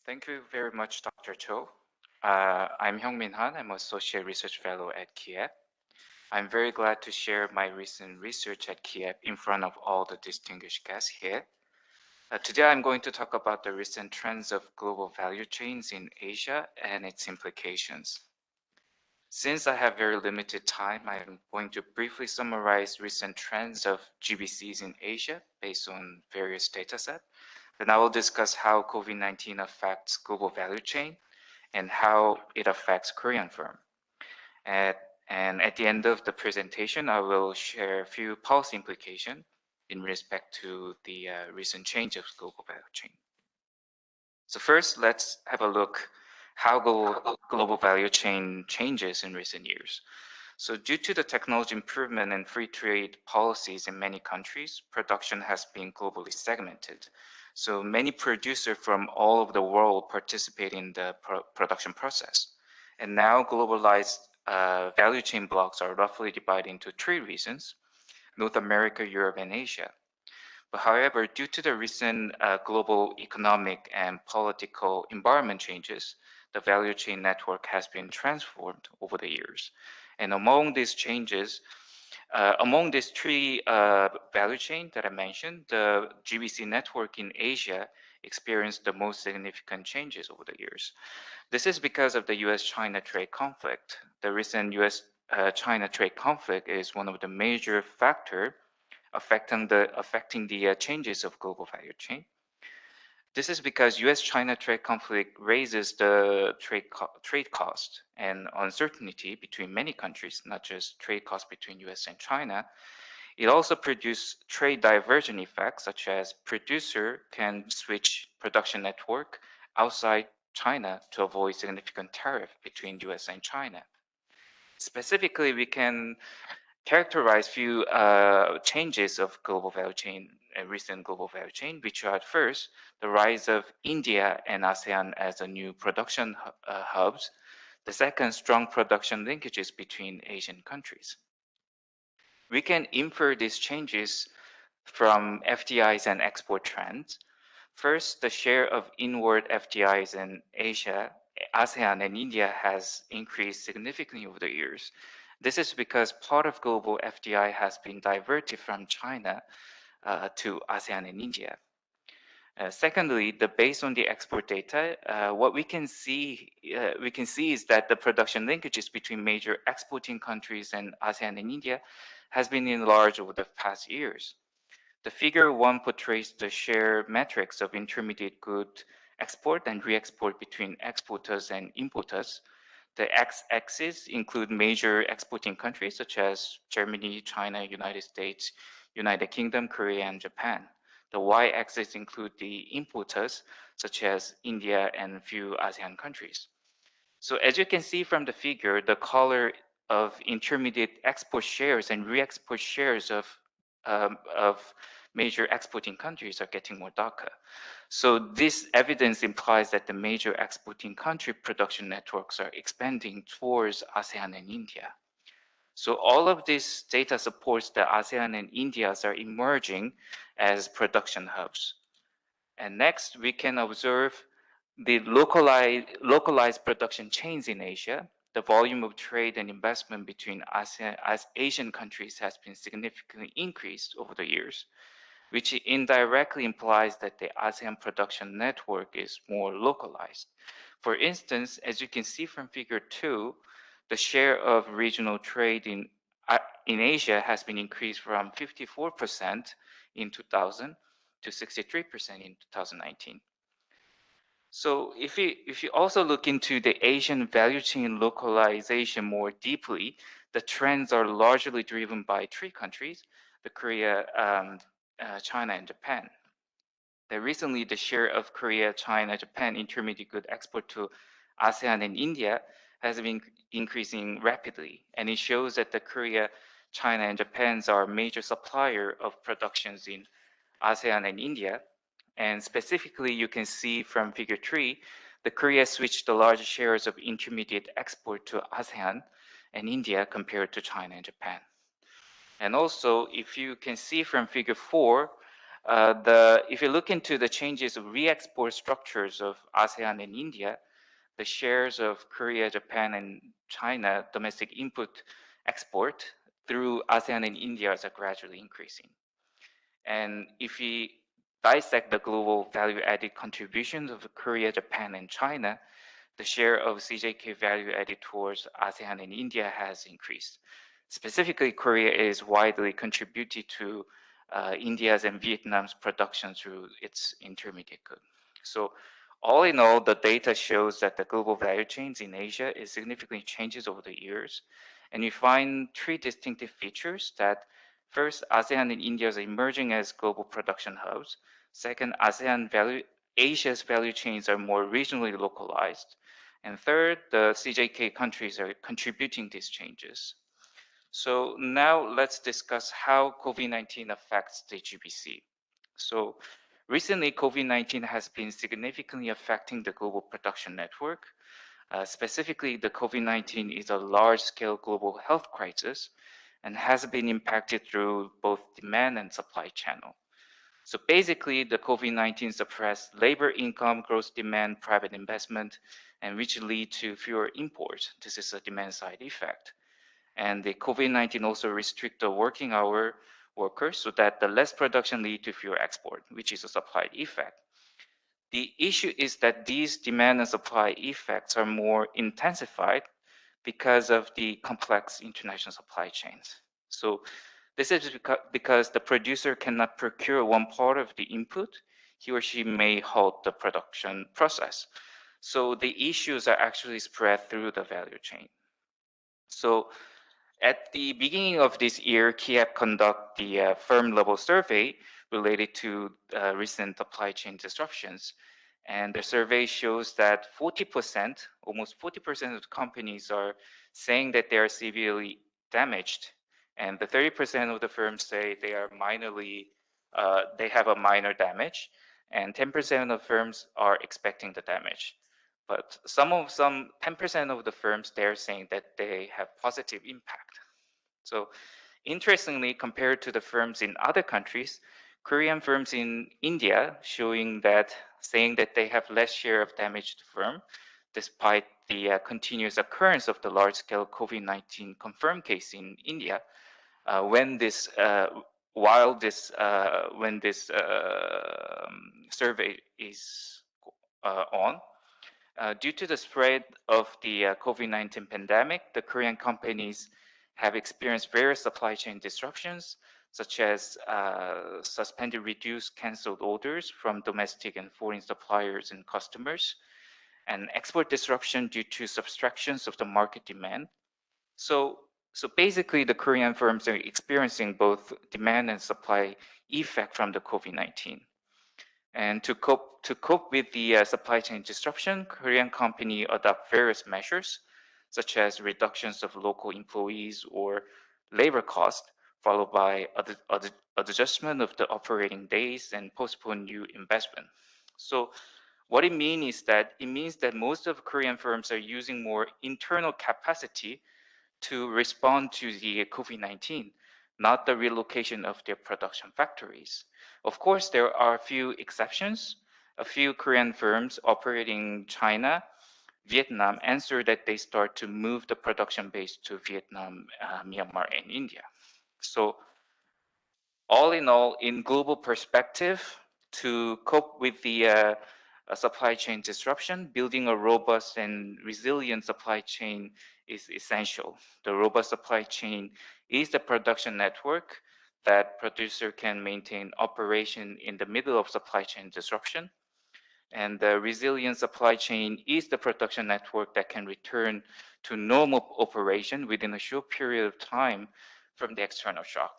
Thank you very much, Dr. Cho. I'm Hyung-min Han. I'm Associate Research Fellow at Kiev. I'm very glad to share my recent research at Kiev in front of all the distinguished guests here. Today, I'm going to talk about the recent trends of global value chains in Asia and its implications. Since I have very limited time, I'm going to briefly summarize recent trends of GBCs in Asia based on various datasets. Then I will discuss how COVID-19 affects global value chain and how it affects Korean firm. And at the end of the presentation, I will share a few policy implications in respect to the recent change of global value chain. So first, let's have a look how global value chain changes in recent years. So due to the technology improvement and free trade policies in many countries, production has been globally segmented. So many producers from all over the world participate in the production process. And now globalized value chain blocks are roughly divided into three regions: North America, Europe, and Asia. But however, due to the recent global economic and political environment changes, the value chain network has been transformed over the years. And among these changes, among these three value chains that I mentioned, the GBC network in Asia experienced the most significant changes over the years. This is because of the US-China trade conflict. The recent US-China trade conflict is one of the major factors affecting the changes of global value chain. This is because US-China trade conflict raises the trade cost and uncertainty between many countries, not just trade costs between US and China. It also produces trade diversion effects, such as producer can switch production network outside China to avoid significant tariff between US and China. Specifically, we can characterize few changes of global value chain, recent global value chain, which are at first the rise of India and ASEAN as a new production hubs. The second, strong production linkages between Asian countries. We can infer these changes from FDIs and export trends. First, the share of inward FDIs in Asia, ASEAN, and India has increased significantly over the years. This is because part of global FDI has been diverted from China to ASEAN and India. Secondly, based on the export data, what we can see is that the production linkages between major exporting countries and ASEAN and India has been enlarged over the past years. The figure 1 portrays the share metrics of intermediate good export and re-export between exporters and importers. The x-axis include major exporting countries such as Germany, China, United States, United Kingdom, Korea, and Japan. The y-axis include the importers such as India and a few ASEAN countries. So as you can see from the figure, the color of intermediate export shares and re-export shares of major exporting countries are getting more darker. So this evidence implies that the major exporting country production networks are expanding towards ASEAN and India. So all of this data supports that ASEAN and India are emerging as production hubs. And next, we can observe the localized production chains in Asia. The volume of trade and investment between Asian countries has been significantly increased over the years, which indirectly implies that the ASEAN production network is more localized. For instance, as you can see from figure 2, the share of regional trade in Asia has been increased from 54% in 2000 to 63% in 2019. So if you also look into the Asian value chain localization more deeply, the trends are largely driven by three countries: the Korea, China, and Japan. Recently, the share of Korea, China, Japan intermediate good export to ASEAN and India has been increasing rapidly, and it shows that the Korea, China, and Japan are major supplier of productions in ASEAN and India. And specifically, you can see from figure 3, the Korea switched the large shares of intermediate export to ASEAN and India compared to China and Japan. And also, if you can see from figure 4, if you look into the changes of re-export structures of ASEAN and India, the shares of Korea, Japan, and China domestic input export through ASEAN and India are gradually increasing. And if we dissect the global value-added contributions of Korea, Japan, and China, the share of CJK value added towards ASEAN and India has increased. Specifically, Korea is widely contributed to India's and Vietnam's production through its intermediate good. So all in all, the data shows that the global value chains in Asia is significantly changes over the years. And we find three distinctive features: that first, ASEAN and India are emerging as global production hubs. Second, Asia's value chains are more regionally localized. And third, the CJK countries are contributing these changes. So now let's discuss how COVID-19 affects the GBC. So recently, COVID-19 has been significantly affecting the global production network. Specifically, the COVID-19 is a large-scale global health crisis and has been impacted through both demand and supply channel. So basically, the COVID-19 suppressed labor income, gross demand, private investment, and which lead to fewer imports. This is a demand side effect. And the COVID-19 also restrict the working hour workers so that the less production lead to fewer export, which is a supply effect. The issue is that these demand and supply effects are more intensified because of the complex international supply chains. So this is because the producer cannot procure one part of the input, he or she may halt the production process. So the issues are actually spread through the value chain. So at the beginning of this year, KIAP conducted the firm level survey related to recent supply chain disruptions. And the survey shows that 40%, almost 40% of the companies are saying that they are severely damaged. And the 30% of the firms say they are they have a minor damage. And 10% of firms are expecting the damage. But some 10% of the firms, they're saying that they have positive impact. So interestingly, compared to the firms in other countries, Korean firms in India saying that they have less share of damaged firm, despite the continuous occurrence of the large-scale COVID-19 confirmed case in India. When this survey is on, due to the spread of the COVID-19 pandemic, the Korean companies have experienced various supply chain disruptions, such as suspended, reduced, canceled orders from domestic and foreign suppliers and customers, and export disruption due to subtractions of the market demand. So basically, the Korean firms are experiencing both demand and supply effect from the COVID-19. And to cope with the supply chain disruption, Korean company adopt various measures, such as reductions of local employees or labor cost, followed by adjustment of the operating days and postpone new investment. So what it means is that most of Korean firms are using more internal capacity to respond to the COVID-19, not the relocation of their production factories. Of course, there are a few exceptions. A few Korean firms operating China, Vietnam answer that they start to move the production base to Vietnam, Myanmar, and India. So all in all, in global perspective, to cope with the supply chain disruption, building a robust and resilient supply chain is essential. The robust supply chain is the production network that producer can maintain operation in the middle of supply chain disruption. And the resilient supply chain is the production network that can return to normal operation within a short period of time from the external shock.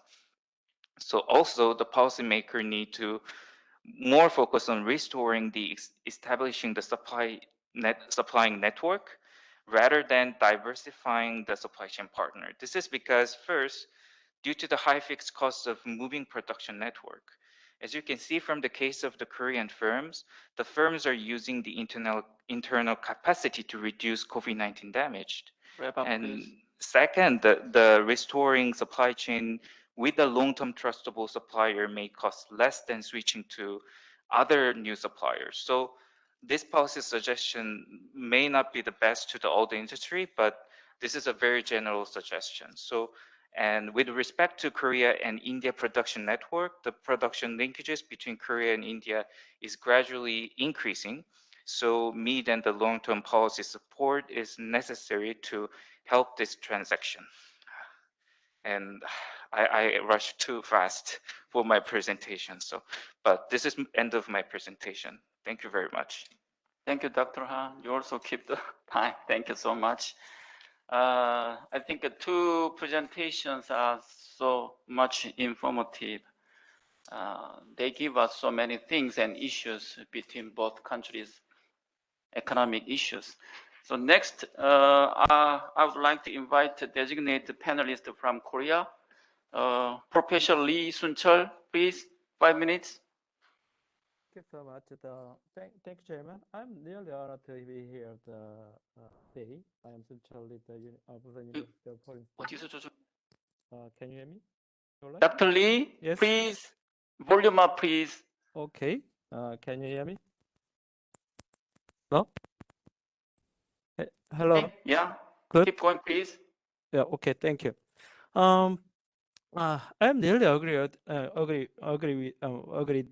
So also the policymaker need to more focus on restoring the establishing the supplying network rather than diversifying the supply chain partner. This is because first, due to the high fixed costs of moving production network, as you can see from the case of the Korean firms, the firms are using the internal capacity to reduce COVID-19 damage. Wrap up, And please. second, the restoring supply chain with a long-term trustable supplier may cost less than switching to other new suppliers. So this policy suggestion may not be the best to the all the industry, but this is a very general suggestion. So, and with respect to Korea and India production network, the production linkages between Korea and India is gradually increasing. So mid and the long-term policy support is necessary to help this transaction. And I rushed too fast for my presentation. So, but this is end of my presentation. Thank you very much. Thank you, Dr. Han. You also keep the time. Thank you so much. I think the two presentations are so much informative. They give us so many things and issues between both countries' economic issues. So next, I would like to invite the designated panelist from Korea, Professor Lee Sun-chul, please, 5 minutes. Thank you so much. Thank you, Chairman. I'm really honored to be here today. I am Sun-chul Lee of the University of Princeton. Can you hear me? All right. Dr. Lee, yes. Please, volume up, please. Okay. Can you hear me? No? Hello. Okay. Yeah. Good. Keep going, please. Yeah. Okay. Thank you. I'm really agree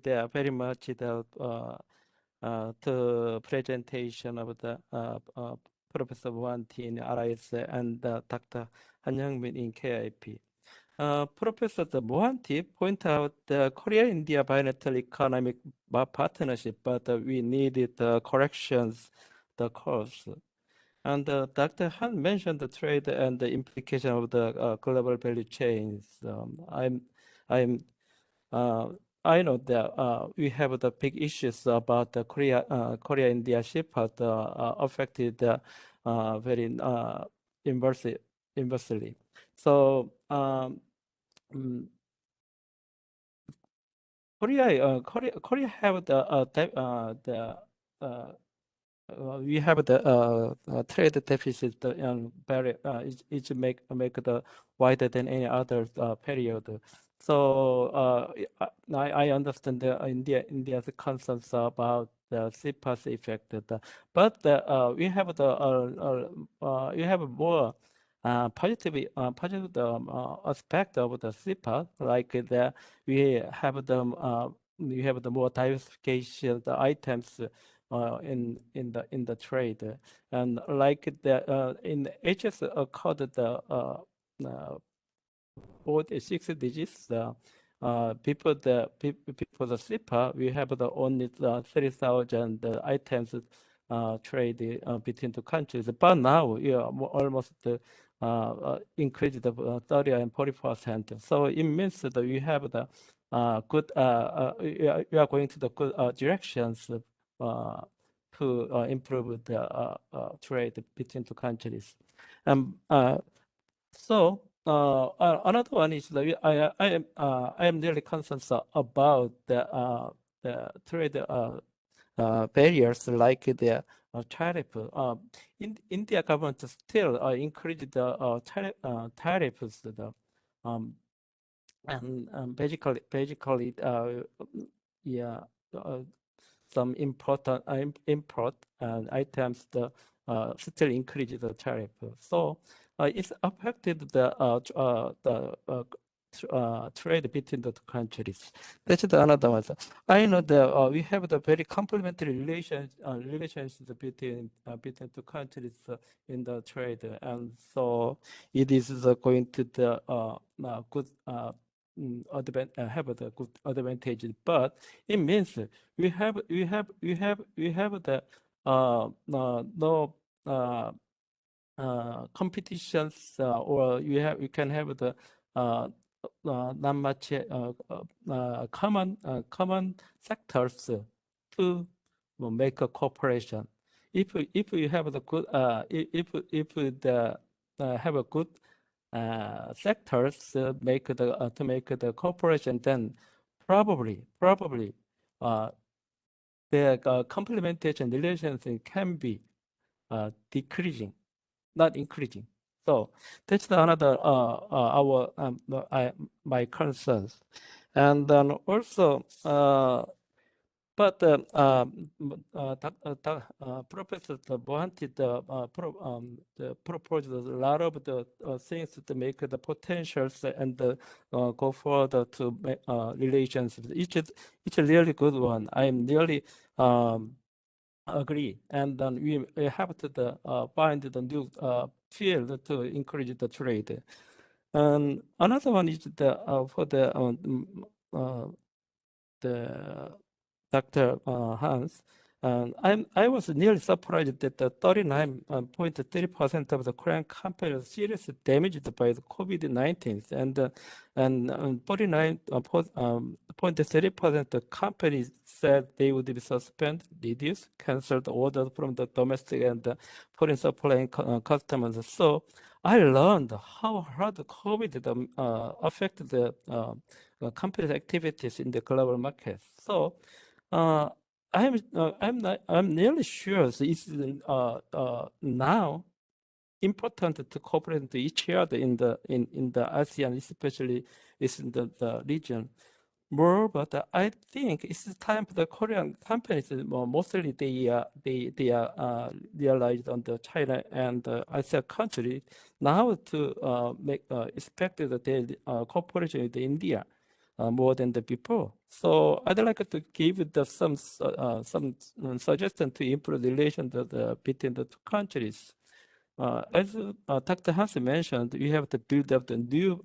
there very much the presentation of the Professor Mohanty in RIS and Dr. Han Hyung-min in KIP. Professor Mohanty point out the Korea-India bilateral economic partnership, but we needed corrections the course. And Dr. Han mentioned the trade and the implication of the global value chains. I know that we have the big issues about the Korea-India shipment affected very inversely. So Korea have we have the trade deficit very it make the wider than any other period. So I understand India's concerns about the CPAS effect, but we have more positive aspect of the CPAS, like that we have the more diversification the items in the trade, and like the in HS called the both 6 digits. People the SIPA, we have the only 30,000 items trade between the countries, but now we are almost increased the 30 and 40%. So it means that we have the good. We are going to the good directions to improve the trade between two countries. So another one is that I am really concerned about the trade barriers like the tariff. India government still increased the tariffs. And basically, yeah. Some important import items still increase the tariff. So it's affected the trade between the two countries. That's another one. I know that we have the very complementary relations between two countries in the trade, and so it is going to the good have the good advantages, but it means we have the no competitions, or you can have the not much common sectors to make a cooperation. If you have the good if the have a good sectors to make the cooperation, then probably the complementation relations can be decreasing, not increasing. So that's another my concerns, and then also but Professor wanted proposed a lot of the things to make the potentials and go further to relations. It's a really good one. I'm really agree, and then we have to find the new field to encourage the trade. And another one is for the Dr. Hans. I was nearly surprised that the 39.3% of the Korean companies seriously damaged by the COVID-19, and 49.3% of companies said they would be suspend, reduce, cancel the orders from the domestic and foreign supplying customers. So I learned how hard COVID affected the company's activities in the global market. So I'm nearly sure it's now important to cooperate to each other in the ASEAN, especially in the region more. But I think it's time for the Korean companies. Mostly they are realized on the China and ASEAN country now to expect that their cooperation with India. More than the before. So I'd like to give some suggestion to improve relations between the two countries. As Dr. Hans mentioned, we have to build up the new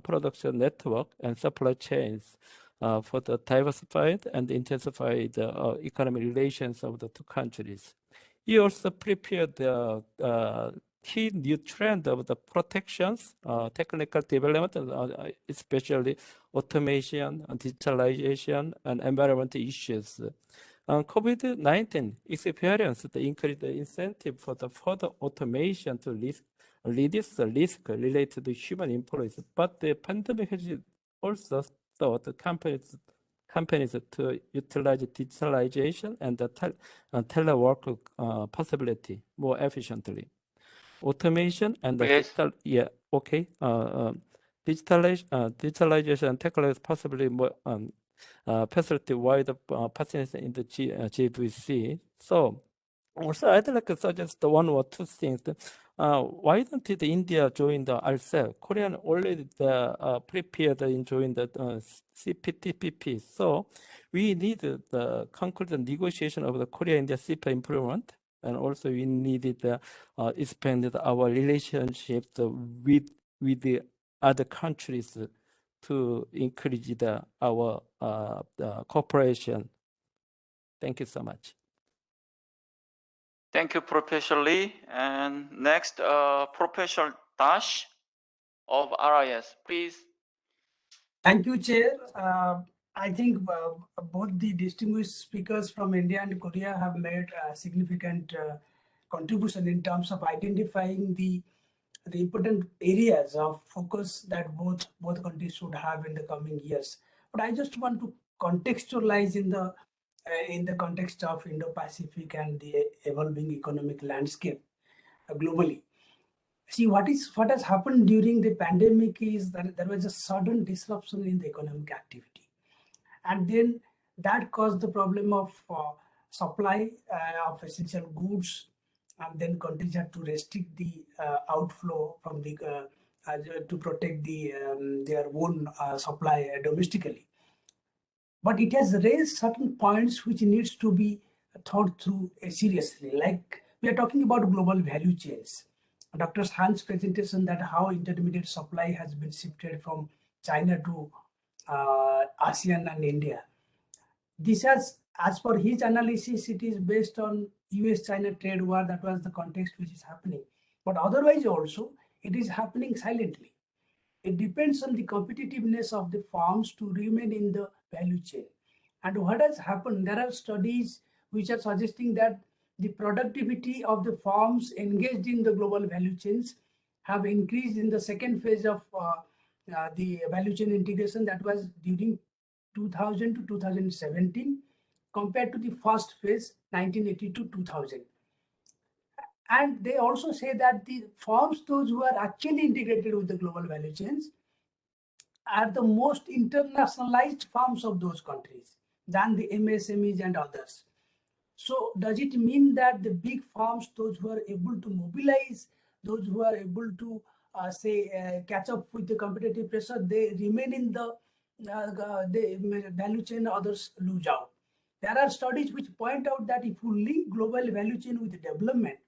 production network and supply chains for the diversified and intensified economic relations of the two countries. He also prepared the key new trend of the protections, technical development, especially automation, digitalization, and environmental issues. COVID-19 experienced the increased incentive for the further automation to reduce the risk related to human employees. But the pandemic has also taught the companies to utilize digitalization and the telework possibility more efficiently. Automation and the digitalization and technology possibly more facility wider participation in the GVC. So also I'd like to suggest one or two things. Why don't India join the RCEP? Korea already prepared in joining the CPTPP. So we need the conclude the negotiation of the Korea-India CPA improvement, and also we needed expanded our relationship with the other countries to increase our cooperation. Thank you so much. Thank you, Professor Lee. And next, Professor Dash of RIS, please. Thank you, Chair. I think both the distinguished speakers from India and Korea have made a significant contribution in terms of identifying the important areas of focus that both countries should have in the coming years. But I just want to contextualize in the context of Indo-Pacific and the evolving economic landscape globally. See, what has happened during the pandemic is that there was a sudden disruption in the economic activity, and then that caused the problem of supply of essential goods, and then countries had to restrict the outflow from the to protect their own supply domestically. But it has raised certain points which needs to be thought through seriously. Like we are talking about global value chains. Dr. Hans' presentation that how intermediate supply has been shifted from China to ASEAN and India. This has, as per his analysis, it is based on US-China trade war. That was the context which is happening. But otherwise also, it is happening silently. It depends on the competitiveness of the farms to remain in the value chain. And what has happened, there are studies which are suggesting that the productivity of the farms engaged in the global value chains have increased in the second phase of the value chain integration, that was during 2000 to 2017, compared to the first phase 1980 to 2000. And they also say that the farms, those who are actually integrated with the global value chains, are the most internationalized farms of those countries than the MSMEs and others. So does it mean that the big farms, those who are able to mobilize, those who are able to catch up with the competitive pressure, they remain in the value chain, others lose out? There are studies which point out that if you link global value chain with development,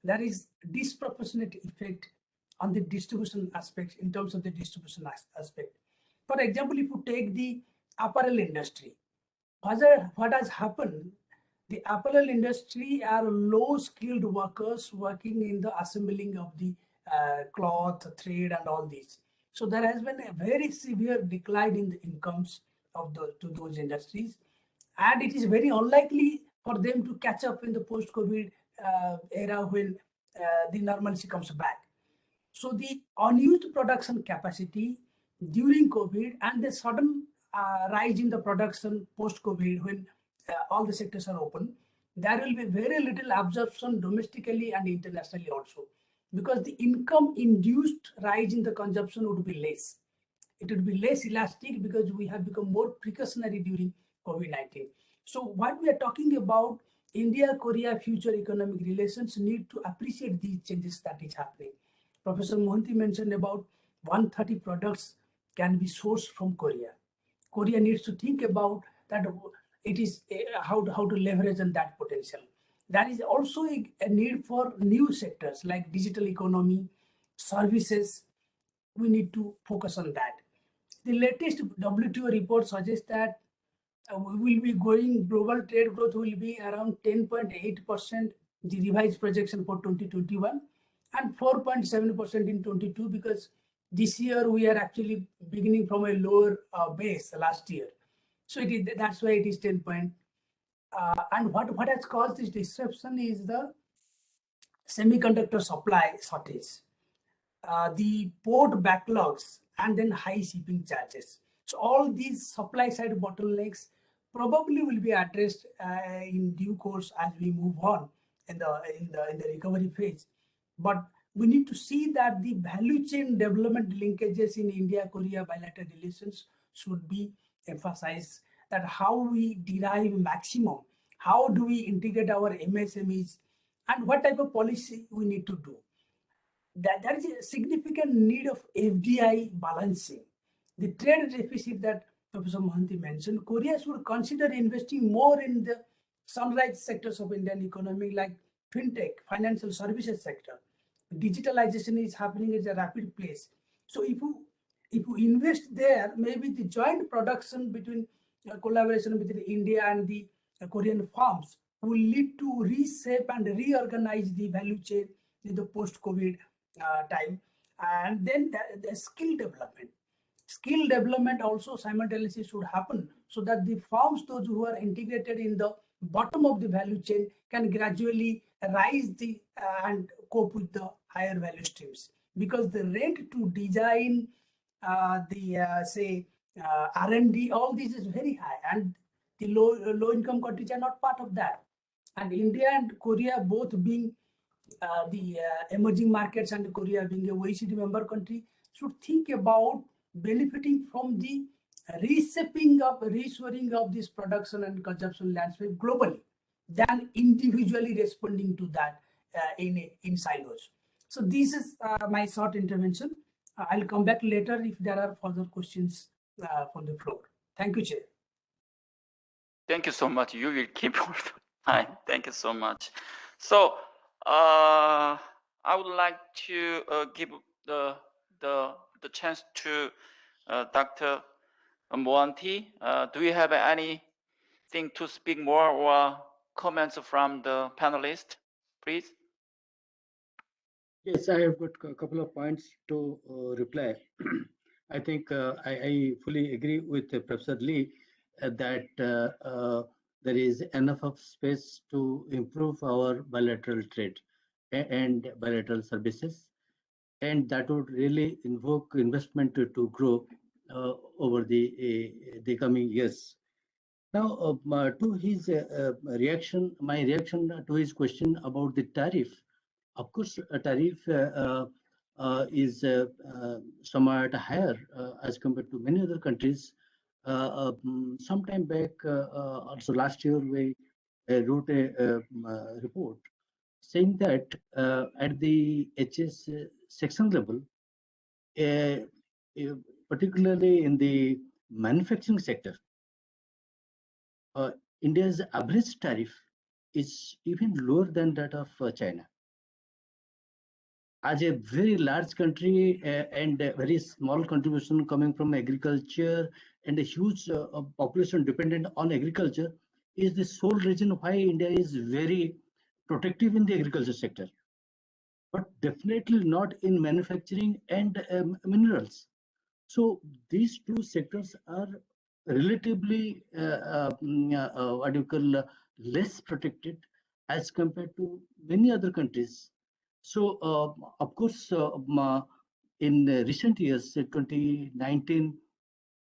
there is disproportionate effect on the distribution aspect in terms of the distribution aspect. For example, if you take the apparel industry, what has happened, the apparel industry are low skilled workers working in the assembling of the cloth, thread and all these. So there has been a very severe decline in the incomes of those industries. And it is very unlikely for them to catch up in the post-COVID era when the normalcy comes back. So the unused production capacity during COVID and the sudden rise in the production post-COVID when all the sectors are open, there will be very little absorption domestically and internationally also, because the income induced rise in the consumption would be less. It would be less elastic because we have become more precautionary during COVID-19. So what we are talking about, India-Korea future economic relations need to appreciate these changes that is happening. Professor Mohanty mentioned about 130 products can be sourced from Korea. Korea needs to think about that. It is how to leverage on that potential. There is also a need for new sectors like digital economy, services. We need to focus on that. The latest WTO report suggests that we will be going, global trade growth will be around 10.8%, the revised projection for 2021, and 4.7% in 22, because this year we are actually beginning from a lower base last year. So that's why it is 10 point. And what has caused this disruption is the semiconductor supply shortage, the port backlogs, and then high shipping charges. So all these supply side bottlenecks probably will be addressed in due course as we move on in the recovery phase. But we need to see that the value chain development linkages in India-Korea bilateral relations should be emphasized, that how we derive maximum, how do we integrate our MSMEs, and what type of policy we need to do. There is a significant need of FDI balancing. The trade deficit that Professor Mohanty mentioned, Korea should consider investing more in the sunrise sectors of Indian economy like fintech, financial services sector. Digitalization is happening at a rapid pace. So if you invest there, maybe the joint production between collaboration between India and the Korean firms will lead to reshape and reorganize the value chain in the post-COVID time. And then the skill development also simultaneously should happen, so that the firms, those who are integrated in the bottom of the value chain, can gradually rise and cope with the higher value streams, because the rate to design R&D, all this is very high, and the low income countries are not part of that. And India and Korea both being the emerging markets, and Korea being a OECD member country, should think about benefiting from the reshoring of this production and consumption landscape globally, than individually responding to that in silos. So this is my short intervention. I'll come back later if there are further questions from the floor. Thank you, Chair. Thank you so much. You will keep all the time. Thank you so much. So I would like to give the chance to Dr. Mohanty, do you have anything to speak more or comments from the panelists, please? Yes, I have got a couple of points to reply. I think I fully agree with Professor Lee that there is enough of space to improve our bilateral trade and bilateral services, and that would really invoke investment to grow over the coming years. Now, to his reaction, my reaction to his question about the tariff. Of course, a tariff is somewhat higher as compared to many other countries. Some time back, also last year, we wrote a report saying that at the HS section level, particularly in the manufacturing sector, India's average tariff is even lower than that of China. As a very large country and a very small contribution coming from agriculture and a huge population dependent on agriculture is the sole reason why India is very protective in the agriculture sector, but definitely not in manufacturing and minerals. So these two sectors are relatively what you call less protected as compared to many other countries. So of course, in recent years, 2019,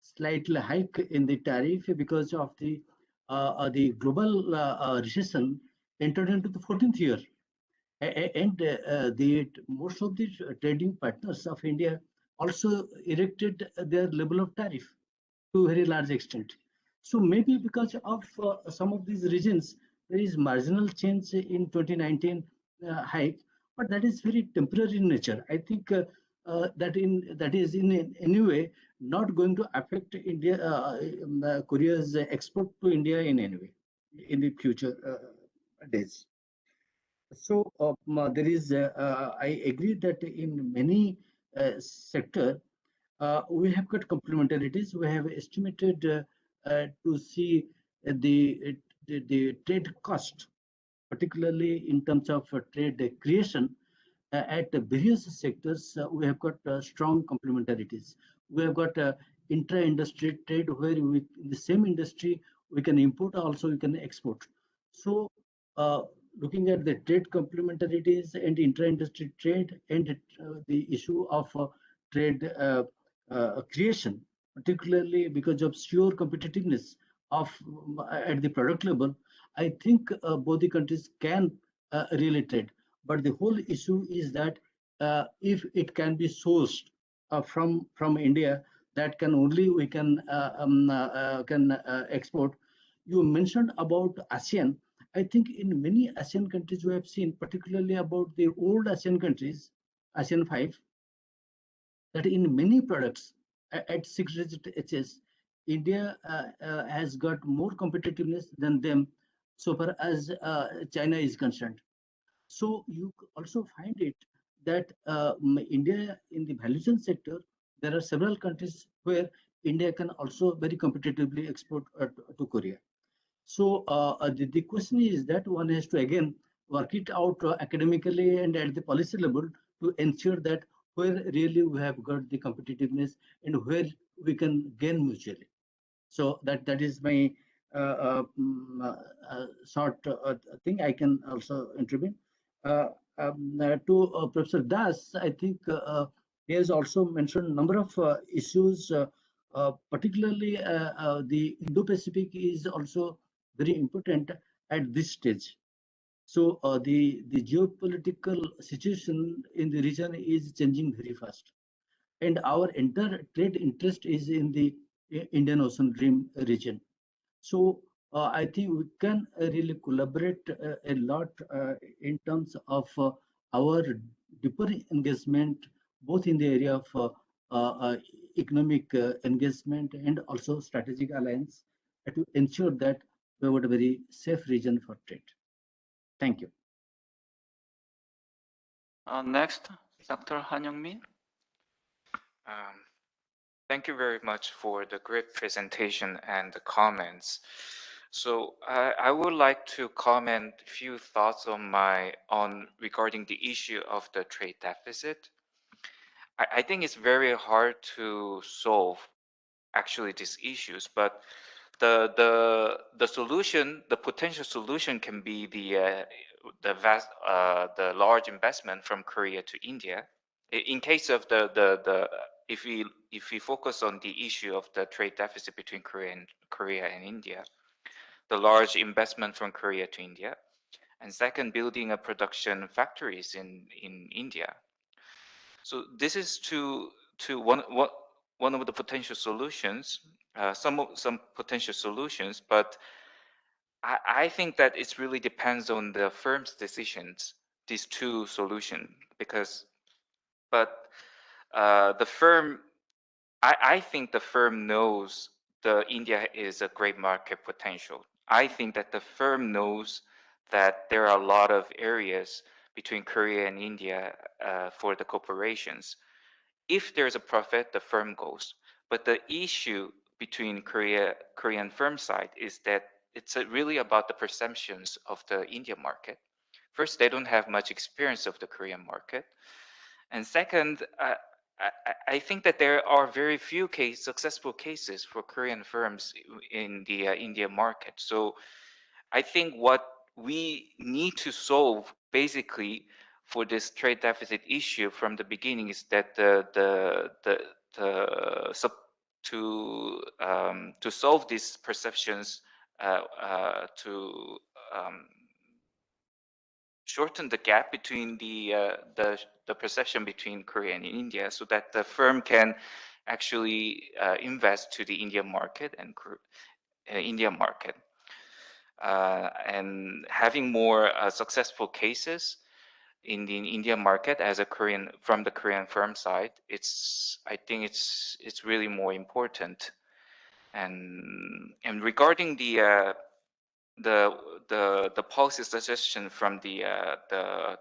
slightly hike in the tariff because of the global recession entered into the 14th year, and the most of the trading partners of India also erected their level of tariff to a very large extent. So maybe because of some of these regions, there is marginal change in 2019 hike, but that is very temporary in nature. I think that is in any way not going to affect India, Korea's export to India in any way in the future days. So there is, I agree that in many sector, we have got complementarities. We have estimated to see the trade cost, particularly in terms of trade creation at the various sectors. We have got strong complementarities. We have got intra-industry trade where we, in the same industry, we can import, also we can export. So looking at the trade complementarities and intra-industry trade and the issue of trade creation, particularly because of sheer competitiveness of at the product level, I think both the countries can really trade. But the whole issue is that if it can be sourced from India, that can only we can export. You mentioned about ASEAN. I think in many ASEAN countries we have seen, particularly about the old ASEAN countries, ASEAN 5, that in many products at 6-digit HS, India has got more competitiveness than them so far as China is concerned. So you also find it that India in the value chain sector, there are several countries where India can also very competitively export to Korea. So the question is that one has to again work it out academically and at the policy level to ensure that where really we have got the competitiveness and where we can gain mutually. So that is my short thing. I can also intervene. To Professor Das, I think he has also mentioned a number of issues, particularly the Indo-Pacific is also very important at this stage. So the geopolitical situation in the region is changing very fast, and our entire trade interest is in the Indian Ocean Rim region. So I think we can really collaborate a lot in terms of our deeper engagement, both in the area of economic engagement and also strategic alliance to ensure that we have a very safe region for trade. Thank you. Next, Dr. Han Young-min. Thank you very much for the great presentation and the comments. So I would like to comment a few thoughts on regarding the issue of the trade deficit. I think it's very hard to solve actually these issues, but the solution, the potential solution can be the large investment from Korea to India. In case of if we focus on the issue of the trade deficit between Korea and India, the large investment from Korea to India, and second, building a production factories in India. So this is one of the potential solutions, some potential solutions, but I think that it really depends on the firm's decisions, these two solutions, but the firm, I think the firm knows India is a great market potential. I think that the firm knows that there are a lot of areas between Korea and India for the corporations. If there's a profit, the firm goes. But the issue between Korean firm side is that it's really about the perceptions of the Indian market. First, they don't have much experience of the Korean market. And second, I think that there are very few successful cases for Korean firms in the Indian market. So I think what we need to solve basically for this trade deficit issue from the beginning is that to solve these perceptions, to shorten the gap between the perception between Korea and India, so that the firm can actually invest to the Indian market and Indian market. And having more successful cases in the Indian market as from the Korean firm side, I think it's really more important. And regarding the policy suggestion from the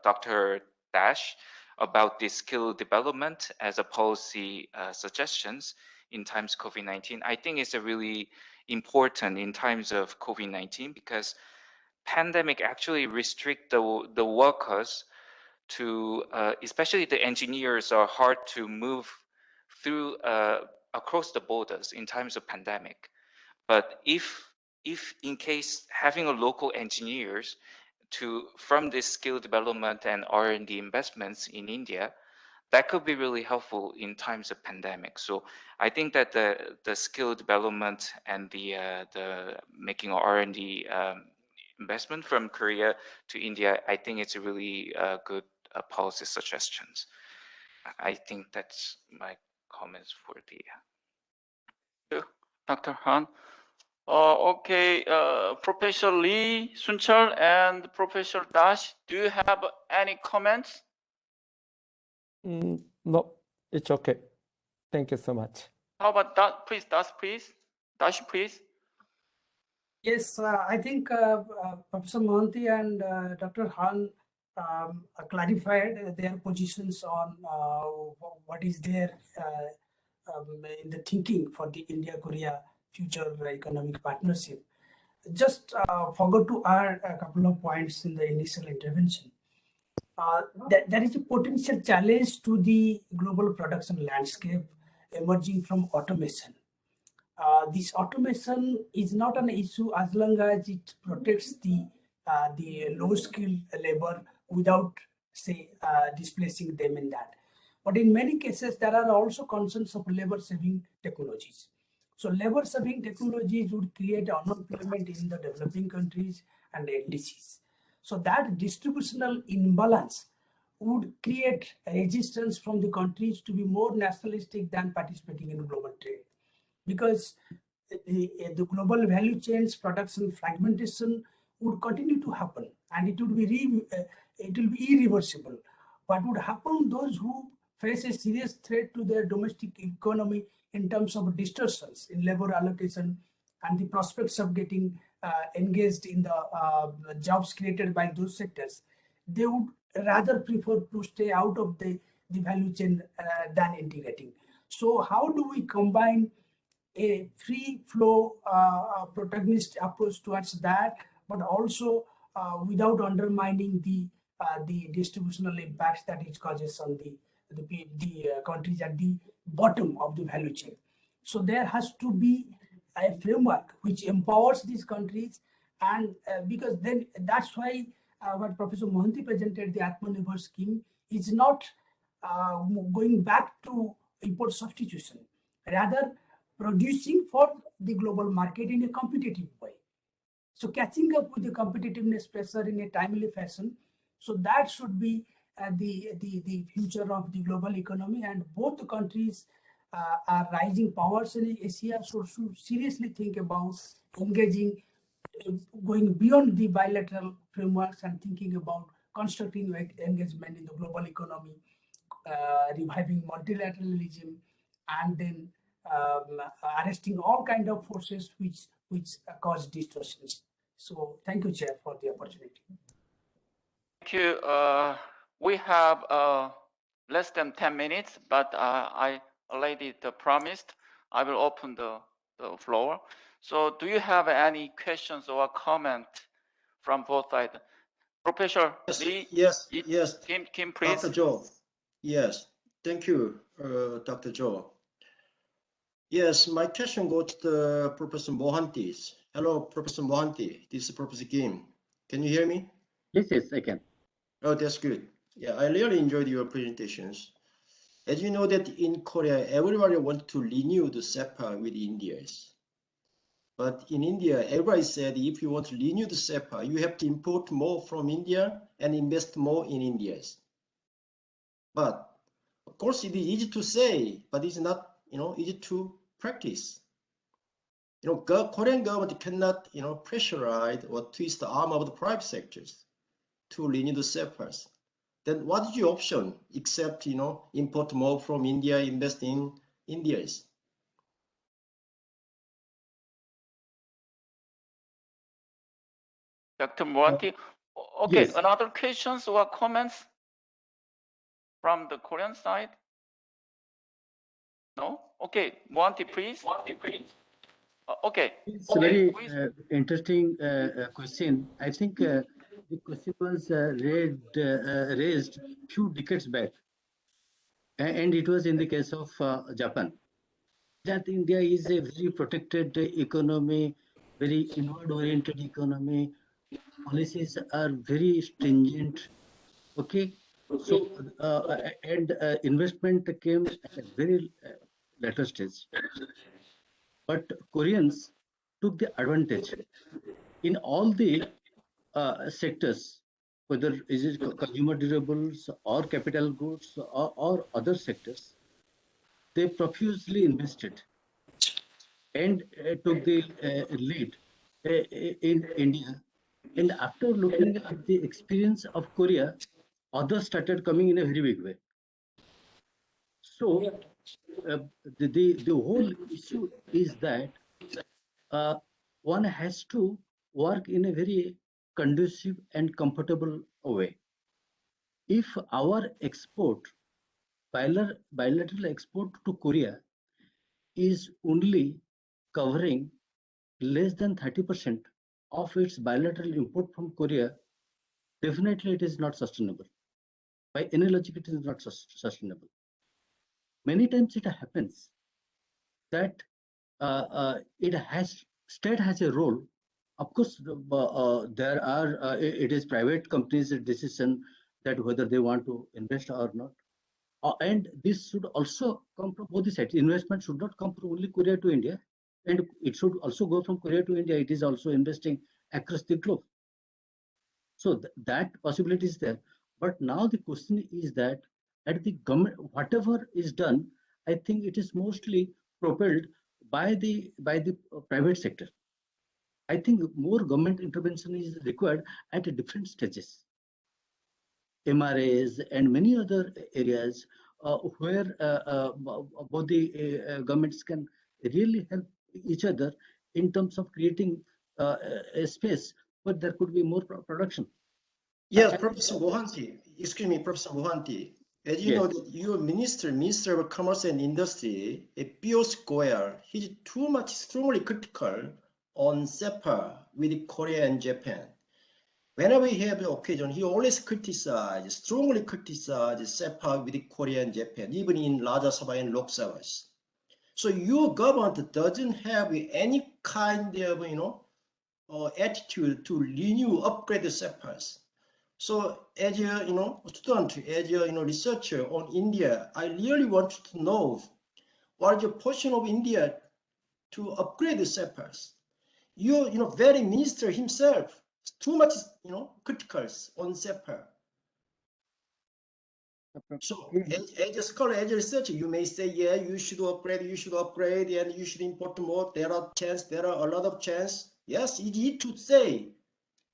Dr. Dash about the skill development as a policy suggestions in times COVID-19, I think it's a really important in times of COVID-19 because pandemic actually restrict the workers to, especially the engineers are hard to move through across the borders in times of pandemic. But if in case having a local engineers from this skill development and R&D investments in India, that could be really helpful in times of pandemic. So I think that the skill development and the making R&D investment from Korea to India, I think it's a really good policy suggestions. I think that's my comments for the. Dr. Han. Okay, Professor Lee, Sunchal, and Professor Dash, do you have any comments? No, it's okay. Thank you so much. How about that? Please, Dash, please. Dash, please. Yes, I think Professor Mohanty and Dr. Han clarified their positions on what is there in the thinking for the India-Korea future economic partnership. Just forgot to add a couple of points in the initial intervention. There is a potential challenge to the global production landscape emerging from automation. This automation is not an issue as long as it protects the low-skilled labor without, say, displacing them in that. But in many cases, there are also concerns of labor-saving technologies. So labor-saving technologies would create unemployment in the developing countries and LDCs. So that distributional imbalance would create resistance from the countries to be more nationalistic than participating in global trade. Because the global value chains production fragmentation would continue to happen, and it will be irreversible. What would happen? Those who face a serious threat to their domestic economy in terms of distortions in labor allocation and the prospects of getting engaged in the jobs created by those sectors, they would rather prefer to stay out of the value chain than integrating. So how do we combine a free flow protagonist approach towards that, but also without undermining the distributional impacts that it causes on the countries at the bottom of the value chain. So there has to be a framework which empowers these countries, and because then that's why what Professor Mohanty presented, the Atmanirbhar scheme, is not going back to import substitution, rather producing for the global market in a competitive way. So catching up with the competitiveness pressure in a timely fashion. So that should be the future of the global economy, and both the countries are rising powers in Asia, so should seriously think about engaging, going beyond the bilateral frameworks and thinking about constructing engagement in the global economy, reviving multilateralism, and then arresting all kind of forces which cause distortions. So thank you, Chair, for the opportunity. Thank you. We have less than 10 minutes, but I already promised I will open the floor. So do you have any questions or comment from both sides? Professor Lee? Yes. Kim, please. Dr. Joe. Yes. Thank you, Dr. Joe. Yes, my question goes to Professor Mohanty. Hello, Professor Mohanty. This is Professor Kim. Can you hear me? Yes, I can. Oh, that's good. Yeah, I really enjoyed your presentations. As you know that in Korea, everybody wants to renew the SEPA with India. But in India, everybody said if you want to renew the SEPA, you have to import more from India and invest more in India. But of course, it is easy to say, but it's not, easy to practice. Korean government cannot, pressurize or twist the arm of the private sectors to renew the SEPAs. Then what is your option except, import more from India, invest in India? Dr. Mohanty. Okay, yes. Another questions or comments from the Korean side? No? Okay, Mohanty, please. Okay. It's a very interesting question. I think the question was raised few decades back, and it was in the case of Japan. That India is a very protected economy, very inward-oriented economy. Policies are very stringent. Okay, so and investment came at a very later stage. But Koreans took the advantage in all the sectors, whether is it consumer durables or capital goods or other sectors. They profusely invested and took the lead in India. And after looking at the experience of Korea, others started coming in a very big way. So the whole issue is that one has to work in a very conducive and comfortable way. If our export, bilateral export to Korea is only covering less than 30% of its bilateral import from Korea, definitely it is not sustainable. By any logic, it is not sustainable. Many times it happens that state has a role. Of course, there are it is private companies' decision that whether they want to invest or not. And this should also come from both the sides. Investment should not come from only Korea to India, and it should also go from Korea to India. It is also investing across the globe. So that possibility is there. But now the question is that at the government, whatever is done, I think it is mostly propelled by the private sector. I think more government intervention is required at different stages. MRAs and many other areas where both the governments can really help each other in terms of creating a space where there could be more production. Yes, Professor Mohanty. Excuse me, Professor Mohanty. As you know, that your Minister of Commerce and Industry, Piyush Goyal, he's too much strongly critical on SEPA with Korea and Japan. Whenever he have the occasion, he always strongly criticize SEPA with Korea and Japan, even in Rajya Sabha and Lok Sabha. So your government doesn't have any kind of attitude to renew, upgrade the SEPAs. So as a student, as a researcher on India, I really want to know what is the portion of India to upgrade the SEPAs. Very minister himself, too much critical on SEPA. So as a scholar, as a researcher, you may say, yeah, you should upgrade, and you should import more. There are a lot of chance. Yes, easy to say,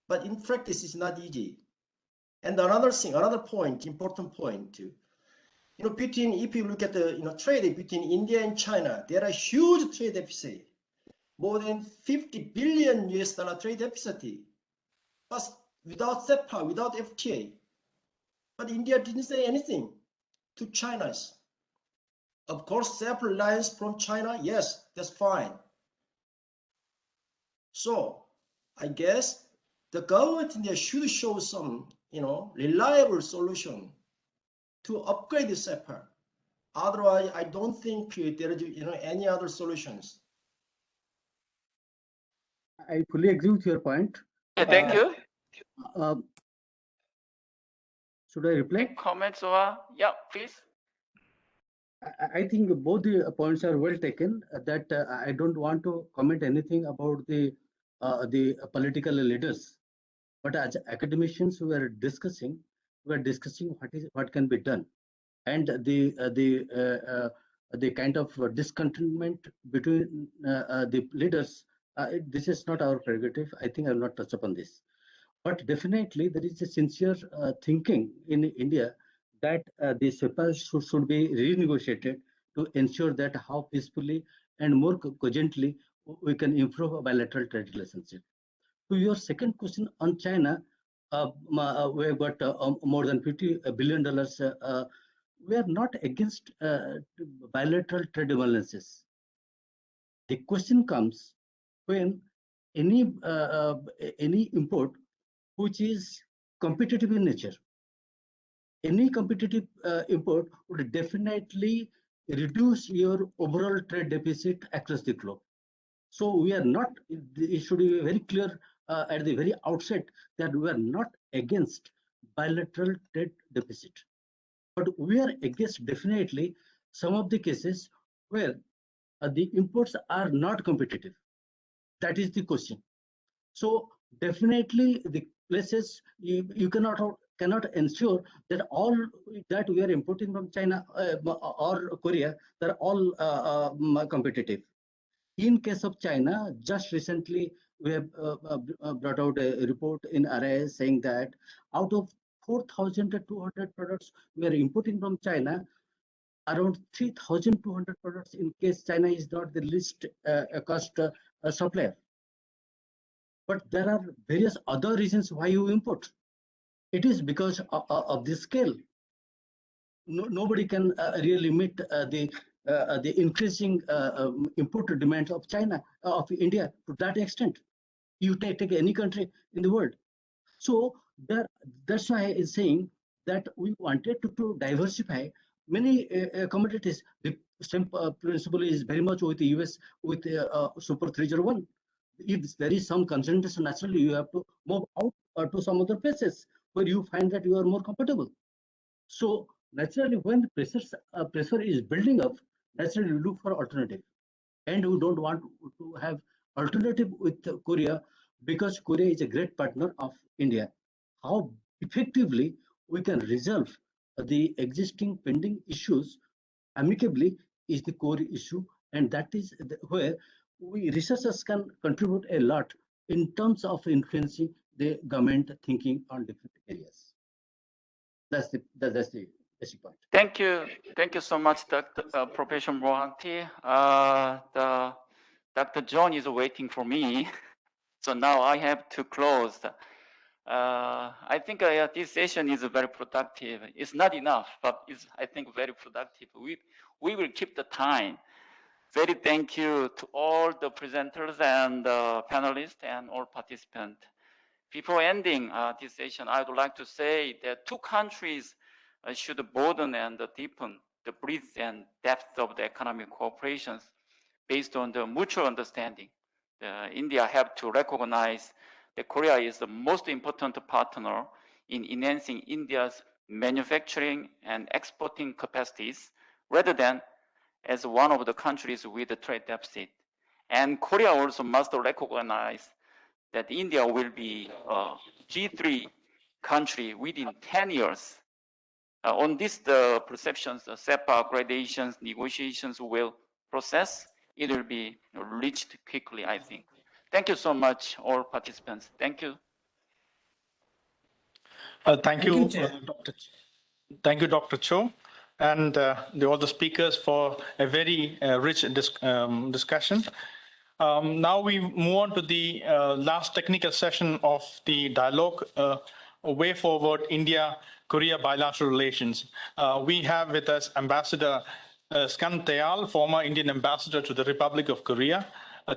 but in practice, it's not easy. And another thing, important point too. If you look at the trade between India and China, there are huge trade deficit, more than 50 billion US dollar trade deficit. But without SEPA, without FTA, but India didn't say anything to China's. Of course, self-reliance from China, yes, that's fine. So I guess the government India should show some, reliable solution to upgrade the SEPA. Otherwise, I don't think there is, any other solutions. I fully agree with your point. Yeah, thank you. Should I reply? Comments or yeah, please. I think both the points are well taken. That I don't want to comment anything about the political leaders, but as academicians, we are discussing what can be done, and the kind of discontentment between the leaders. This is not our prerogative. I think I will not touch upon this. But definitely, there is a sincere thinking in India that the SEPA should be renegotiated to ensure that how peacefully and more cogently we can improve a bilateral trade relationship. To your second question on China, we have got more than $50 billion. We are not against bilateral trade imbalances. The question comes when any import which is competitive in nature. Any competitive import would definitely reduce your overall trade deficit across the globe. So we are not, it should be very clear at the very outset that we are not against bilateral trade deficit. But we are against definitely some of the cases where the imports are not competitive. That is the question. So definitely the places you cannot ensure that all that we are importing from China or Korea, they're all competitive. In case of China, just recently we have brought out a report in RIS saying that out of 4,200 products we are importing from China, around 3,200 products in case China is not the least cost supplier. But there are various other reasons why you import. It is because of the scale. Nobody can really meet the increasing import demands of China, of India to that extent. You take any country in the world. So that's why I'm saying that we wanted to diversify many commodities. The same principle is very much with the US with Super 301. If there is some concentration, naturally you have to move out to some other places where you find that you are more comfortable. So naturally, when the pressure is building up, naturally we look for alternative, and we don't want to have alternative with Korea because Korea is a great partner of India. How effectively we can resolve the existing pending issues amicably is the core issue, and that is where we researchers can contribute a lot in terms of influencing the government thinking on different areas. That's the basic point. Thank you so much, Professor Mohanty. Dr. John is waiting for me, so now I have to close. I think this session is very productive. It's not enough, but it's, I think, very productive. We will keep the time. Very thank you to all the presenters and panelists and all participants. Before ending this session, I would like to say that two countries should broaden and deepen the breadth and depth of the economic cooperation based on the mutual understanding. India have to recognize that Korea is the most important partner in enhancing India's manufacturing and exporting capacities rather than as one of the countries with a trade deficit. And Korea also must recognize that India will be a G3 country within 10 years. On this, the perceptions, the SEPA gradations, negotiations will process. It will be reached quickly, I think. Thank you so much, all participants. Thank you. Thank you, Dr. Thank you, Dr. Cho, and all the speakers for a very rich discussion. Now we move on to the last technical session of the dialogue, Way Forward India-Korea Bilateral Relations. We have with us Ambassador Skan Teal, former Indian ambassador to the Republic of Korea,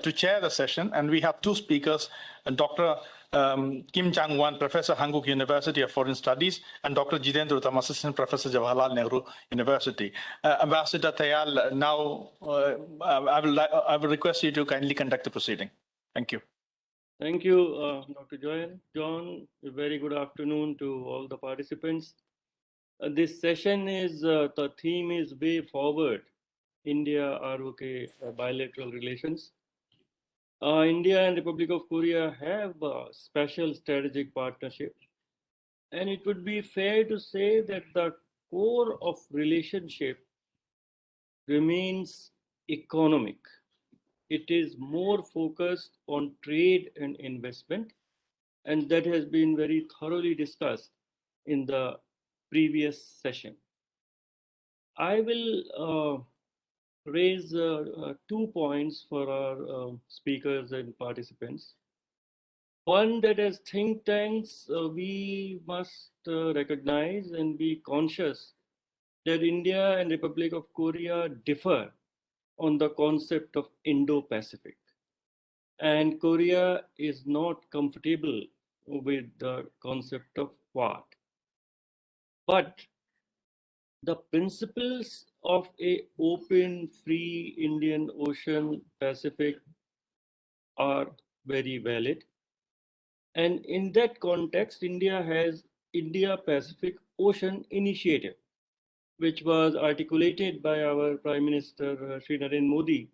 to chair the session. And we have two speakers, Dr. Kim Chang-won, Professor, Hanguk University of Foreign Studies, and Dr. Jitendra Uttam, Assistant Professor, Jawaharlal Nehru University. Ambassador Teal, now I will request you to kindly conduct the proceeding. Thank you. Thank you, Dr. John. A very good afternoon to all the participants. This session is, the theme is Way Forward, India-ROK bilateral relations. India and Republic of Korea have a special strategic partnership. And it would be fair to say that the core of relationship remains economic. It is more focused on trade and investment, and that has been very thoroughly discussed in the previous session. I will raise 2 points for our speakers and participants. One, that as think tanks, we must recognize and be conscious that India and Republic of Korea differ on the concept of Indo-Pacific. And Korea is not comfortable with the concept of Quad. But the principles of a open, free Indian Ocean Pacific are very valid. And in that context, India has India-Pacific Ocean Initiative, which was articulated by our Prime Minister Shri Narendra Modi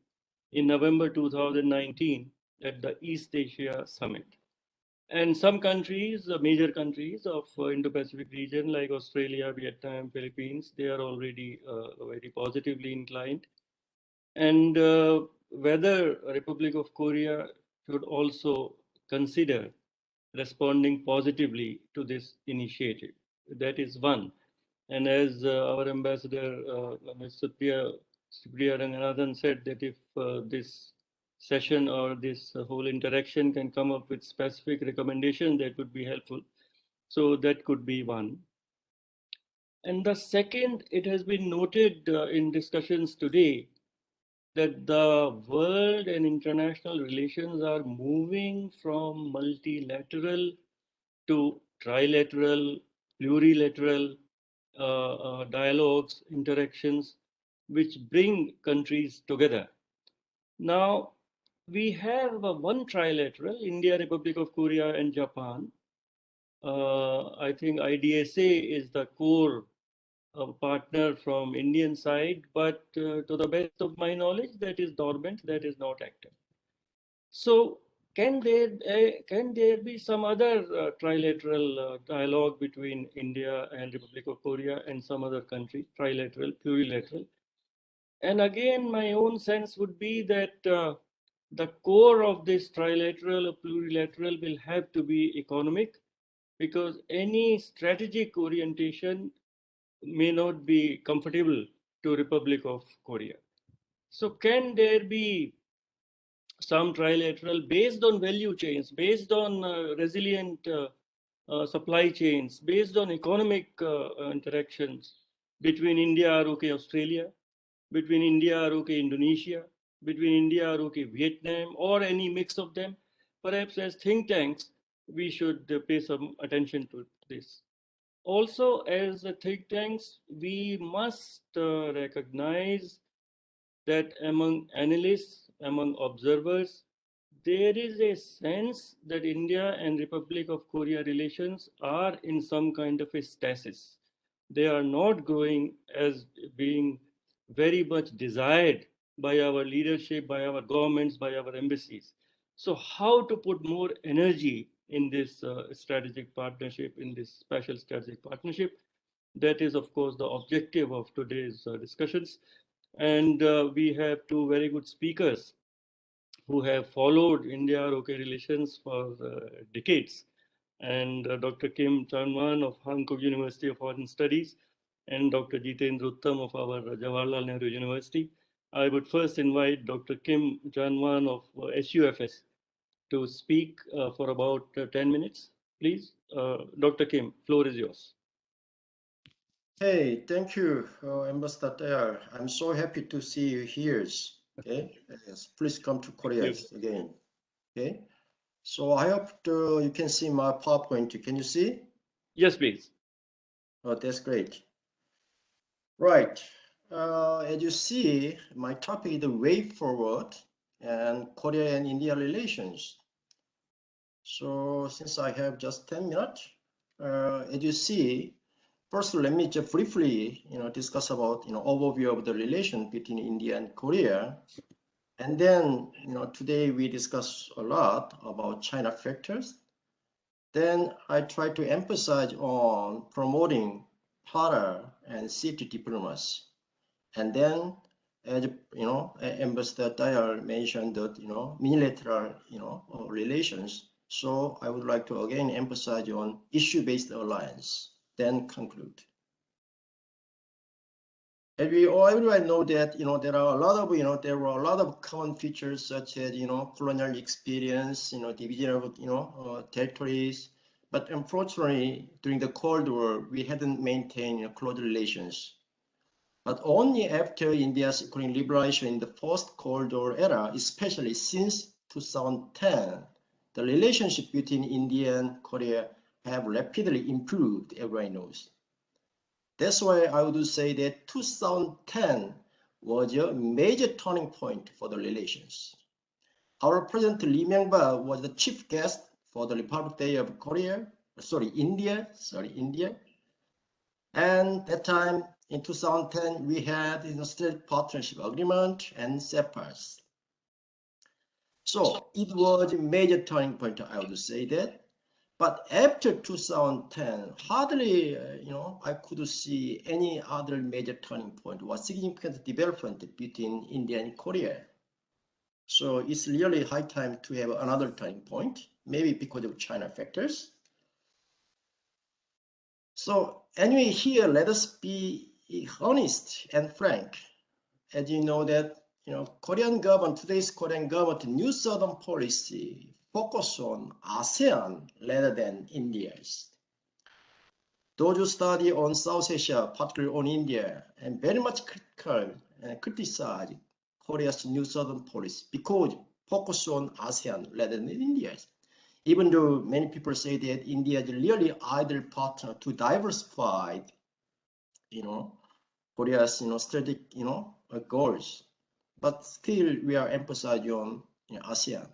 in November 2019 at the East Asia Summit. And some countries, major countries of Indo-Pacific region like Australia, Vietnam, Philippines, they are already very positively inclined. And whether Republic of Korea should also consider responding positively to this initiative. That is one. And as our ambassador, Ms. Supriya Ranganathan said, that if this session or this whole interaction can come up with specific recommendations, that would be helpful. So that could be one. And the second, it has been noted in discussions today that the world and international relations are moving from multilateral to trilateral, plurilateral dialogues, interactions, which bring countries together. Now, we have one trilateral, India, Republic of Korea, and Japan. I think IDSA is the core partner from Indian side, but to the best of my knowledge, that is dormant, that is not active. So can there be some other trilateral dialogue between India and Republic of Korea and some other country, trilateral, plurilateral? And again, my own sense would be that the core of this trilateral or plurilateral will have to be economic, because any strategic orientation may not be comfortable to Republic of Korea. So can there be some trilateral based on value chains, based on resilient supply chains based on economic interactions between India, ROK, Australia, between India, ROK, Indonesia, between India, ROK, Vietnam, or any mix of them. Perhaps as think tanks, we should pay some attention to this. Also, as think tanks, we must recognize that among analysts, among observers, there is a sense that India and Republic of Korea relations are in some kind of a stasis. They are not growing as being very much desired by our leadership, by our governments, by our embassies. So how to put more energy in this strategic partnership, in this special strategic partnership? That is, of course, the objective of today's discussions. And we have two very good speakers who have followed India-ROK relations for decades. And Dr. Kim Chanwan of Hankook University of Foreign Studies and Dr. Jitendra Uttam of our Jawaharlal Nehru University. I would first invite Dr. Kim Chanwan of SUFS to speak for about 10 minutes. Please, Dr. Kim, floor is yours. Hey, thank you, Ambassador Dayal. I'm so happy to see you here. Okay, yes, please come to Korea again. Okay, so I hope you can see my PowerPoint. Can you see? Yes, please. Oh, that's great. Right. As you see, my topic is the way forward and Korea and India relations. So since I have just 10 minutes, as you see, first let me just briefly, discuss about, overview of the relation between India and Korea. And then, today we discuss a lot about China factors. Then I try to emphasize on promoting para and city diplomacy. And then, as Ambassador Dayal mentioned that, unilateral, relations. So I would like to again emphasize on issue-based alliance, then conclude. And everyone know that, there are a lot of, there were a lot of common features such as, colonial experience, division of, territories. But unfortunately, during the Cold War, we hadn't maintained close relations. But only after India's economic liberation in the post-Cold War era, especially since 2010, the relationship between India and Korea have rapidly improved, everyone knows. That's why I would say that 2010 was a major turning point for the relations. Our President Lee Myung-bak was the chief guest for the Republic Day of India. And that time, in 2010, we had the Strategic Partnership Agreement and CEPAS. So it was a major turning point, I would say that. But after 2010, hardly, I could see any other major turning point or significant development between India and Korea. So it's really high time to have another turning point, maybe because of China factors. So anyway, here, let us be honest and frank. As you know that, today's Korean government new southern policy focus on ASEAN rather than India's. Those who study on South Asia, particularly on India, and very much critical and criticize Korea's new southern policy because focus on ASEAN rather than India's. Even though many people say that India is really ideal partner to diversify, Korea's, strategic, goals, but still we are emphasizing on ASEAN.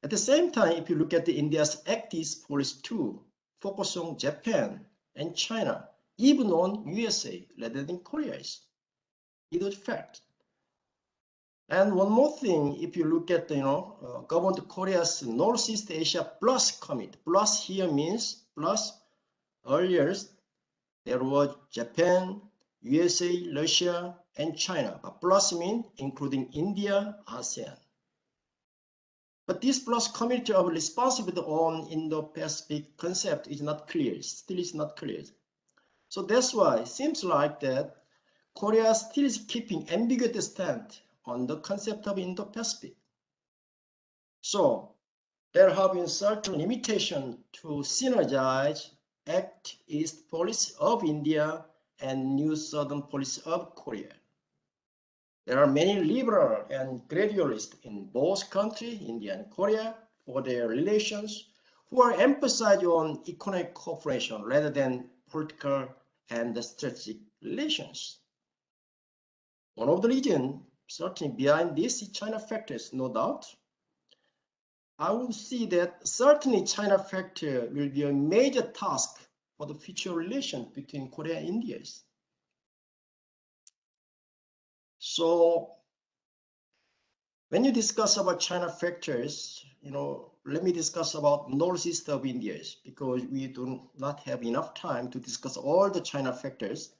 At the same time, if you look at India's active policy too, focus on Japan and China, even on USA rather than Korea. It was fact. And one more thing, if you look at government of Korea's Northeast Asia Plus Commit, plus here means plus earlier there was Japan, USA, Russia, and China, but plus means including India, ASEAN. But this plus community of responsibility on Indo-Pacific concept is not clear, still is not clear. So that's why it seems like that Korea still is keeping ambiguous stand on the concept of Indo-Pacific. So there have been certain limitations to synergize Act East policy of India and New Southern policy of Korea. There are many liberal and gradualists in both countries, India and Korea, for their relations, who are emphasizing on economic cooperation rather than political and strategic relations. One of the reasons, certainly behind this China factors, no doubt, I would see that certainly China factor will be a major task for the future relations between Korea and India. So when you discuss about China factors, let me discuss about northeast of India, because we do not have enough time to discuss all the China factors.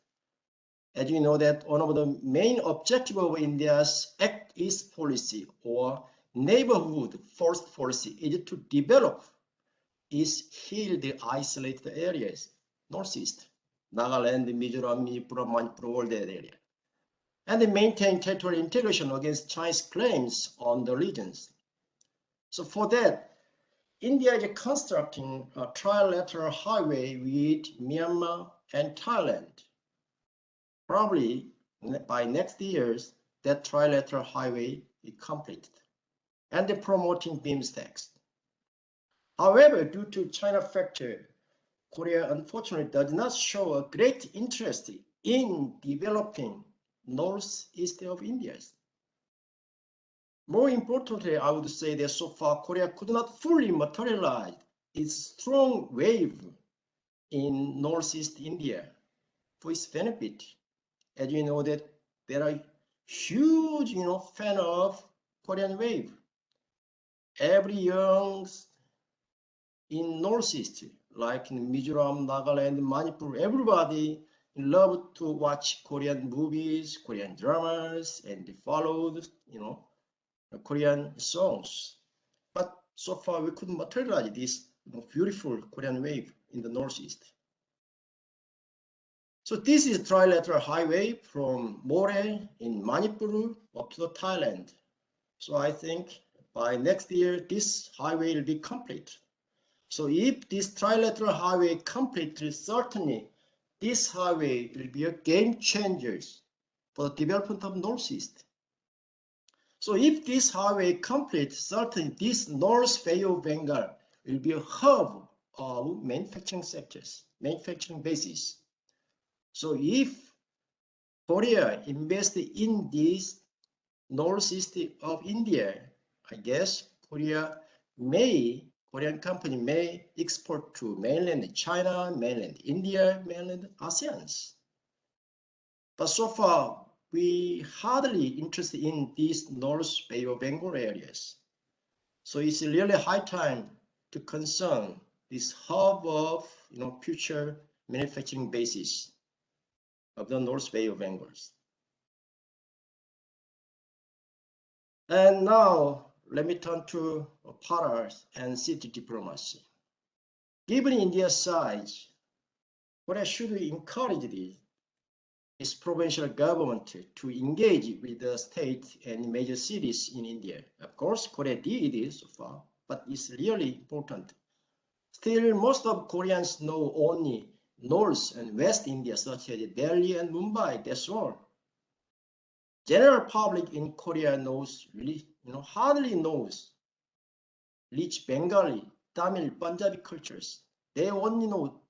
As you know, that one of the main objectives of India's Act East policy or neighborhood first policy is to develop heal the isolated areas, northeast, Nagaland, Mizoram, Manipur, Manipur, all that area, and they maintain territorial integration against Chinese claims on the regions. So for that, India is constructing a trilateral highway with Myanmar and Thailand. Probably by next year, that trilateral highway is completed, and they're promoting BIMSTEC. However, due to China factor, Korea unfortunately does not show a great interest in developing northeast of India. More importantly, I would say that so far Korea could not fully materialize its strong wave in northeast India for its benefit. As you know that there are huge, fan of Korean wave. Every young in northeast, like in Mizoram, Nagaland, Manipur, everybody love to watch Korean movies, Korean dramas, and they followed, Korean songs. But so far we couldn't materialize this beautiful Korean wave in the northeast. So this is trilateral highway from More in Manipur up to Thailand. So I think by next year, this highway will be complete. So if this trilateral highway completes, certainly this highway will be a game changer for the development of Northeast. So if this highway completes, certainly this North Bay of Bengal will be a hub of manufacturing sectors, manufacturing bases. So if Korea invests in this northeast of India, I guess Korean company may export to mainland China, mainland India, mainland ASEAN. But so far, we hardly interested in these North Bay of Bengal areas. So it's really high time to concern this hub of future manufacturing bases of the North Bay of Bengal. And now let me turn to power and city diplomacy. Given India's size, Korea should encourage its provincial government to engage with the state and major cities in India. Of course, Korea did it so far, but it's really important. Still, most of Koreans know only North and West India, such as Delhi and Mumbai, that's all. General public in Korea knows, hardly knows rich Bengali, Tamil, Punjabi cultures. They only know,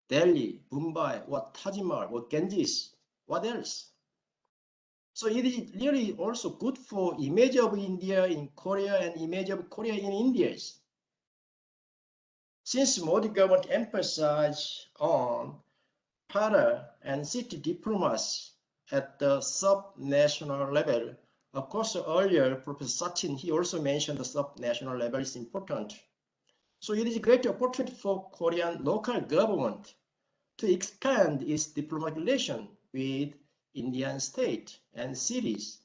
Delhi, Mumbai, what Taj Mahal, what Ganges, what else? So it is really also good for image of India in Korea and image of Korea in India. Since Modi government emphasized on power and city diplomacy at the sub-national level, of course, earlier, Professor Sachin, he also mentioned the sub-national level is important. So it is a great opportunity for Korean local government to expand its diplomatic relation with Indian state and cities,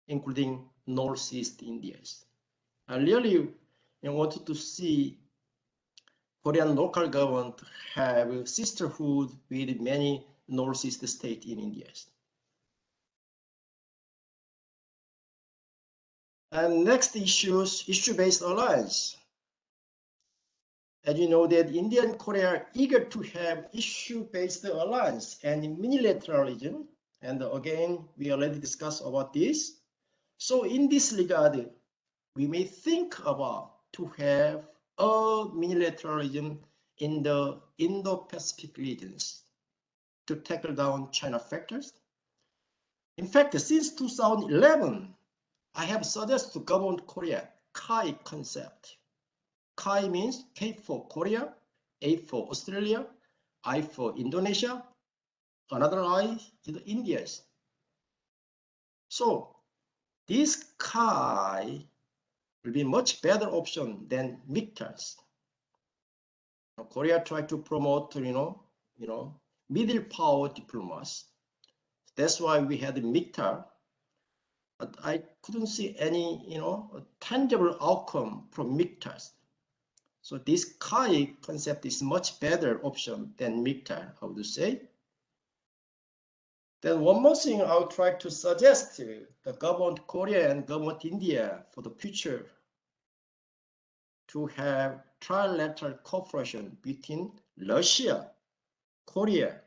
including Northeast India. I really wanted to see Korean local government have sisterhood with many Northeast states in India. And next issue-based alliance. As you know that India and Korea are eager to have issue-based alliance and multilateralism. And again, we already discussed about this. So in this regard, we may think about to have a multilateralism in the Indo-Pacific regions to tackle down China factors. In fact, since 2011, I have suggested to government Korea KAI concept. KAI means K for Korea, A for Australia, I for Indonesia, another I is India's. So this KAI will be much better option than MICTAS. Korea tried to promote, middle power diplomas. That's why we had MICTA, but I couldn't see any, tangible outcome from MICTAS. So this KAI concept is much better option than MICTA, I would say. Then one more thing I would try to suggest to the government Korea and government India for the future to have trilateral cooperation between Russia, Korea,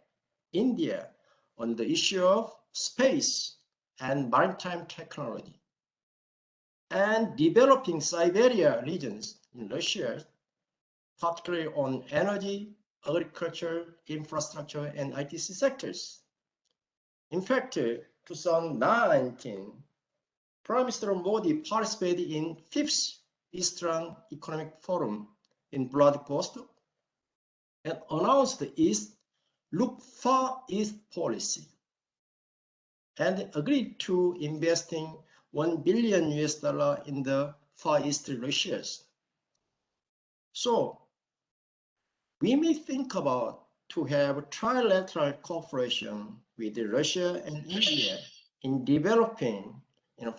India on the issue of space and maritime technology, and developing Siberia regions in Russia, particularly on energy, agriculture, infrastructure, and ITC sectors. In fact, 2019, Prime Minister Modi participated in 5th Eastern Economic Forum in Vladivostok and announced its Look Far East policy and agreed to investing $1 billion in the Far East Russia. So we may think about to have trilateral cooperation with Russia and India in developing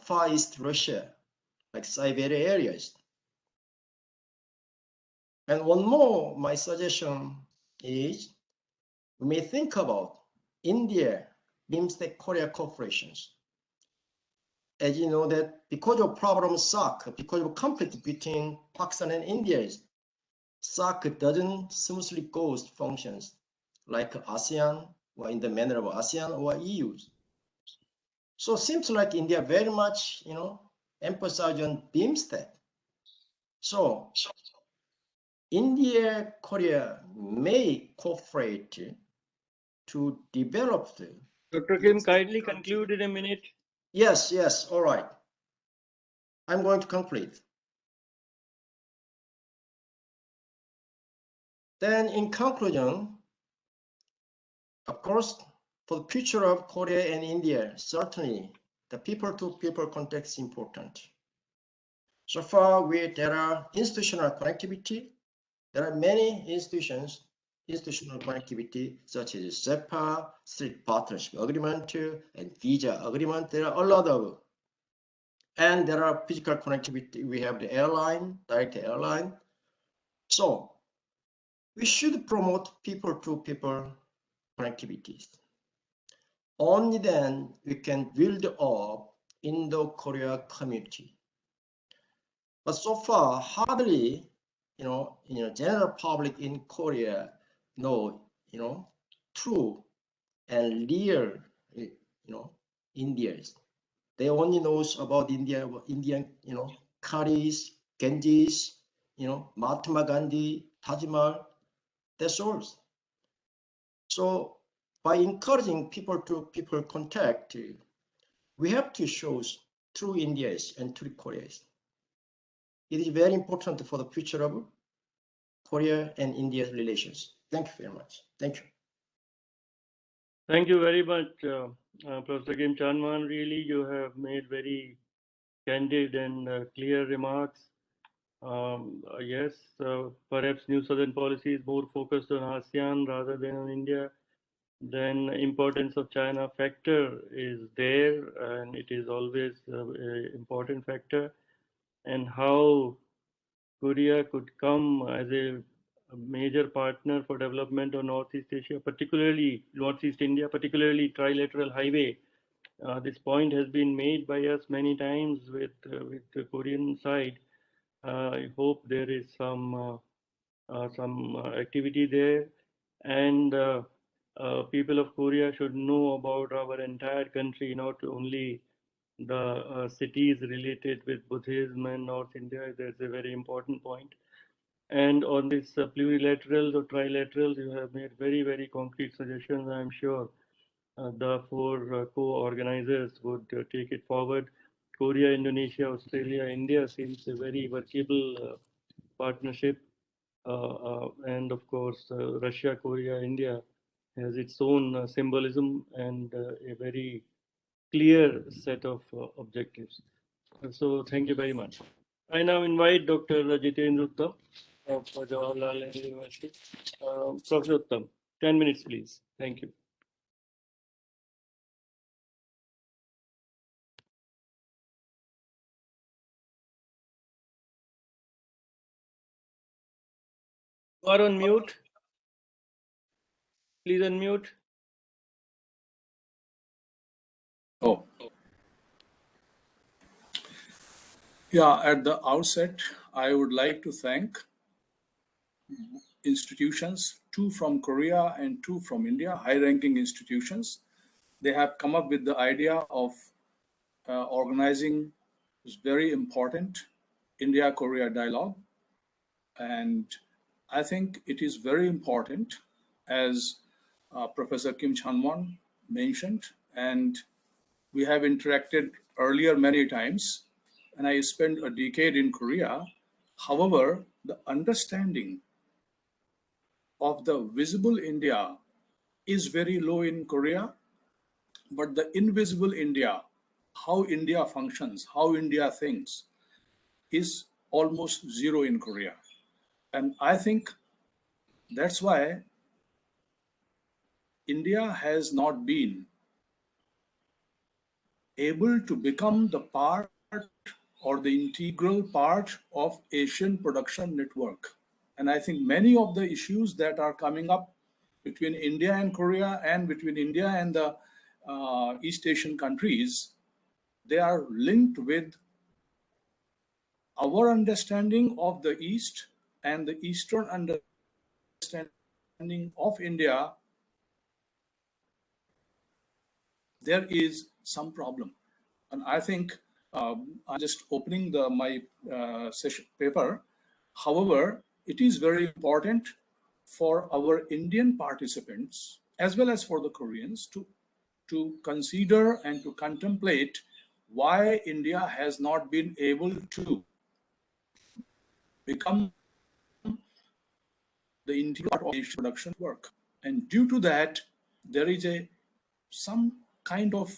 Far East Russia, like Siberia areas. And one more, my suggestion is we may think about India, BIMSTEC Korea corporations. As you know that because of problem SARC, because of conflict between Pakistan and India, SARC doesn't smoothly go functions like ASEAN or in the manner of ASEAN or EU. So it seems like India very much, emphasize on BIMSTEC. So India, Korea may cooperate to develop the. Dr. Kim, kindly conclude in a minute. Yes, all right. I'm going to conclude. Then in conclusion, of course, for the future of Korea and India, certainly the people-to-people context is important. So far, there are institutional connectivity. There are many institutional connectivity, such as SEPA, Street Partnership Agreement, and Visa Agreement. There are a lot of. And there are physical connectivity. We have the airline, direct airline. So we should promote people-to-people connectivities. Only then we can build up Indo-Korea community. But so far, hardly, general public in Korea know, true and real, Indians. They only knows about Indian, curries, Genjis, Mahatma Gandhi, Taj Mahal. That's all. So by encouraging people-to-people contact, we have to show true Indians and true Koreans. It is very important for the future of Korea and India's relations. Thank you very much. Thank you. Thank you very much, Professor Kim Chanman. Really, you have made very candid and clear remarks. Yes, perhaps New Southern policy is more focused on ASEAN rather than on India. Then importance of China factor is there, and it is always an important factor. And how Korea could come as a major partner for development of Northeast Asia, particularly Northeast India, particularly trilateral highway This point has been made by us many times with the Korean side. I hope there is some activity there, and people of Korea should know about our entire country, not only the cities related with Buddhism and North India. That's a very important point. And on this plurilaterals or trilaterals, you have made very, very concrete suggestions. I'm sure the four co-organizers would take it forward. Korea, Indonesia, Australia, India seems a very workable partnership. And of course, Russia, Korea, India has its own symbolism and a very clear set of objectives. So thank you very much. I now invite Dr. Jitendra Uttam of Jawaharlal Nehru University. Professor Uttam, 10 minutes, please. Thank you. You are on mute. Please unmute. Oh. Yeah, at the outset, I would like to thank institutions, 2 from Korea and 2 from India, high-ranking institutions. They have come up with the idea of organizing this very important India-Korea dialogue. And I think it is very important, as Professor Kim Chan-won mentioned, and we have interacted earlier many times, and I spent a decade in Korea. However, the understanding of the visible India is very low in Korea, but the invisible India, how India functions, how India thinks, is almost zero in Korea. And I think that's why India has not been able to become the part or the integral part of Asian production network. And I think many of the issues that are coming up between India and Korea and between India and the East Asian countries, they are linked with our understanding of the East and the Eastern understanding of India. There is some problem. And I think I'm just opening my session paper. However, it is very important for our Indian participants, as well as for the Koreans, to consider and to contemplate why India has not been able to become the integral part of Asian production work. And due to that, there is some kind of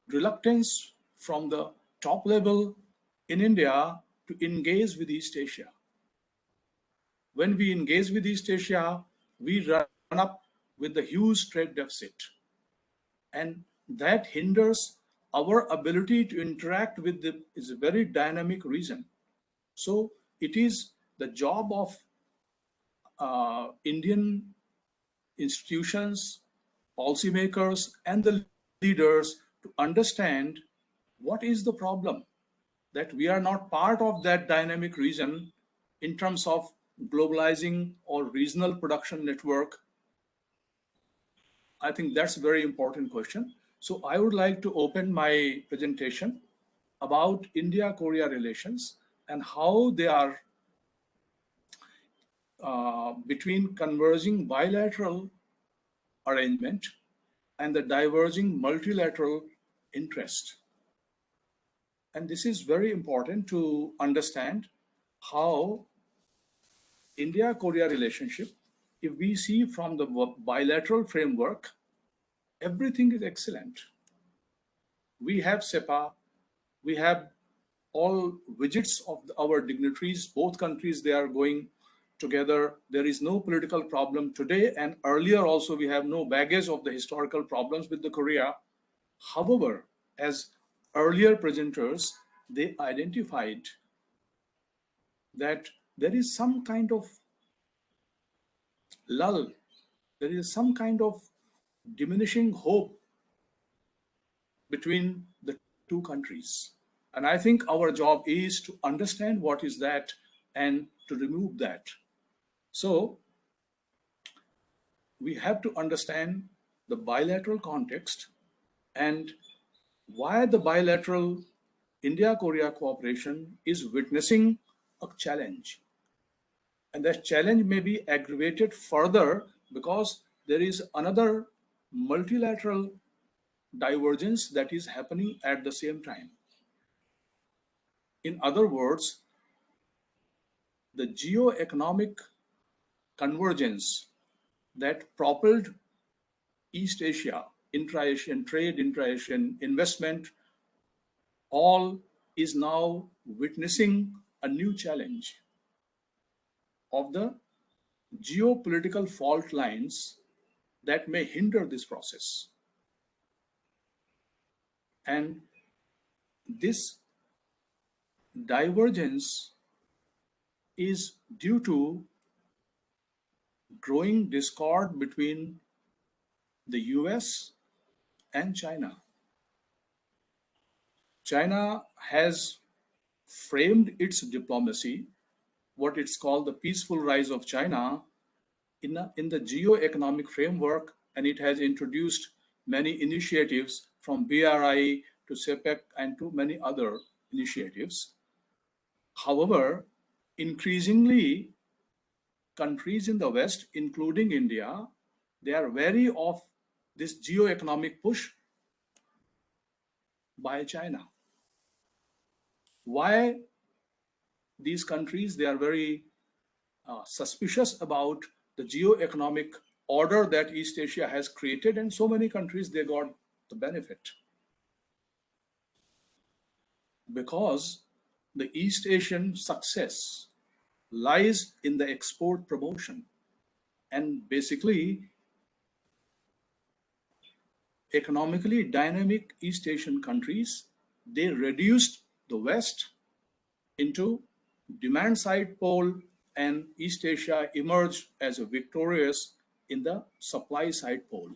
reluctance from the top level in India to engage with East Asia. When we engage with East Asia, we run up with the huge trade deficit. And that hinders our ability to interact with is a very dynamic region. So it is the job of Indian institutions, policymakers, and the leaders to understand what is the problem, that we are not part of that dynamic region in terms of globalizing or regional production network. I think that's a very important question. So I would like to open my presentation about India-Korea relations and how they are between converging bilateral arrangement and the diverging multilateral interest. And this is very important to understand how India-Korea relationship, if we see from the bilateral framework, everything is excellent. We have SEPA, we have all visits of our dignitaries, both countries, they are going together. There is no political problem today, and earlier also we have no baggage of the historical problems with the Korea. However, as earlier presenters, they identified that there is some kind of lull, there is some kind of diminishing hope between the two countries. And I think our job is to understand what is that and to remove that. So we have to understand the bilateral context and why the bilateral India-Korea cooperation is witnessing a challenge. And that challenge may be aggravated further because there is another multilateral divergence that is happening at the same time. In other words, the geo-economic convergence that propelled East Asia, intra-Asian trade, intra-Asian investment, all is now witnessing a new challenge of the geopolitical fault lines that may hinder this process. And this divergence is due to growing discord between the US and China. China has framed its diplomacy, what it's called the peaceful rise of China, in the geo-economic framework, and it has introduced many initiatives from BRI to CPEC and to many other initiatives. However, increasingly, countries in the West, including India, they are wary of this geo-economic push by China. Why these countries, they are very suspicious about the geo-economic order that East Asia has created, and so many countries, they got the benefit. Because the East Asian success lies in the export promotion. And basically, economically dynamic East Asian countries, they reduced the West into demand side pole, and East Asia emerged as a victorious in the supply side pole.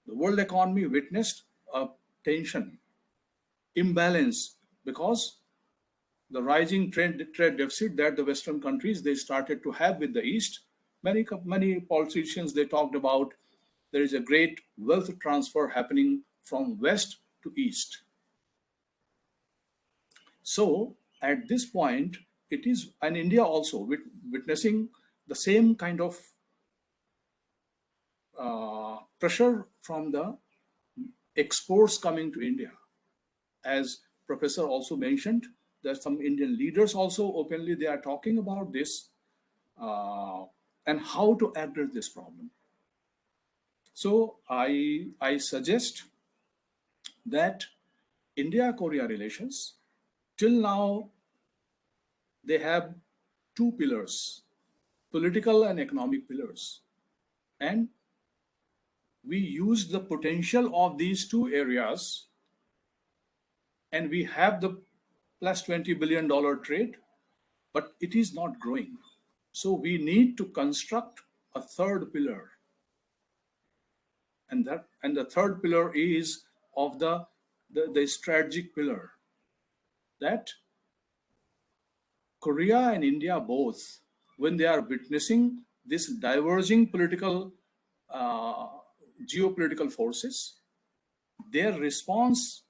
The world economy witnessed a tension, imbalance, because the rising trade deficit that the Western countries, they started to have with the East. Many politicians, they talked about there is a great wealth transfer happening from West to East. So at this point, it is, and India also witnessing the same kind of pressure from the exports coming to India. As Professor also mentioned, that some Indian leaders also openly, they are talking about this and how to address this problem. So I suggest that India-Korea relations, till now, they have two pillars, political and economic pillars. And we use the potential of these two areas, and we have the plus $20 billion trade, but it is not growing. So we need to construct a third pillar. And the third pillar is of the strategic pillar, that Korea and India both, when they are witnessing this diverging political, geopolitical forces, their response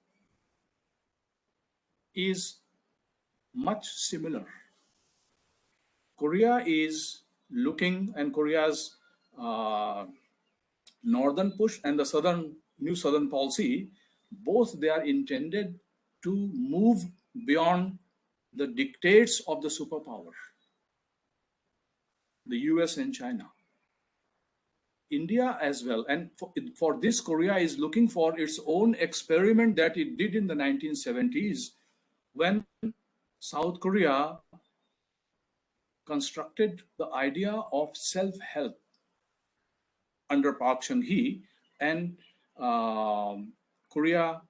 is much similar. Korea is looking, and Korea's northern push and the new southern policy, both they are intended to move beyond the dictates of the superpower, the US and China. India as well, and for this, Korea is looking for its own experiment that it did in the 1970s when South Korea constructed the idea of self-help under Park Chung-hee, and Korea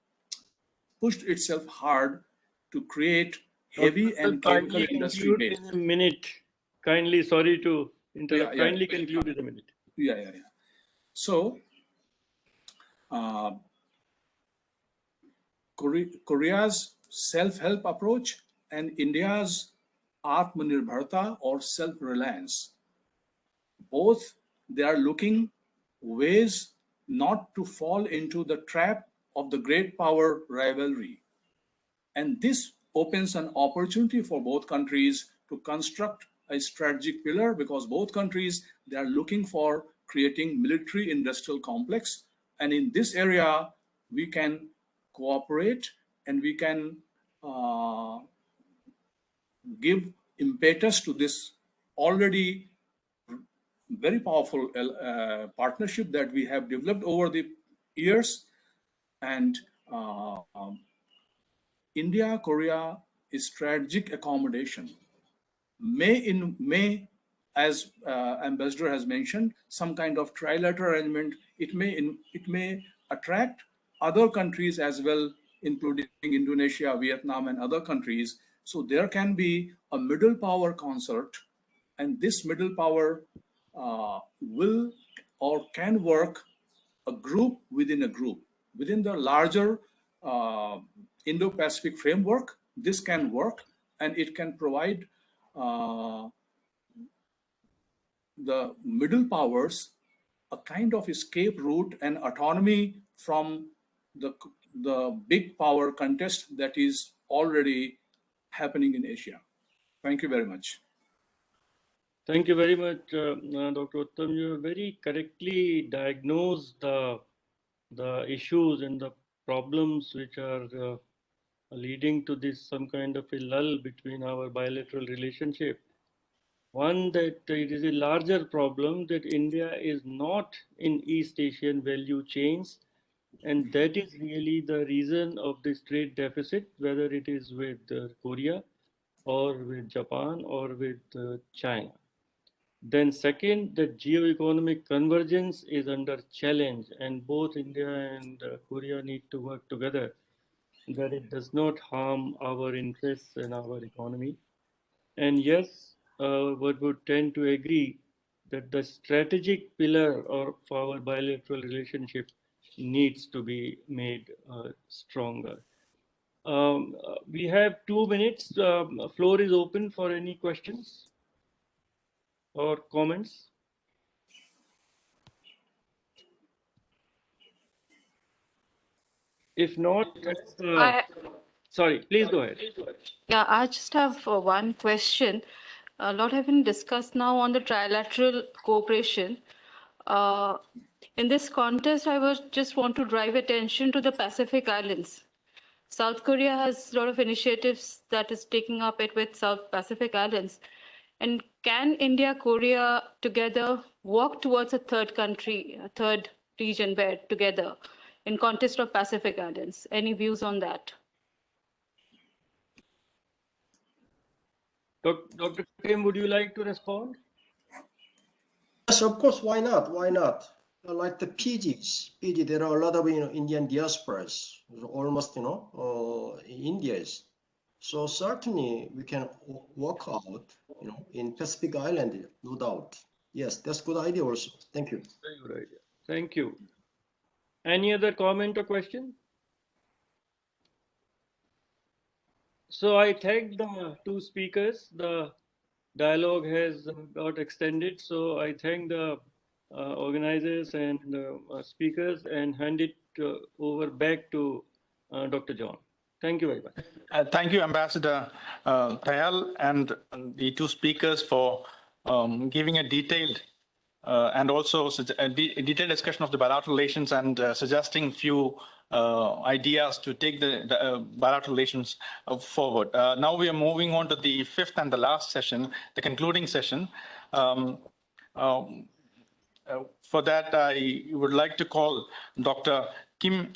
pushed itself hard to create heavy and chemical industry base. In a minute. Kindly, sorry to interrupt. Yeah. Kindly conclude in a minute. Yeah. So Korea's self-help approach and India's Atmanirbharta or self-reliance. Both, they are looking ways not to fall into the trap of the great power rivalry. And this opens an opportunity for both countries to construct a strategic pillar, because both countries, they are looking for creating military industrial complex. And in this area, we can cooperate and we can give impetus to this already very powerful partnership that we have developed over the years. And India-Korea strategic accommodation may, as Ambassador has mentioned, some kind of trilateral arrangement, it may attract other countries as well, including Indonesia, Vietnam, and other countries. So there can be a middle power concert, and this middle power will or can work a group within a group. Within the larger Indo-Pacific framework, this can work, and it can provide the middle powers a kind of escape route and autonomy from the big power contest that is already happening in Asia. Thank you very much. Thank you very much, Dr. Uttam. You have very correctly diagnosed the issues and the problems which are leading to this some kind of a lull between our bilateral relationship. One, that it is a larger problem that India is not in East Asian value chains, and that is really the reason of this trade deficit, whether it is with Korea or with Japan or with China. Then second, the geo-economic convergence is under challenge, and both India and Korea need to work together, that it does not harm our interests and our economy. And yes, one would tend to agree that the strategic pillar of our bilateral relationship needs to be made stronger. We have 2 minutes. Floor is open for any questions or comments. If not, sorry, please go ahead. Yeah, I just have one question. A lot have been discussed now on the trilateral cooperation. In this context, I just want to drive attention to the Pacific Islands. South Korea has a lot of initiatives that is taking up it with South Pacific Islands. And can India, Korea together work towards a third country, a third region where together in context of Pacific Islands? Any views on that? Dr. Kim, would you like to respond? Yes, of course. Why not? Why not? Like the Fiji, there are a lot of Indian diasporas, almost Indians. So certainly we can work out in Pacific Island, no doubt. Yes, that's a good idea also. Thank you. Very good idea. Thank you. Any other comment or question? So I thank the two speakers. The dialogue has got extended. So I thank the organizers and speakers and hand it over back to Dr. John. Thank you very much. Thank you, Ambassador Thayal, and the two speakers for giving a detailed and also a detailed discussion of the bilateral relations and suggesting few ideas to take the bilateral relations forward. Now we are moving on to the fifth and the last session, the concluding session. For that, I would like to call Dr. Kim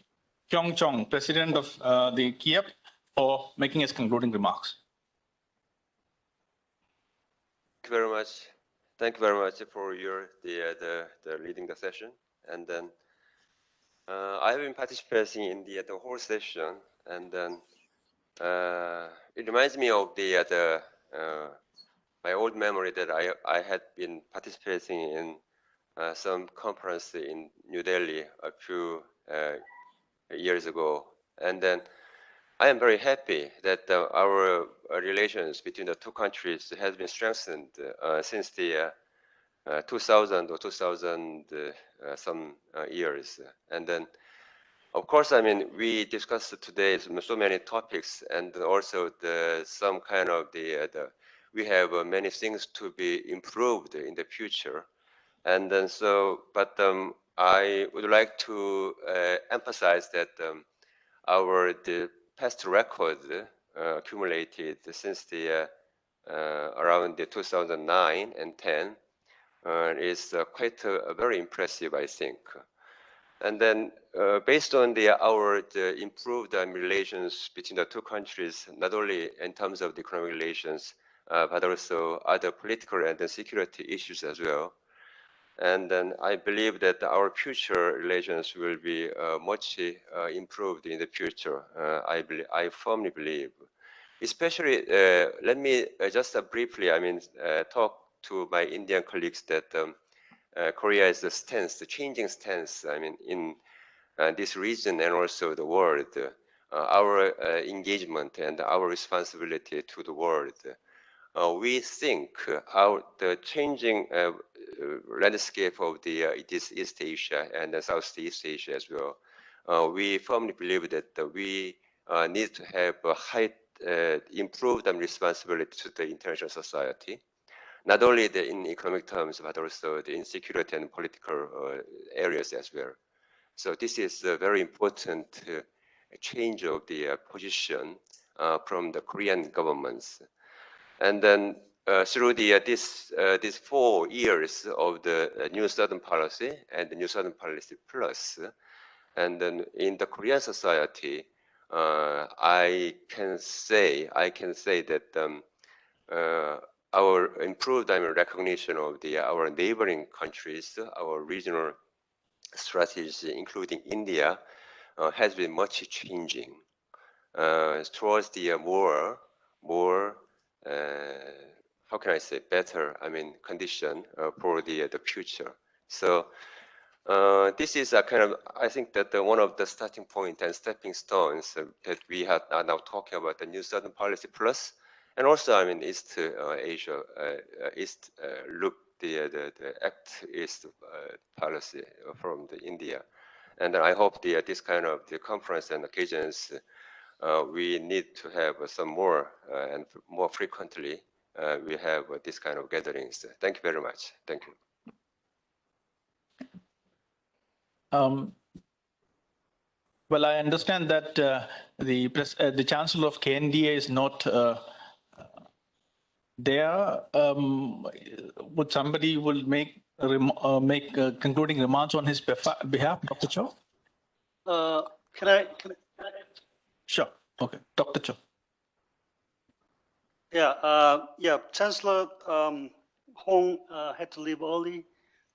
Kyung-chong, President of the KIEP, for making his concluding remarks. Thank you very much. Thank you very much for your the leading the session. And then I have been participating in the whole session, and then it reminds me of the my old memory that I had been participating in some conference in New Delhi a few years ago, and then I am very happy that our relations between the two countries has been strengthened since the 2000 or 2000 some years. And then, of course, I mean, we discussed today so many topics, and also some kind of we have many things to be improved in the future. And then but I would like to emphasize that the past record accumulated since the around the 2009 and 10 is quite very impressive, I think. And then based on our improved relations between the two countries, not only in terms of the economic relations, but also other political and security issues as well. And then I believe that our future relations will be much improved in the future. I firmly believe. Especially, let me just briefly, talk to my Indian colleagues that Korea is the changing stance, in this region and also the world. Our engagement and our responsibility to the world. We think the changing landscape of this East Asia and Southeast Asia as well. We firmly believe that we need to have a high improved responsibility to the international society, not only in economic terms, but also in security and political areas as well. So this is a very important change of the position from the Korean governments. And then through these 4 years of the New Southern Policy and the New Southern Policy Plus, and then in the Korean society, I can say that our improved recognition of our neighboring countries, our regional strategies, including India, has been much changing towards the more how can I say, better condition for the future. So this is a kind of, I think that one of the starting point and stepping stones that we are now talking about the New Southern Policy Plus, and also East Asia, East look the Act East policy from India, and I hope this kind of the conference and occasions we need to have some more and more frequently. We have this kind of gatherings. Thank you very much. Thank you. Well, I understand that the Chancellor of KNDA is not there. Would somebody make concluding remarks on his behalf, Dr. Cho? Can I? Sure. Okay, Dr. Cho. Yeah, Chancellor Hong had to leave early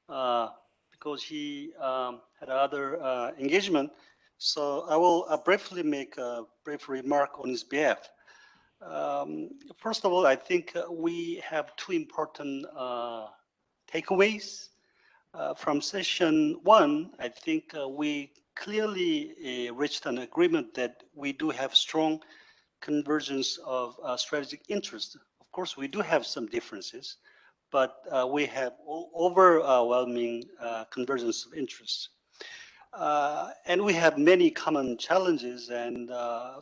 because he had other engagement. So I will briefly make a brief remark on his behalf. First of all, I think we have 2 important takeaways from session 1. I think we clearly reached an agreement that we do have strong convergence of strategic interests. Of course, we do have some differences, but we have overwhelming convergence of interests. And we have many common challenges, and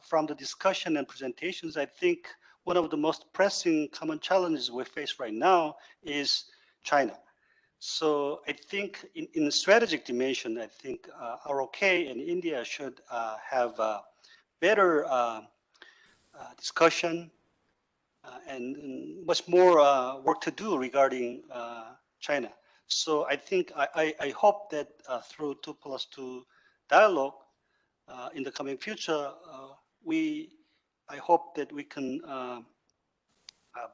from the discussion and presentations, I think one of the most pressing common challenges we face right now is China. So I think in the strategic dimension, I think ROK and India should have better discussion and much more work to do regarding China. So I think I hope that through 2+2 dialogue in the coming future, I hope that we can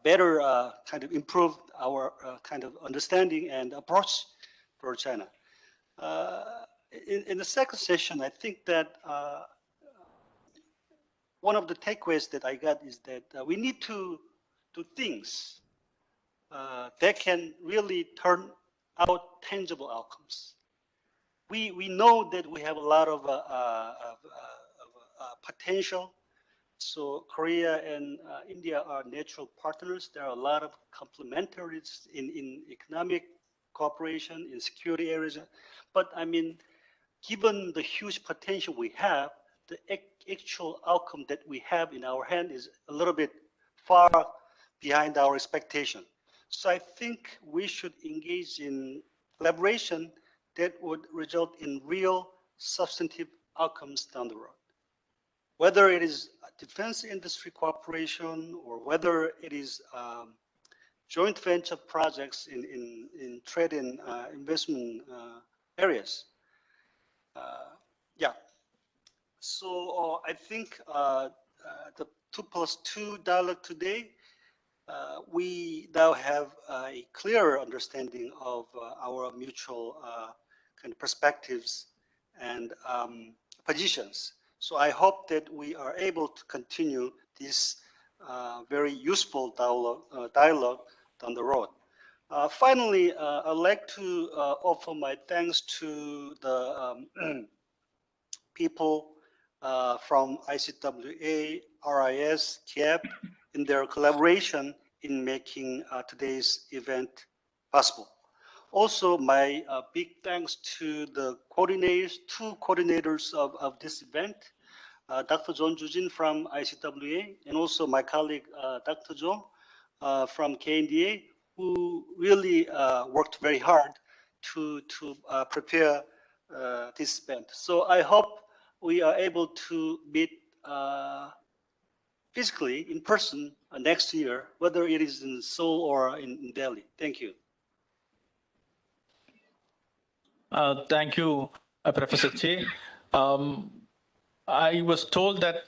better kind of improve our kind of understanding and approach for China. In the second session, I think that one of the takeaways that I got is that we need to do things that can really turn out tangible outcomes. We know that we have a lot of potential So Korea and India are natural partners. There are a lot of complementarities in economic cooperation, in security areas. But I mean, given the huge potential we have, the actual outcome that we have in our hand is a little bit far behind our expectation. So I think we should engage in collaboration that would result in real substantive outcomes down the road. Whether it is defense industry cooperation or whether it is joint venture projects in trade and investment areas. Yeah. So I think the 2+2 dialogue today, we now have a clearer understanding of our mutual kind of perspectives and positions. So I hope that we are able to continue this very useful dialogue down the road. Finally, I'd like to offer my thanks to the people from ICWA, RIS, KIEP, in their collaboration in making today's event possible. Also, my big thanks to the coordinators, two coordinators of this event, Dr. John Jujin from ICWA, and also my colleague, Dr. Jo from KNDA, who really worked very hard to prepare this event. So I hope we are able to meet physically in person next year, whether it is in Seoul or in Delhi. Thank you. Thank you, Professor Che. I was told that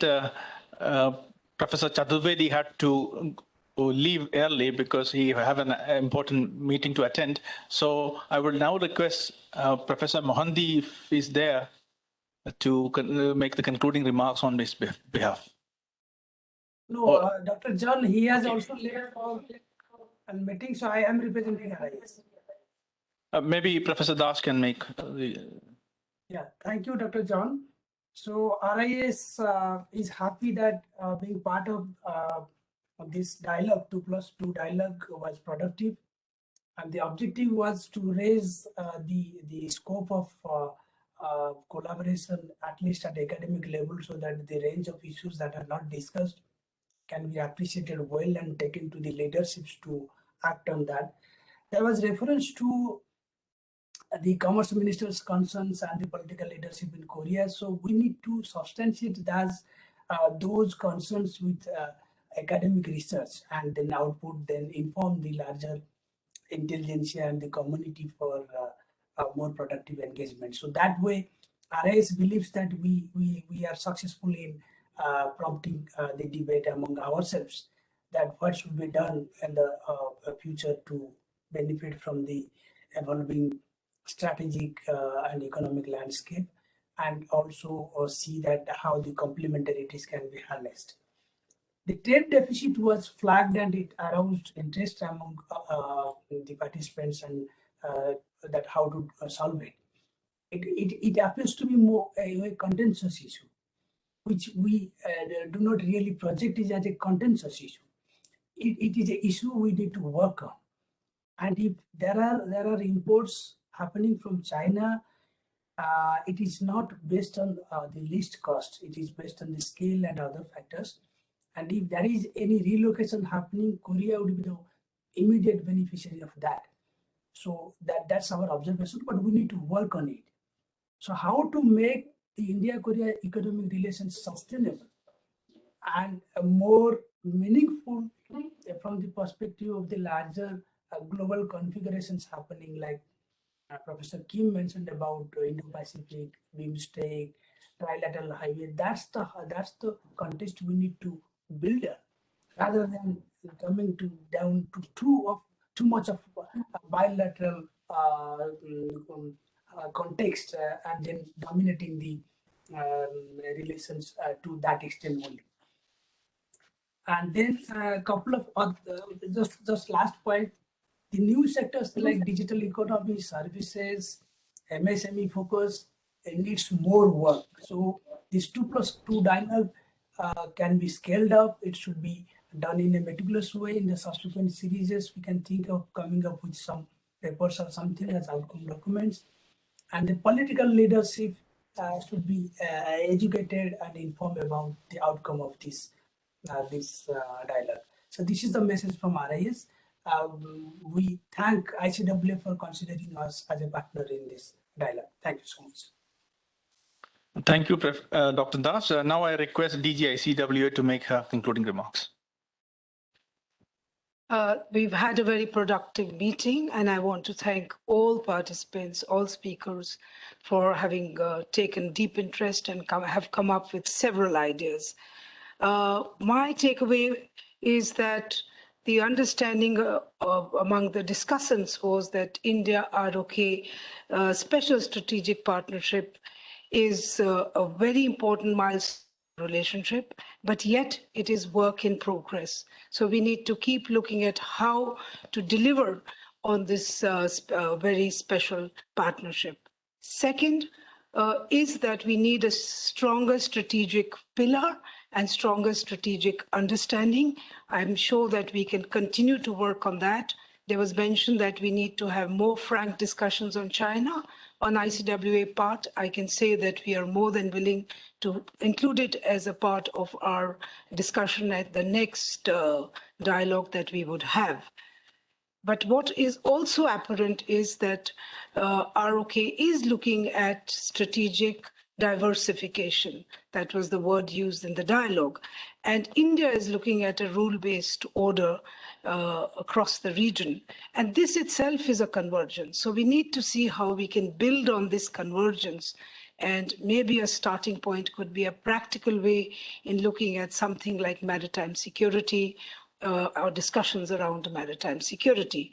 Professor Chaturvedi had to leave early because he have an important meeting to attend. So I will now request Professor Mohandi, if he's there, to make the concluding remarks on his behalf. No, Dr. John, he has also left for a meeting, so I am representing RIS. Maybe Professor Das can make the... Yeah, thank you, Dr. John. So RIS is happy that being part of this dialogue, 2+2 dialogue, was productive. And the objective was to raise the scope of collaboration, at least at academic level, so that the range of issues that are not discussed can be appreciated well and taken to the leaderships to act on that. There was reference to the commerce minister's concerns and the political leadership in Korea. So we need to substantiate those concerns with academic research and then output, then inform the larger intelligentsia and the community for more productive engagement. So that way, RIS believes that we are successful in prompting the debate among ourselves that what should be done in the future to benefit from the evolving strategic and economic landscape, and also see that how the complementarities can be harnessed. The trade deficit was flagged and it aroused interest among the participants and that how to solve it. It appears to be more a contentious issue, which we do not really project it as a contentious issue. It is an issue we need to work on. And if there are imports happening from China, it is not based on the least cost. It is based on the scale and other factors. And if there is any relocation happening, Korea would be the immediate beneficiary of that. So that's our observation, but we need to work on it. So how to make the India-Korea economic relations sustainable and more meaningful from the perspective of the larger global configurations happening, like Professor Kim mentioned about Indo-Pacific, BIMSTEC, trilateral highway. That's the context we need to build up, rather than coming down to too much of bilateral context and then dominating the relations to that extent only. And then a couple of just last point, the new sectors like digital economy, services, MSME focus, it needs more work. So this 2+2 dialogue can be scaled up. It should be done in a meticulous way. In the subsequent series, we can think of coming up with some papers or something as outcome documents. And the political leadership should be educated and informed about the outcome of this dialogue. So this is the message from RIS. We thank ICWA for considering us as a partner in this dialogue. Thank you so much. Thank you, Dr. Das. Now I request DG ICWA to make her concluding remarks. We've had a very productive meeting, and I want to thank all participants, all speakers, for having taken deep interest and have come up with several ideas. My takeaway is that the understanding among the discussants was that India-ROK special strategic partnership is a very important milestone relationship, but yet it is work in progress. So we need to keep looking at how to deliver on this very special partnership. Second is that we need a stronger strategic pillar and stronger strategic understanding. I'm sure that we can continue to work on that. There was mention that we need to have more frank discussions on China. On ICWA part, I can say that we are more than willing to include it as a part of our discussion at the next dialogue that we would have. But what is also apparent is that ROK is looking at strategic diversification. That was the word used in the dialogue. And India is looking at a rule-based order across the region. And this itself is a convergence. So we need to see how we can build on this convergence. And maybe a starting point could be a practical way in looking at something like maritime security, our discussions around maritime security.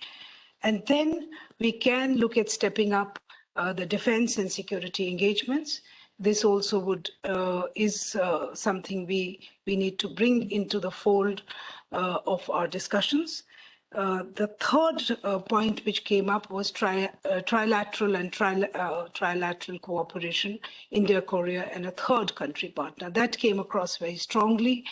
And then we can look at stepping up the defense and security engagements. This also is something we need to bring into the fold of our discussions. The third point which came up was trilateral and trilateral cooperation, India, Korea, and a third country partner. That came across very strongly.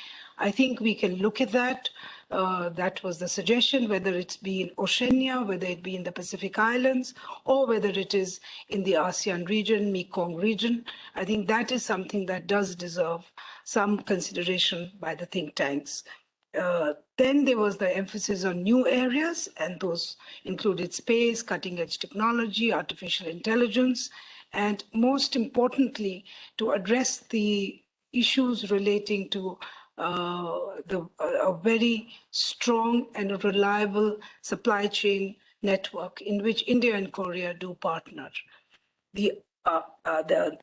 I think we can look at that. That was the suggestion, whether it's be in Oceania, whether it be in the Pacific Islands, or whether it is in the ASEAN region, Mekong region. I think that is something that does deserve some consideration by the think tanks. Then there was the emphasis on new areas, and those included space, cutting-edge technology, artificial intelligence, and most importantly, to address the issues relating to a very strong and reliable supply chain network in which India and Korea do partner. The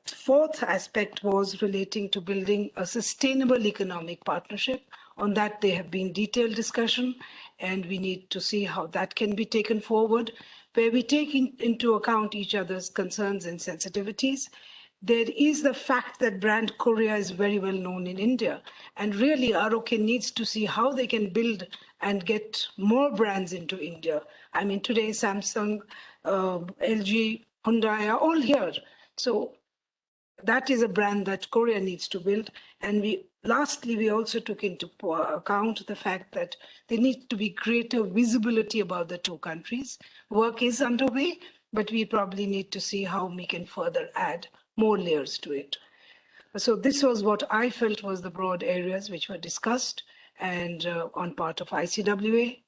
fourth aspect was relating to building a sustainable economic partnership. On that, there have been detailed discussion, and we need to see how that can be taken forward, where we take into account each other's concerns and sensitivities. There is the fact that brand Korea is very well known in India, and really ROK needs to see how they can build and get more brands into India. I mean, today Samsung, LG, Hyundai are all here. So that is a brand that Korea needs to build. And lastly, we also took into account the fact that there needs to be greater visibility about the two countries. Work is underway, but we probably need to see how we can further add more layers to it. So this was what I felt was the broad areas which were discussed, and on part of ICWA,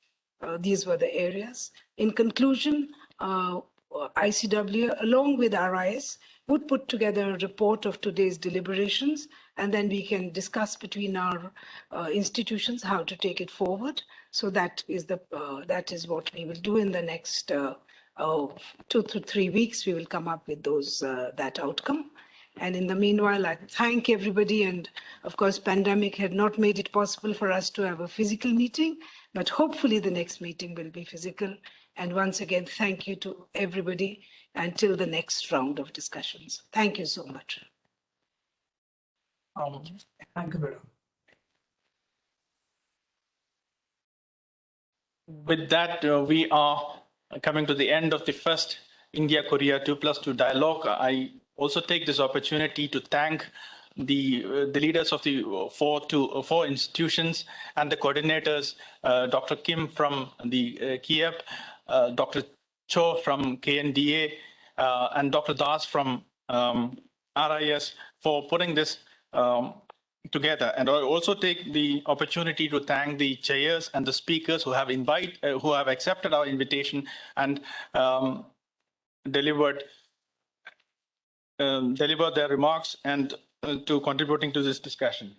these were the areas. In conclusion, ICWA, along with RIS, would put together a report of today's deliberations, and then we can discuss between our institutions how to take it forward. So that is what we will do in the next 2 to 3 weeks. We will come up with that outcome. And in the meanwhile, I thank everybody. And of course, pandemic had not made it possible for us to have a physical meeting, but hopefully the next meeting will be physical. And once again, thank you to everybody until the next round of discussions. Thank you so much. Thank you, madam. With that, we are coming to the end of the first India-Korea 2+2 dialogue. I also take this opportunity to thank the leaders of the four institutions and the coordinators, Dr. Kim from the Kiev, Dr. Cho from KNDA, and Dr. Das from RIS for putting this together. And I also take the opportunity to thank the chairs and the speakers who have accepted our invitation and delivered their remarks and to contributing to this discussion.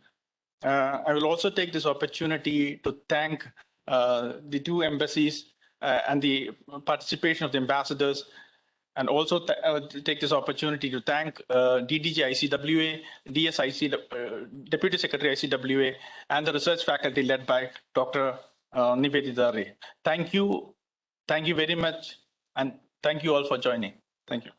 I will also take this opportunity to thank the two embassies and the participation of the ambassadors, and also take this opportunity to thank DDG ICWA, Deputy Secretary ICWA, and the research faculty led by Dr. Nivedita Ray. Thank you very much, and thank you all for joining. Thank you.